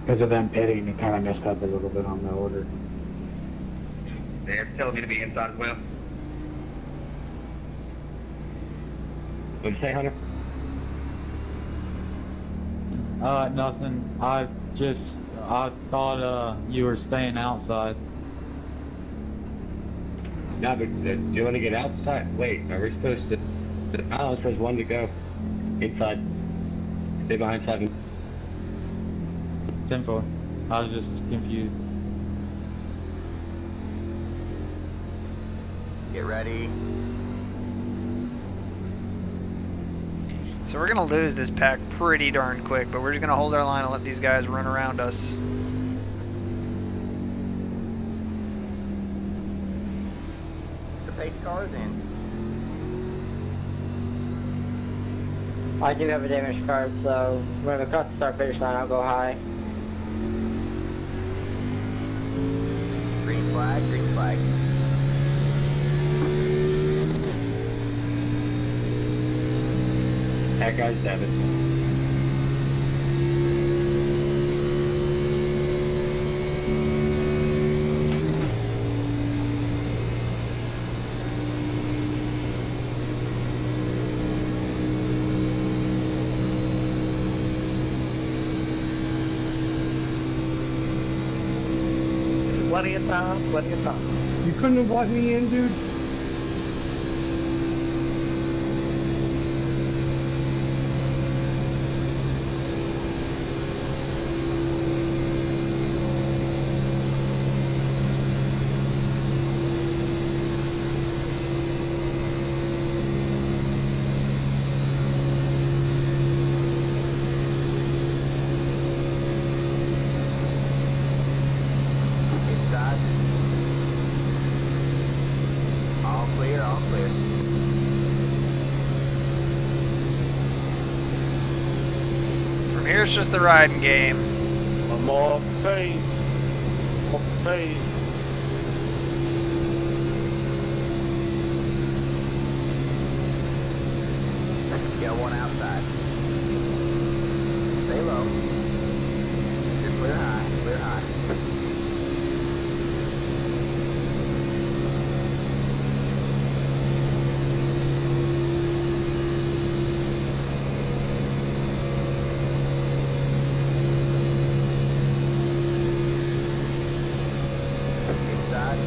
Because of them pitting, it kind of messed up a little bit on the order. They're telling me to be inside as well. What'd you say, Hunter? Nothing. I thought you were staying outside. No, but do you want to get outside? Wait, are we supposed to... Oh, we're supposed one to go. Inside. Stay behind 7. 10-4. I was just confused. Get ready. So we're going to lose this pack pretty darn quick, but we're just going to hold our line and let these guys run around us. The pace car's in. I do have a damaged card, so when we cross the start finish line, I'll go high. Green flag, green flag. That guy's 7. Plenty of time, plenty of time. You couldn't have let me in, dude? All clear, all clear. From here, it's just the riding game. I'm off pace. Off pace. Get one outside. Stay low. Just clear high, clear high. Inside.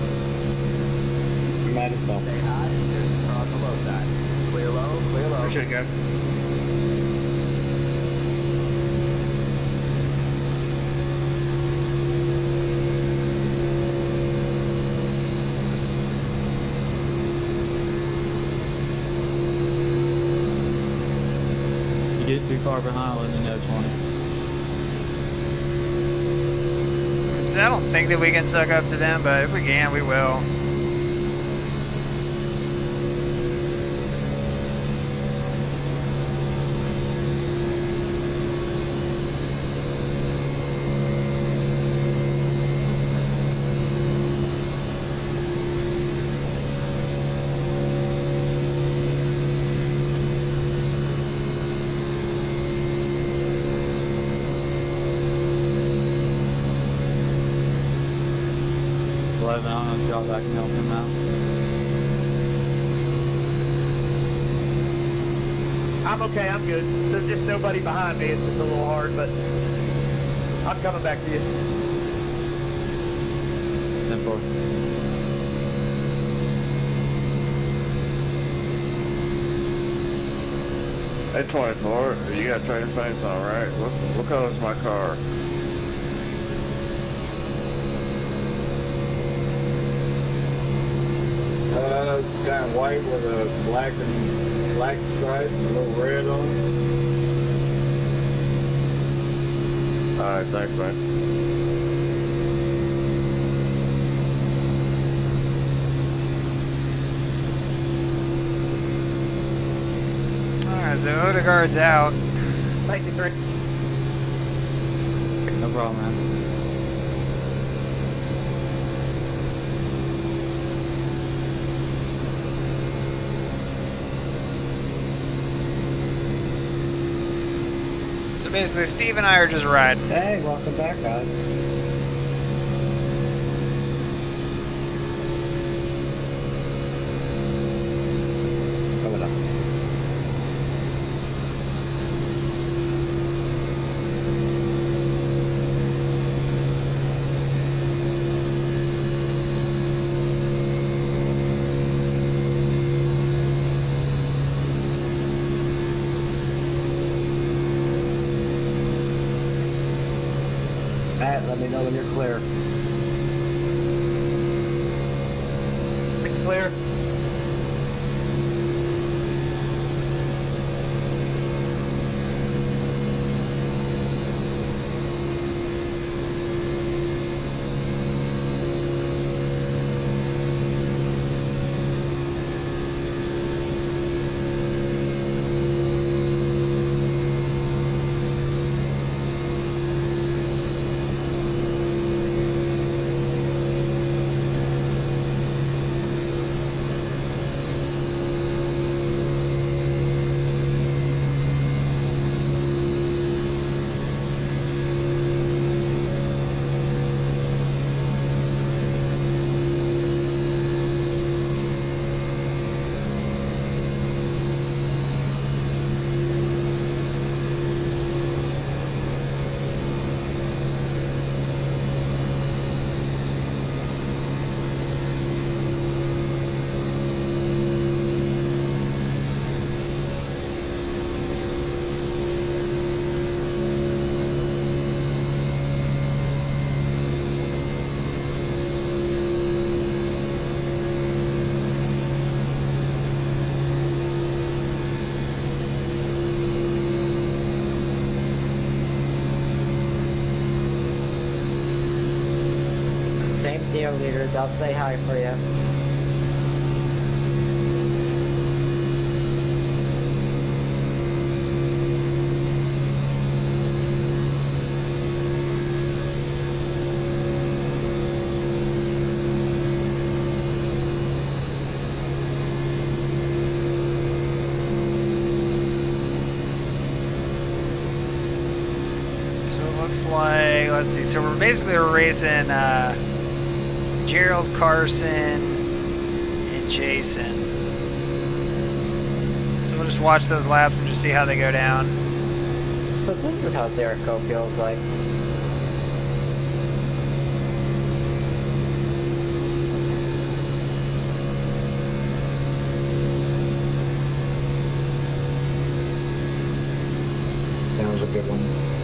You might as well. Stay high, just across the low side. Clear low, clear low. Appreciate it, guys. You get too far behind, let me know 20. So I don't think that we can suck up to them, but if we can, we will. I'm gonna drop back and help him out. I'm okay, I'm good. There's just nobody behind me. It's just a little hard, but I'm coming back to you. 10-4. Hey, 24, you got training paints on, right? What color is my car? It's kind of white with a black stripe, a little red on it. Alright, thanks, man. Alright, so Odegaard's out. Thank you, Greg. No problem, man. So basically, Steve and I are just riding. Hey, welcome back, guys. Coming up. Let me know when you're clear. Clear. Same deal, leaders. I'll say hi for you. So it looks like, let's see, so we're racing Gerald, Carson, and Jason. So we'll just watch those laps and just see how they go down. So this is how Jericho feels like. That was a good one.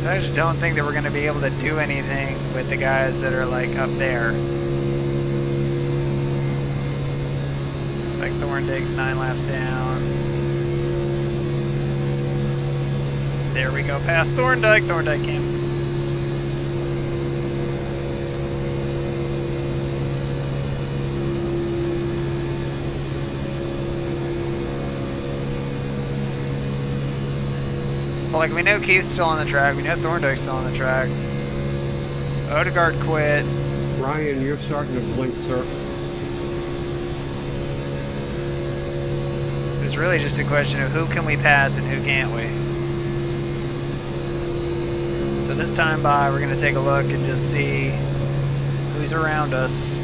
I just don't think that we're going to be able to do anything with the guys that are like up there. It's like Thorndyke's 9 laps down. There we go, past Thorndyke. Thorndyke came. Like, we know Keith's still on the track. We know Thorndyke's still on the track. Odegaard quit. Ryan, you're starting to blink, sir. It's really just a question of who can we pass and who can't we. So this time by, we're going to take a look and just see who's around us.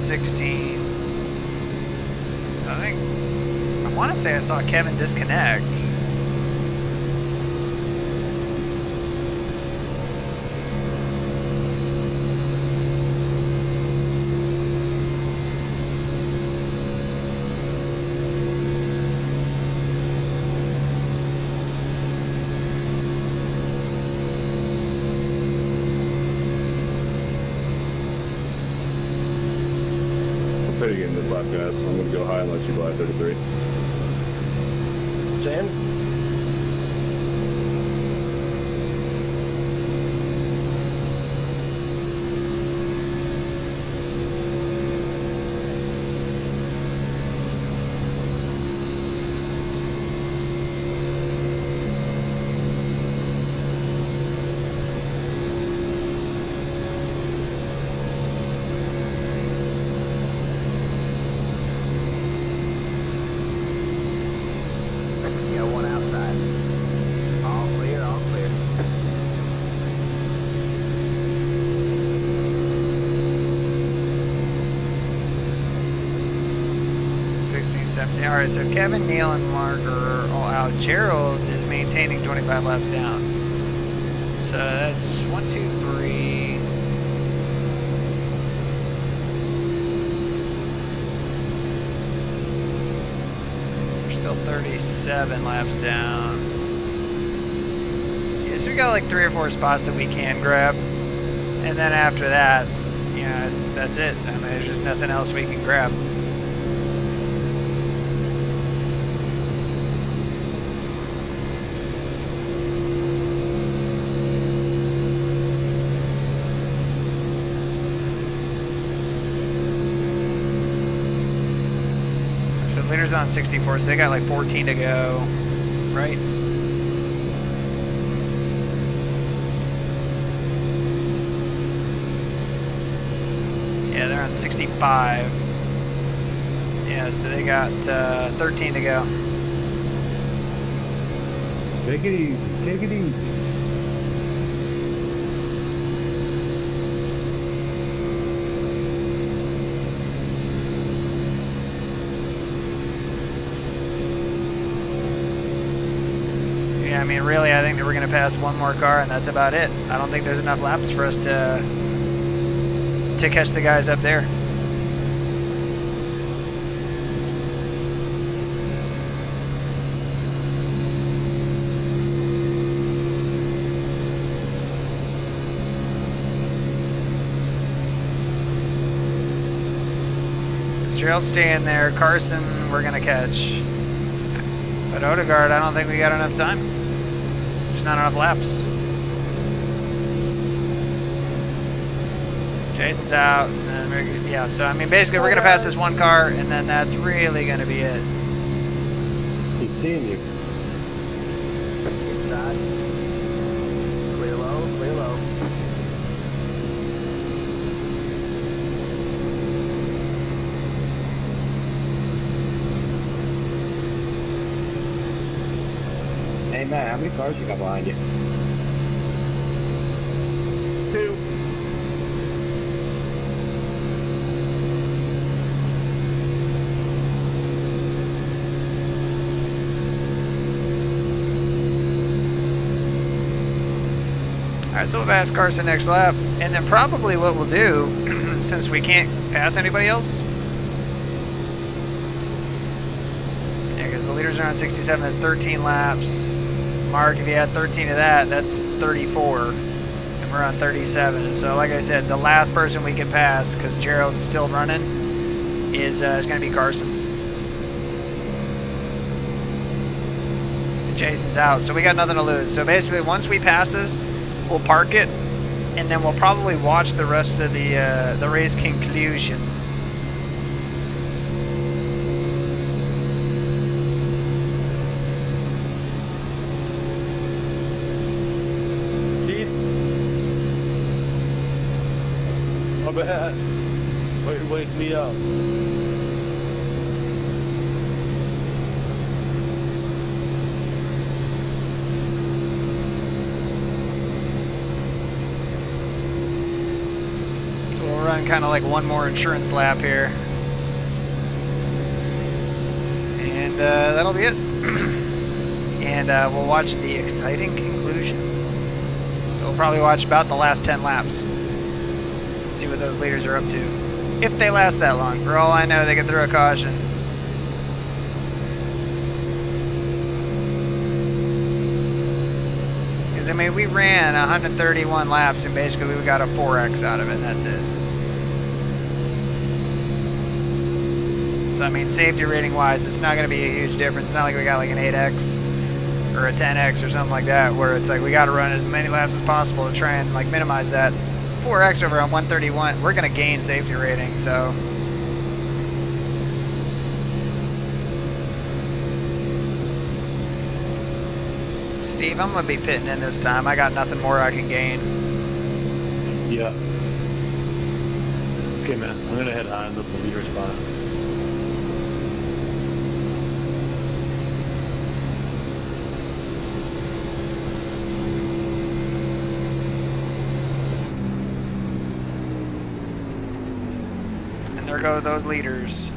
16. So I think, I want to say I saw Kevin disconnect. Pretty good in this lap, guys. I'm going to go high and let you by 33. Sam? Yeah, one outside. All clear, all clear. All right, so Kevin, Neil, and Mark are all out. Gerald is maintaining 25 laps down. So that's 1, 2, 3. We're still 37 laps down. Yeah, so we got like 3 or 4 spots that we can grab. And then after that, you know, that's it. I mean, there's just nothing else we can grab. Leaders on 64, so they got like 14 to go, right? Yeah, they're on 65. Yeah, so they got 13 to go. Take it easy, take it easy. I mean, really, I think that we're going to pass one more car, and that's about it. I don't think there's enough laps for us to catch the guys up there. Gerald's staying there. Carson, we're going to catch. But Odegaard, I don't think we got enough time. There's not enough laps. Jason's out. And then yeah, so I mean, basically, we're going to pass this one car, and then that's really going to be it. He's seeing you. Inside. Clear low, clear low. Hey man, how many cars you got behind you? 2. Alright, so we'll pass Carson next lap, and then probably what we'll do, since we can't pass anybody else, yeah, because the leaders are on 67, that's 13 laps. Mark, if you add 13 to that, that's 34, and we're on 37. So like I said, the last person we can pass, because Gerald's still running, is going to be Carson. And Jason's out, so we got nothing to lose. So basically, once we pass this, we'll park it, and then we'll probably watch the rest of the race conclusion. My bad. Wake me up. kind of like one more insurance lap here. And that'll be it. And we'll watch the exciting conclusion. So we'll probably watch about the last 10 laps. See what those leaders are up to. If they last that long. For all I know, they could throw a caution. Because, I mean, we ran 131 laps and basically we got a 4X out of it. That's it. So, I mean, safety rating wise, it's not going to be a huge difference. It's not like we got like an 8X or a 10X or something like that, where it's like we got to run as many laps as possible to try and like minimize that. 4X over on 131, we're going to gain safety rating, so. Steve, I'm going to be pitting in this time. I got nothing more I can gain. Yeah. Okay, man. I'm going to head high and look for the leader spot. And there go those leaders.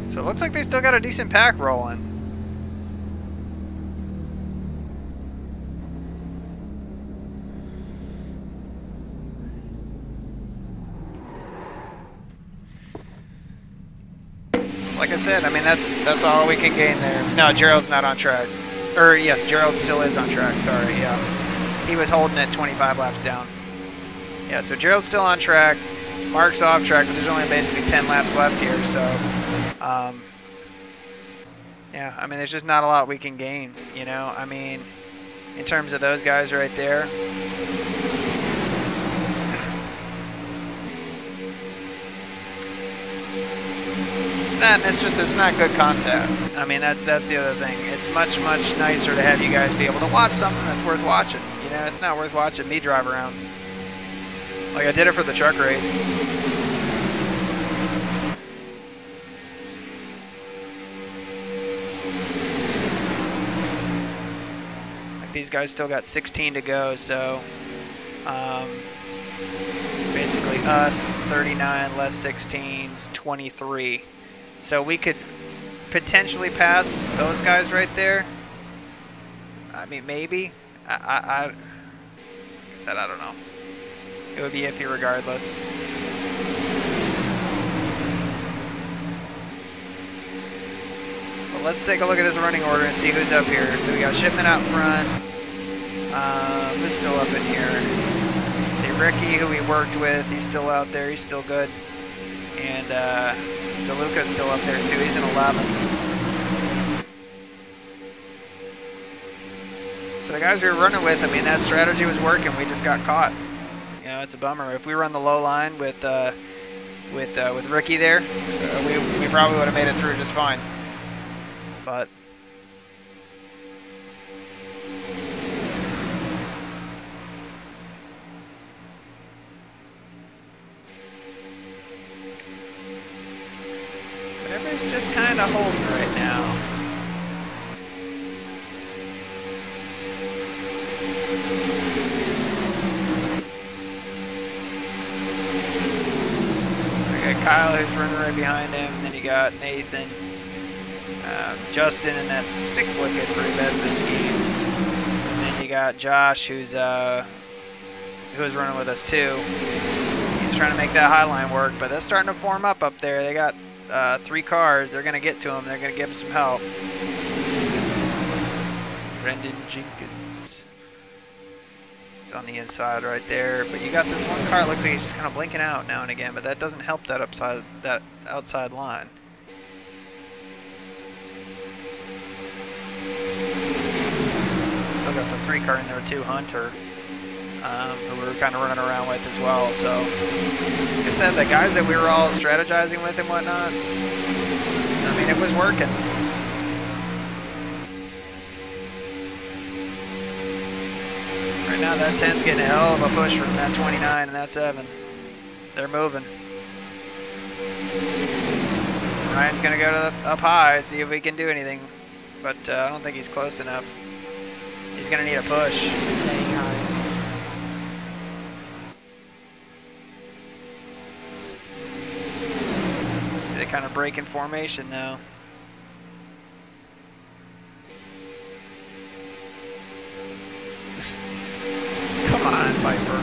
So it looks like they still got a decent pack rolling. Like I said, I mean, that's all we can gain there. No, Gerald's not on track. Or, yes, Gerald still is on track, sorry, yeah. He was holding it 25 laps down. Yeah, so Gerald's still on track. Mark's off track, but there's only basically 10 laps left here, so... yeah, I mean, there's just not a lot we can gain, you know? I mean, in terms of those guys right there... it's not good content. I mean, that's the other thing. It's much nicer to have you guys be able to watch something that's worth watching. You know, it's not worth watching me drive around. Like I did it for the truck race. Like these guys still got 16 to go, so basically us 39 less 16 is 23. So we could potentially pass those guys right there. I mean, maybe. Like I said, I don't know. It would be iffy regardless. But let's take a look at this running order and see who's up here. So we got Shipman out front. Who's still up in here? See Ricky, who we worked with. He's still out there. He's still good. And DeLuca's still up there too. He's in 11th. So the guys we were running with, I mean, that strategy was working. We just got caught. You know, it's a bummer. If we run the low line with Ricky there, we probably would have made it through just fine. But everybody's just kind of holding right now. So we got Kyle who's running right behind him, and then you got Nathan, Justin in that sick-looking Brevesta scheme, and then you got Josh who's running with us too. He's trying to make that high line work, but they're starting to form up there. They got 3 cars. They're going to get to him. They're going to give him some help. Brendan Jenkins. He's on the inside right there. But you got this one car. It looks like he's just kind of blinking out now and again, but that doesn't help that outside line. Still got the 3 car in there too, Hunter, who we were kind of running around with as well. So, like I said, the guys that we were all strategizing with and whatnot, I mean, it was working. Right now, that 10's getting a hell of a push from that 29 and that 7. They're moving. Ryan's going to go to up high, see if we can do anything. But I don't think he's close enough. He's going to need a push. break in formation now. Come on, Viper.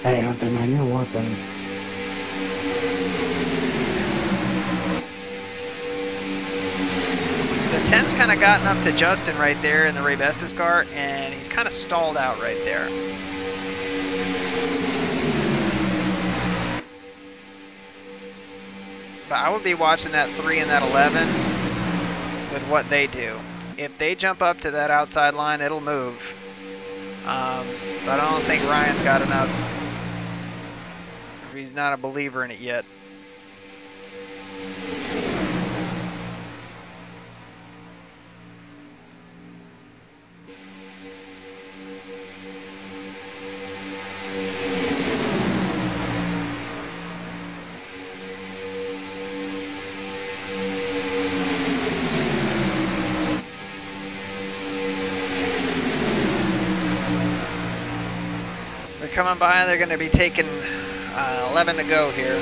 Hey, Hunter, man, you're one thing. So the 10's kind of gotten up to Justin right there in the Ray Bestis car, and he's kind of stalled out right there. But I would be watching that 3 and that 11 with what they do. If they jump up to that outside line, it'll move. But I don't think Ryan's got enough. He's not a believer in it yet. Coming by, they're going to be taking 11 to go here.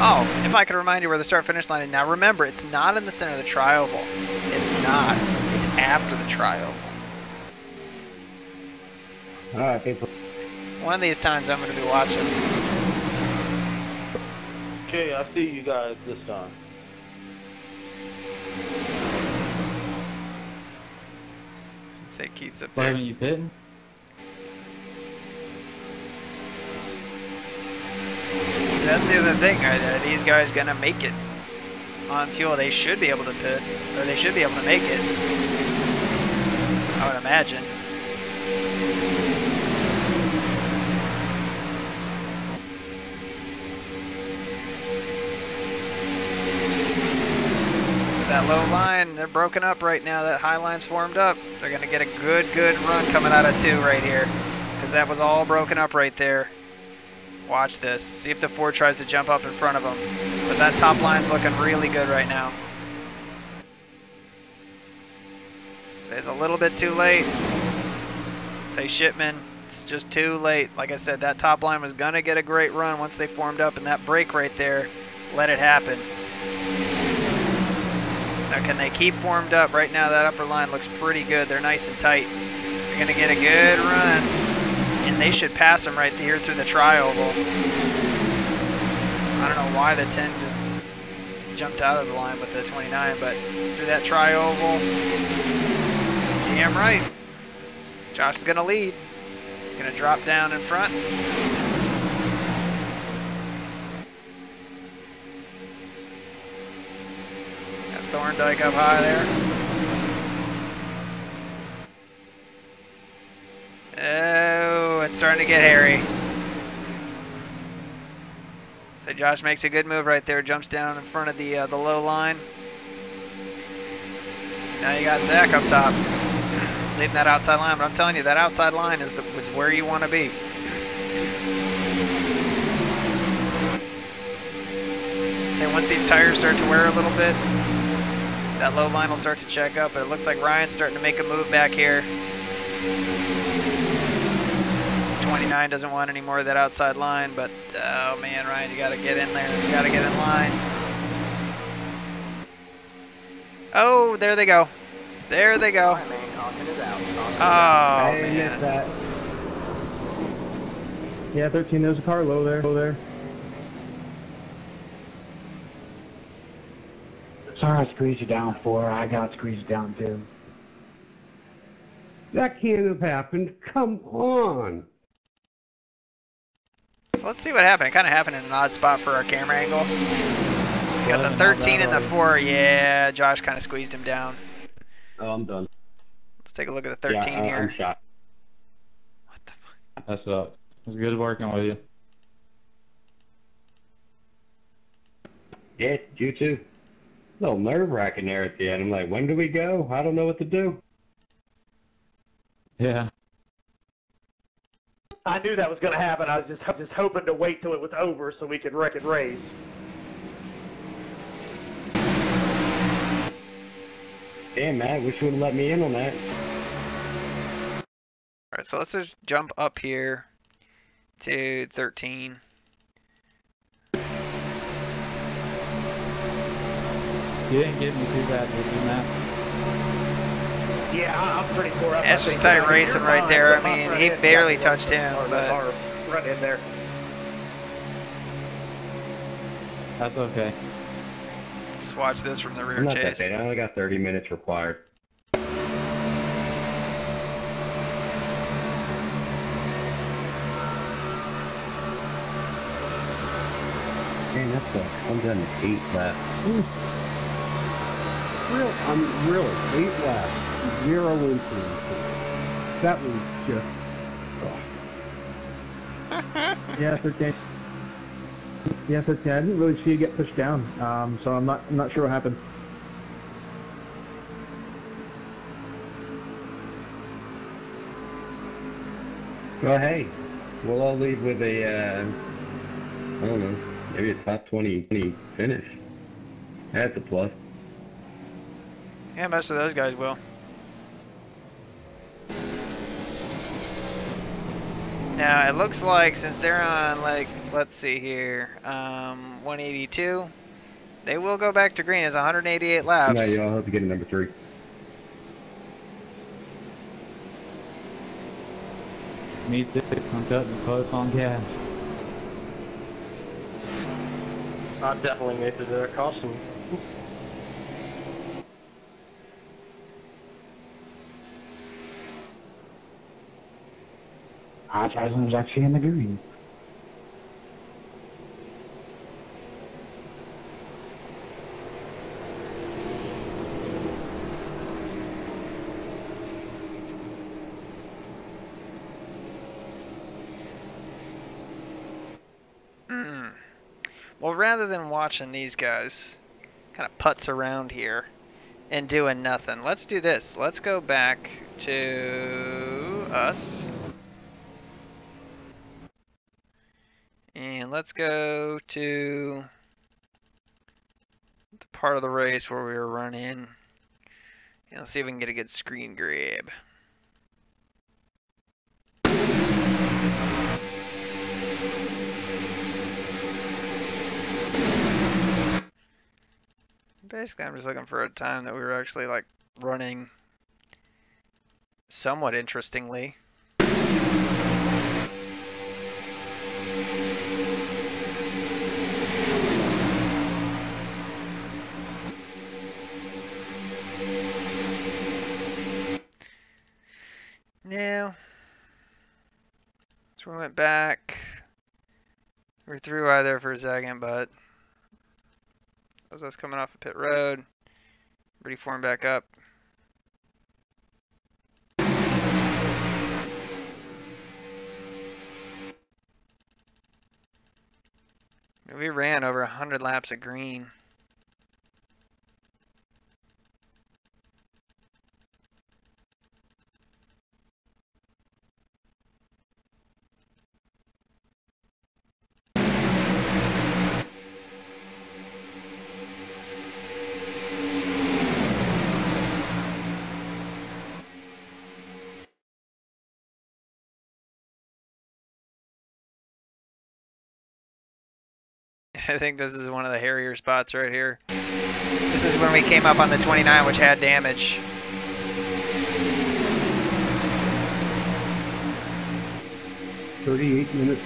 Oh, if I could remind you where the start-finish line is. Now remember, it's not in the center of the tri-oval. It's not. It's after the tri-oval. Alright, people. One of these times I'm going to be watching. Okay, I see you guys this time. Say Keith's up there. Why you pitting? So that's the other thing. Are these guys going to make it on fuel? They should be able to pit, or they should be able to make it, I would imagine. That low line, they're broken up right now. That high line's formed up. They're going to get a good run coming out of 2 right here, because that was all broken up right there. Watch this. See if the 4 tries to jump up in front of them. But that top line's looking really good right now. Say it's a little bit too late. Say Shipman, it's just too late. Like I said, that top line was going to get a great run once they formed up, and that break right there let it happen. Now can they keep formed up? Right now that upper line looks pretty good. They're nice and tight. They're going to get a good run. And they should pass them right here through the tri-oval. I don't know why the 10 just jumped out of the line with the 29, but through that tri-oval, damn right. Josh is going to lead. He's going to drop down in front. Got Thorndike up high there. Oh, it's starting to get hairy. So Josh makes a good move right there, jumps down in front of the low line. Now you got Zach up top, leading that outside line. But I'm telling you, that outside line is where you want to be. So once these tires start to wear a little bit, that low line will start to check up. But it looks like Ryan's starting to make a move back here. 29 doesn't want any more of that outside line, but oh man, Ryan, you got to get in there. You got to get in line. Oh, there they go. There they go. Oh, Hey, missed that. Yeah, 13, there's a car low there. Sorry I squeezed you down, 4. I got squeezed down, too. That can't have happened. Come on. So let's see what happened. It kind of happened in an odd spot for our camera angle. He's got the 13 and the 4. Yeah, Josh kind of squeezed him down. Oh, I'm done. Let's take a look at the 13 here. I'm shot. What the fuck? That's up. It was good working with you. Yeah, you too. A little nerve-wracking there at the end. I'm like, when do we go? I don't know what to do. Yeah. I knew that was going to happen. I was just hoping to wait till it was over so we could wreck and race. Damn, Matt, wish you would have let me in on that. Alright, so let's just jump up here to 13. You didn't get me too bad, did you, Matt? Yeah, I'm pretty poor up. That's just tight racing right there. I mean, he barely touched him, but run in there. That's okay. Just watch this from the rear I'm not chase. that bad. I only got 30 minutes required. Man, that sucks. I'm done at 8 laps. Really, 8 laps, 0 influence. That was just... Yeah, 13. Yeah, 13. I didn't really see it get pushed down, so I'm not sure what happened. Well, hey, we'll all leave with a, I don't know, maybe a top 20 finish. That's a plus. Yeah, most of those guys will. Now, it looks like since they're on, like, let's see here, 182, they will go back to green. It's 188 laps. Now you all hope to get a number 3. Me too. I'm cutting close on gas. I definitely made it a caution. Tyson was actually in the green. Well, rather than watching these guys kind of putz around here and doing nothing, let's do this. Let's go back to us. And let's go to the part of the race where we were running. And let's see if we can get a good screen grab. Basically, I'm just looking for a time that we were actually like running somewhat interestingly. Now, so we went back. We were through I there for a second, but as I was coming off of pit road, ready form back up. We ran over 100 laps of green. I think this is one of the hairier spots right here. This is when we came up on the 29, which had damage. $38 minutes.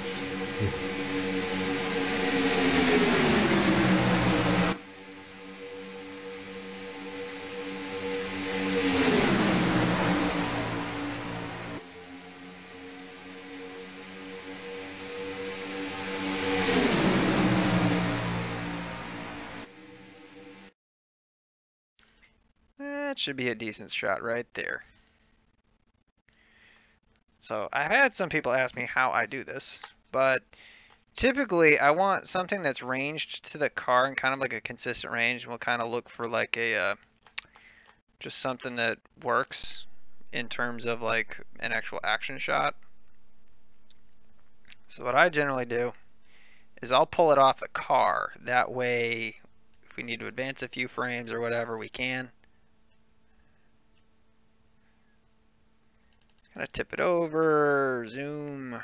That should be a decent shot right there. So I've had some people ask me how I do this, but typically I want something that's ranged to the car and kind of like a consistent range. We'll kind of look for like a just something that works in terms of like an actual action shot. So what I generally do is I'll pull it off the car. That way, if we need to advance a few frames or whatever, we can. Kind of tip it over, zoom,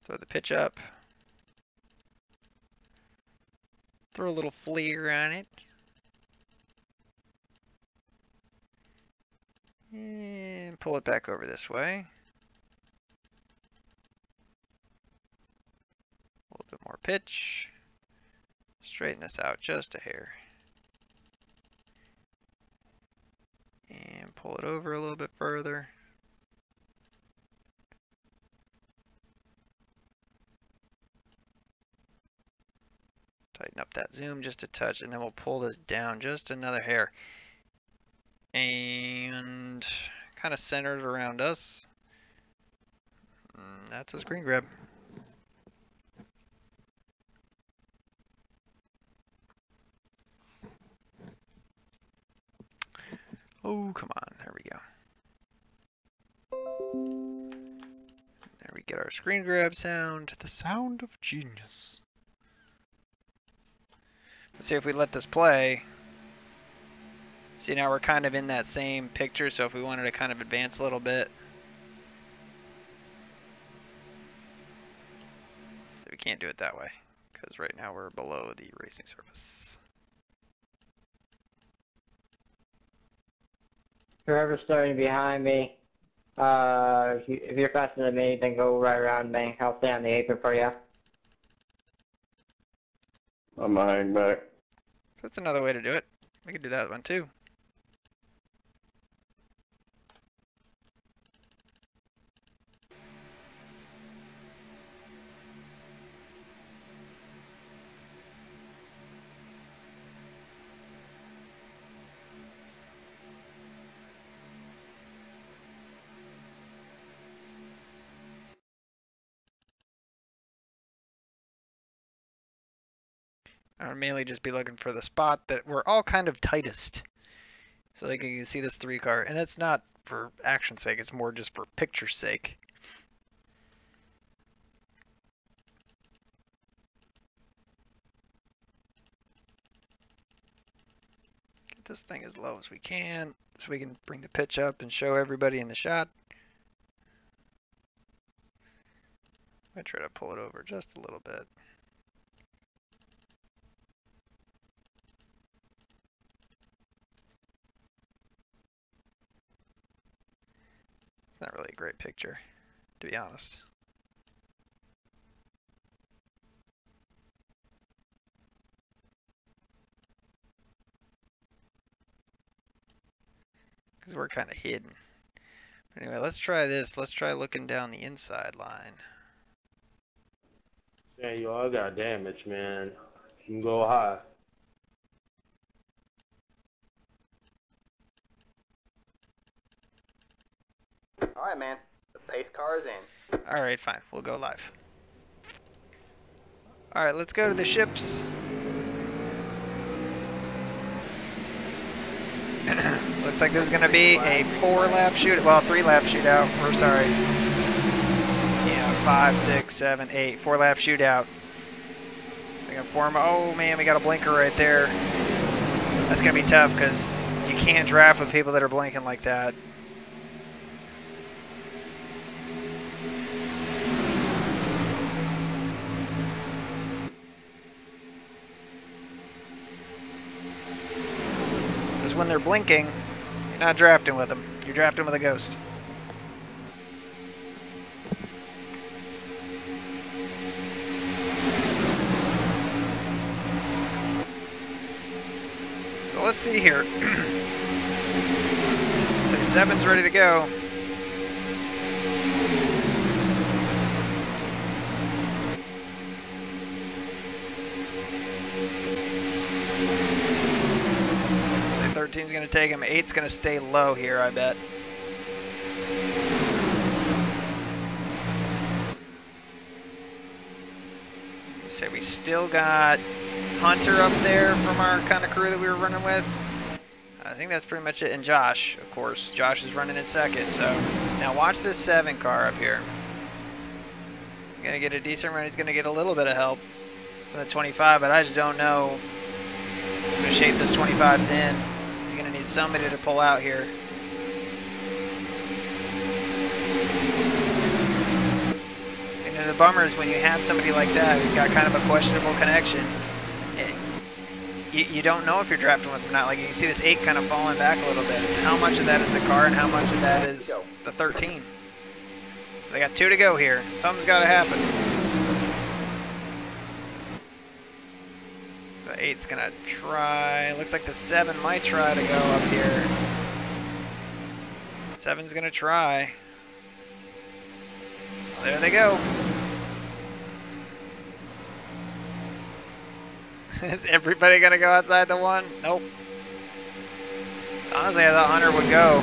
throw the pitch up, throw a little flare on it. And pull it back over this way. A little bit more pitch. Straighten this out just a hair. And pull it over a little bit further. Tighten up that zoom just a touch, and then we'll pull this down just another hair. And kind of centered around us. And that's a screen grab. Oh, come on. There we go. There we get our screen grab sound. The sound of genius. Let's see if we let this play. See, now we're kind of in that same picture, so if we wanted to kind of advance a little bit. We can't do it that way, because right now we're below the racing surface. Whoever's starting behind me, if you're faster than me, then go right around me. I'll stay on the apron for you. I'm gonna hang back. That's another way to do it. We could do that one too. I would mainly just be looking for the spot that we're all kind of tightest. So like you can see this 3 car, and it's not for action's sake, it's more just for picture's sake. Get this thing as low as we can, so we can bring the pitch up and show everybody in the shot. I try to pull it over just a little bit. It's not really a great picture, to be honest. Because we're kind of hidden. But anyway, let's try this. Let's try looking down the inside line. Yeah, y'all got damage, man. You can go high. Alright, man. The pace car is in. Alright, fine. We'll go live. Alright, let's go to the ships. Looks like this is going to be a 4-lap shootout. Well, 3-lap shootout. We're sorry. Yeah, 5, 6, 7, 8. 4-lap shootout. So I got 4. Oh, man, we got a blinker right there. That's going to be tough because you can't draft with people that are blinking like that. When they're blinking, you're not drafting with them. You're drafting with a ghost. So let's see here. Say 7's ready to go. Say 13's going to take him. 8's going to stay low here, I bet. Say we still got Hunter up there from our kind of crew that we were running with. I think that's pretty much it. And Josh, of course. Josh is running in second. So now watch this 7 car up here. He's going to get a decent run. He's going to get a little bit of help from the 25, but I just don't know the shape this 25's in. He's going to need somebody to pull out here. And the bummer is when you have somebody like that who's got kind of a questionable connection, you don't know if you're drafting with them or not. Like you see this 8 kind of falling back a little bit. It's how much of that is the car and how much of that is the 13. So they got 2 to go here. Something's got to happen. So 8's gonna try. Looks like the 7 might try to go up here. 7's gonna try. There they go. Is everybody gonna go outside the 1? Nope. So honestly, I thought Hunter would go.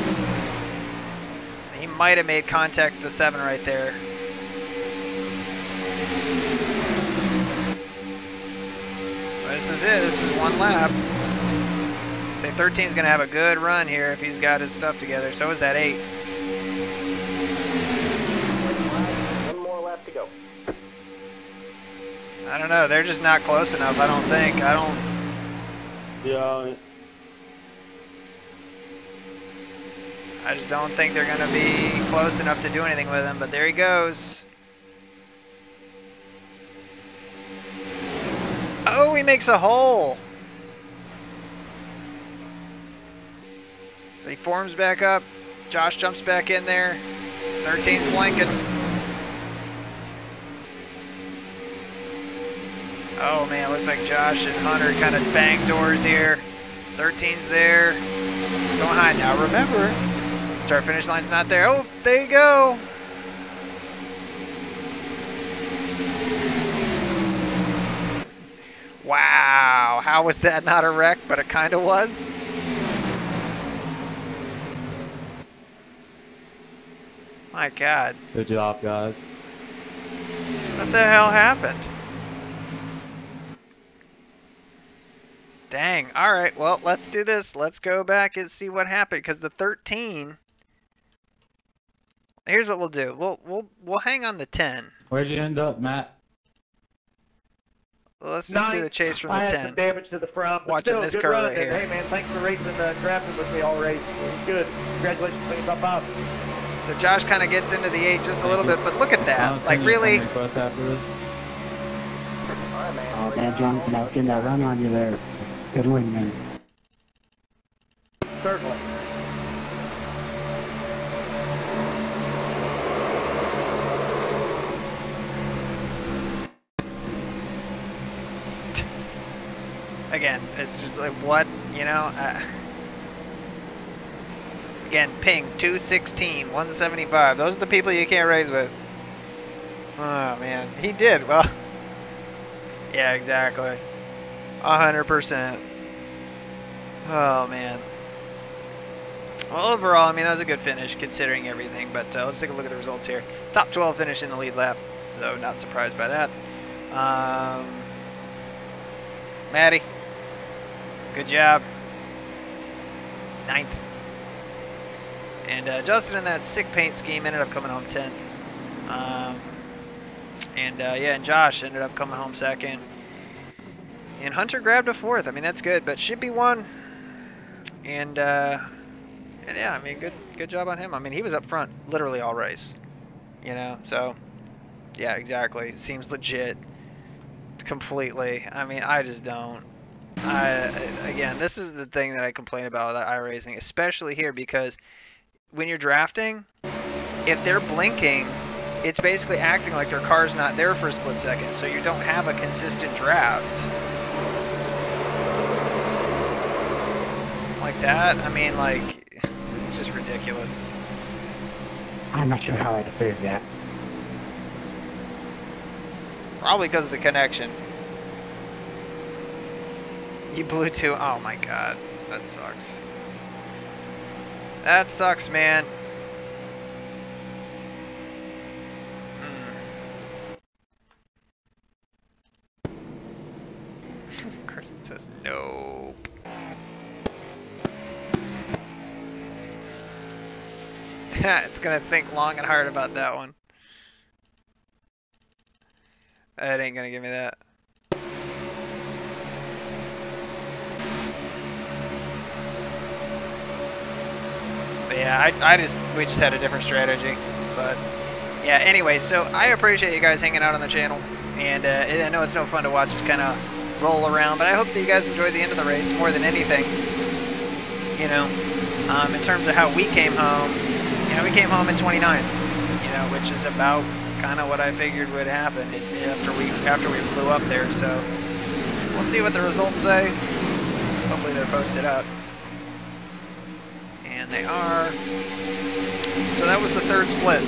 He might have made contact with the 7 right there. But this is it. This is 1 lap. Say 13's gonna have a good run here if he's got his stuff together. So is that 8. 1 more lap to go. I don't know. They're just not close enough. I don't think. Yeah. I just don't think they're gonna be close enough to do anything with him. But there he goes. Oh, he makes a hole. So he forms back up. Josh jumps back in there. 13's blanking. Oh man, looks like Josh and Hunter kind of bang doors here. 13's there. It's going high now. Remember, start finish line's not there. Oh, there you go. Wow, how was that not a wreck? But it kind of was. My God. Good job, guys. What the hell happened? Dang. All right. Well, let's do this. Let's go back and see what happened because the 13. Here's what we'll do. We'll hang on the 10. Where'd you end up, Matt? Well, let's just do the chase from the 10. I had some damage to the front. But Watching still, this good curve run right there. here. Hey man, thanks for racing and drafting with me all race. Good. Congratulations, clean top 5. So Josh kind of gets into the 8 just a little bit, but look at that. Like really. Oh man, Jonathan, I was getting that run on you there. Good win, man. Certainly. Again, it's just like what, you know. Again, ping 216, 175. Those are the people you can't race with. Oh man, he did well. Yeah, exactly. 100%. Oh man. Well, overall, I mean, that was a good finish considering everything. But let's take a look at the results here. Top 12 finish in the lead lap, so not surprised by that. Maddie, good job. 9th. And Justin in that sick paint scheme ended up coming home 10th. Yeah, and Josh ended up coming home 2nd. And Hunter grabbed a 4th. I mean, that's good, but should be 1. And yeah, I mean, good job on him. I mean, he was up front literally all race. You know, so yeah, exactly. Seems legit completely. I mean, I just don't. Again, this is the thing that I complain about with iRacing, especially here, because when you're drafting, if they're blinking, it's basically acting like their car's not there for a split second, so you don't have a consistent draft. Like that, I mean, like, it's just ridiculous. I'm not sure how I'd figure that. Probably because of the connection. You blew 2. Oh my god, that sucks. That sucks, man. Kristen says nope. It's gonna think long and hard about that one. It ain't gonna give me that. But yeah, we just had a different strategy. But yeah, anyway, so I appreciate you guys hanging out on the channel, and I know it's no fun to watch just kind of roll around, but I hope that you guys enjoyed the end of the race more than anything. You know, in terms of how we came home, you know, we came home in 29th, you know, which is about kind of what I figured would happen after we flew up there. So we'll see what the results say. Hopefully they're posted up, and they are. So that was the third split.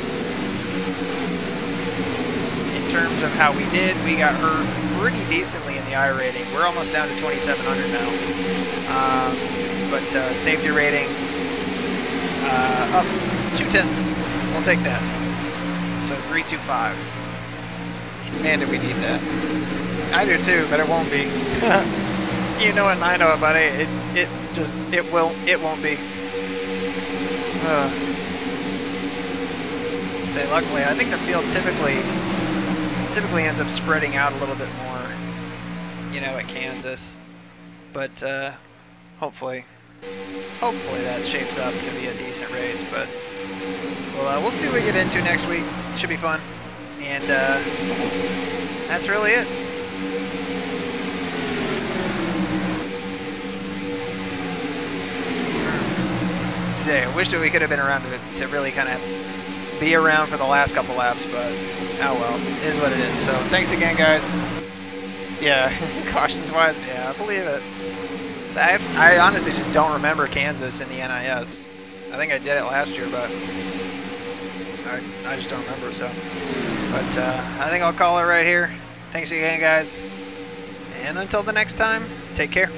In terms of how we did, we got hurt pretty decently in the I rating. We're almost down to 2,700 now. But safety rating up 2/10. We'll take that. So 325. Man, did we need that. I do too, but it won't be. You know it and I know it, buddy. It won't be. Say, luckily, I think the field typically ends up spreading out a little bit more, you know, at Kansas. But hopefully that shapes up to be a decent race. But we'll see what we get into next week. Should be fun. And that's really it. I wish that we could have been around to really kind of be around for the last couple laps, but oh well, it is what it is. So thanks again, guys. Yeah, cautions wise, yeah, I believe it. So I honestly just don't remember Kansas in the NIS. I think I did it last year, but I just don't remember. So, but I think I'll call it right here. Thanks again, guys, and until the next time, take care.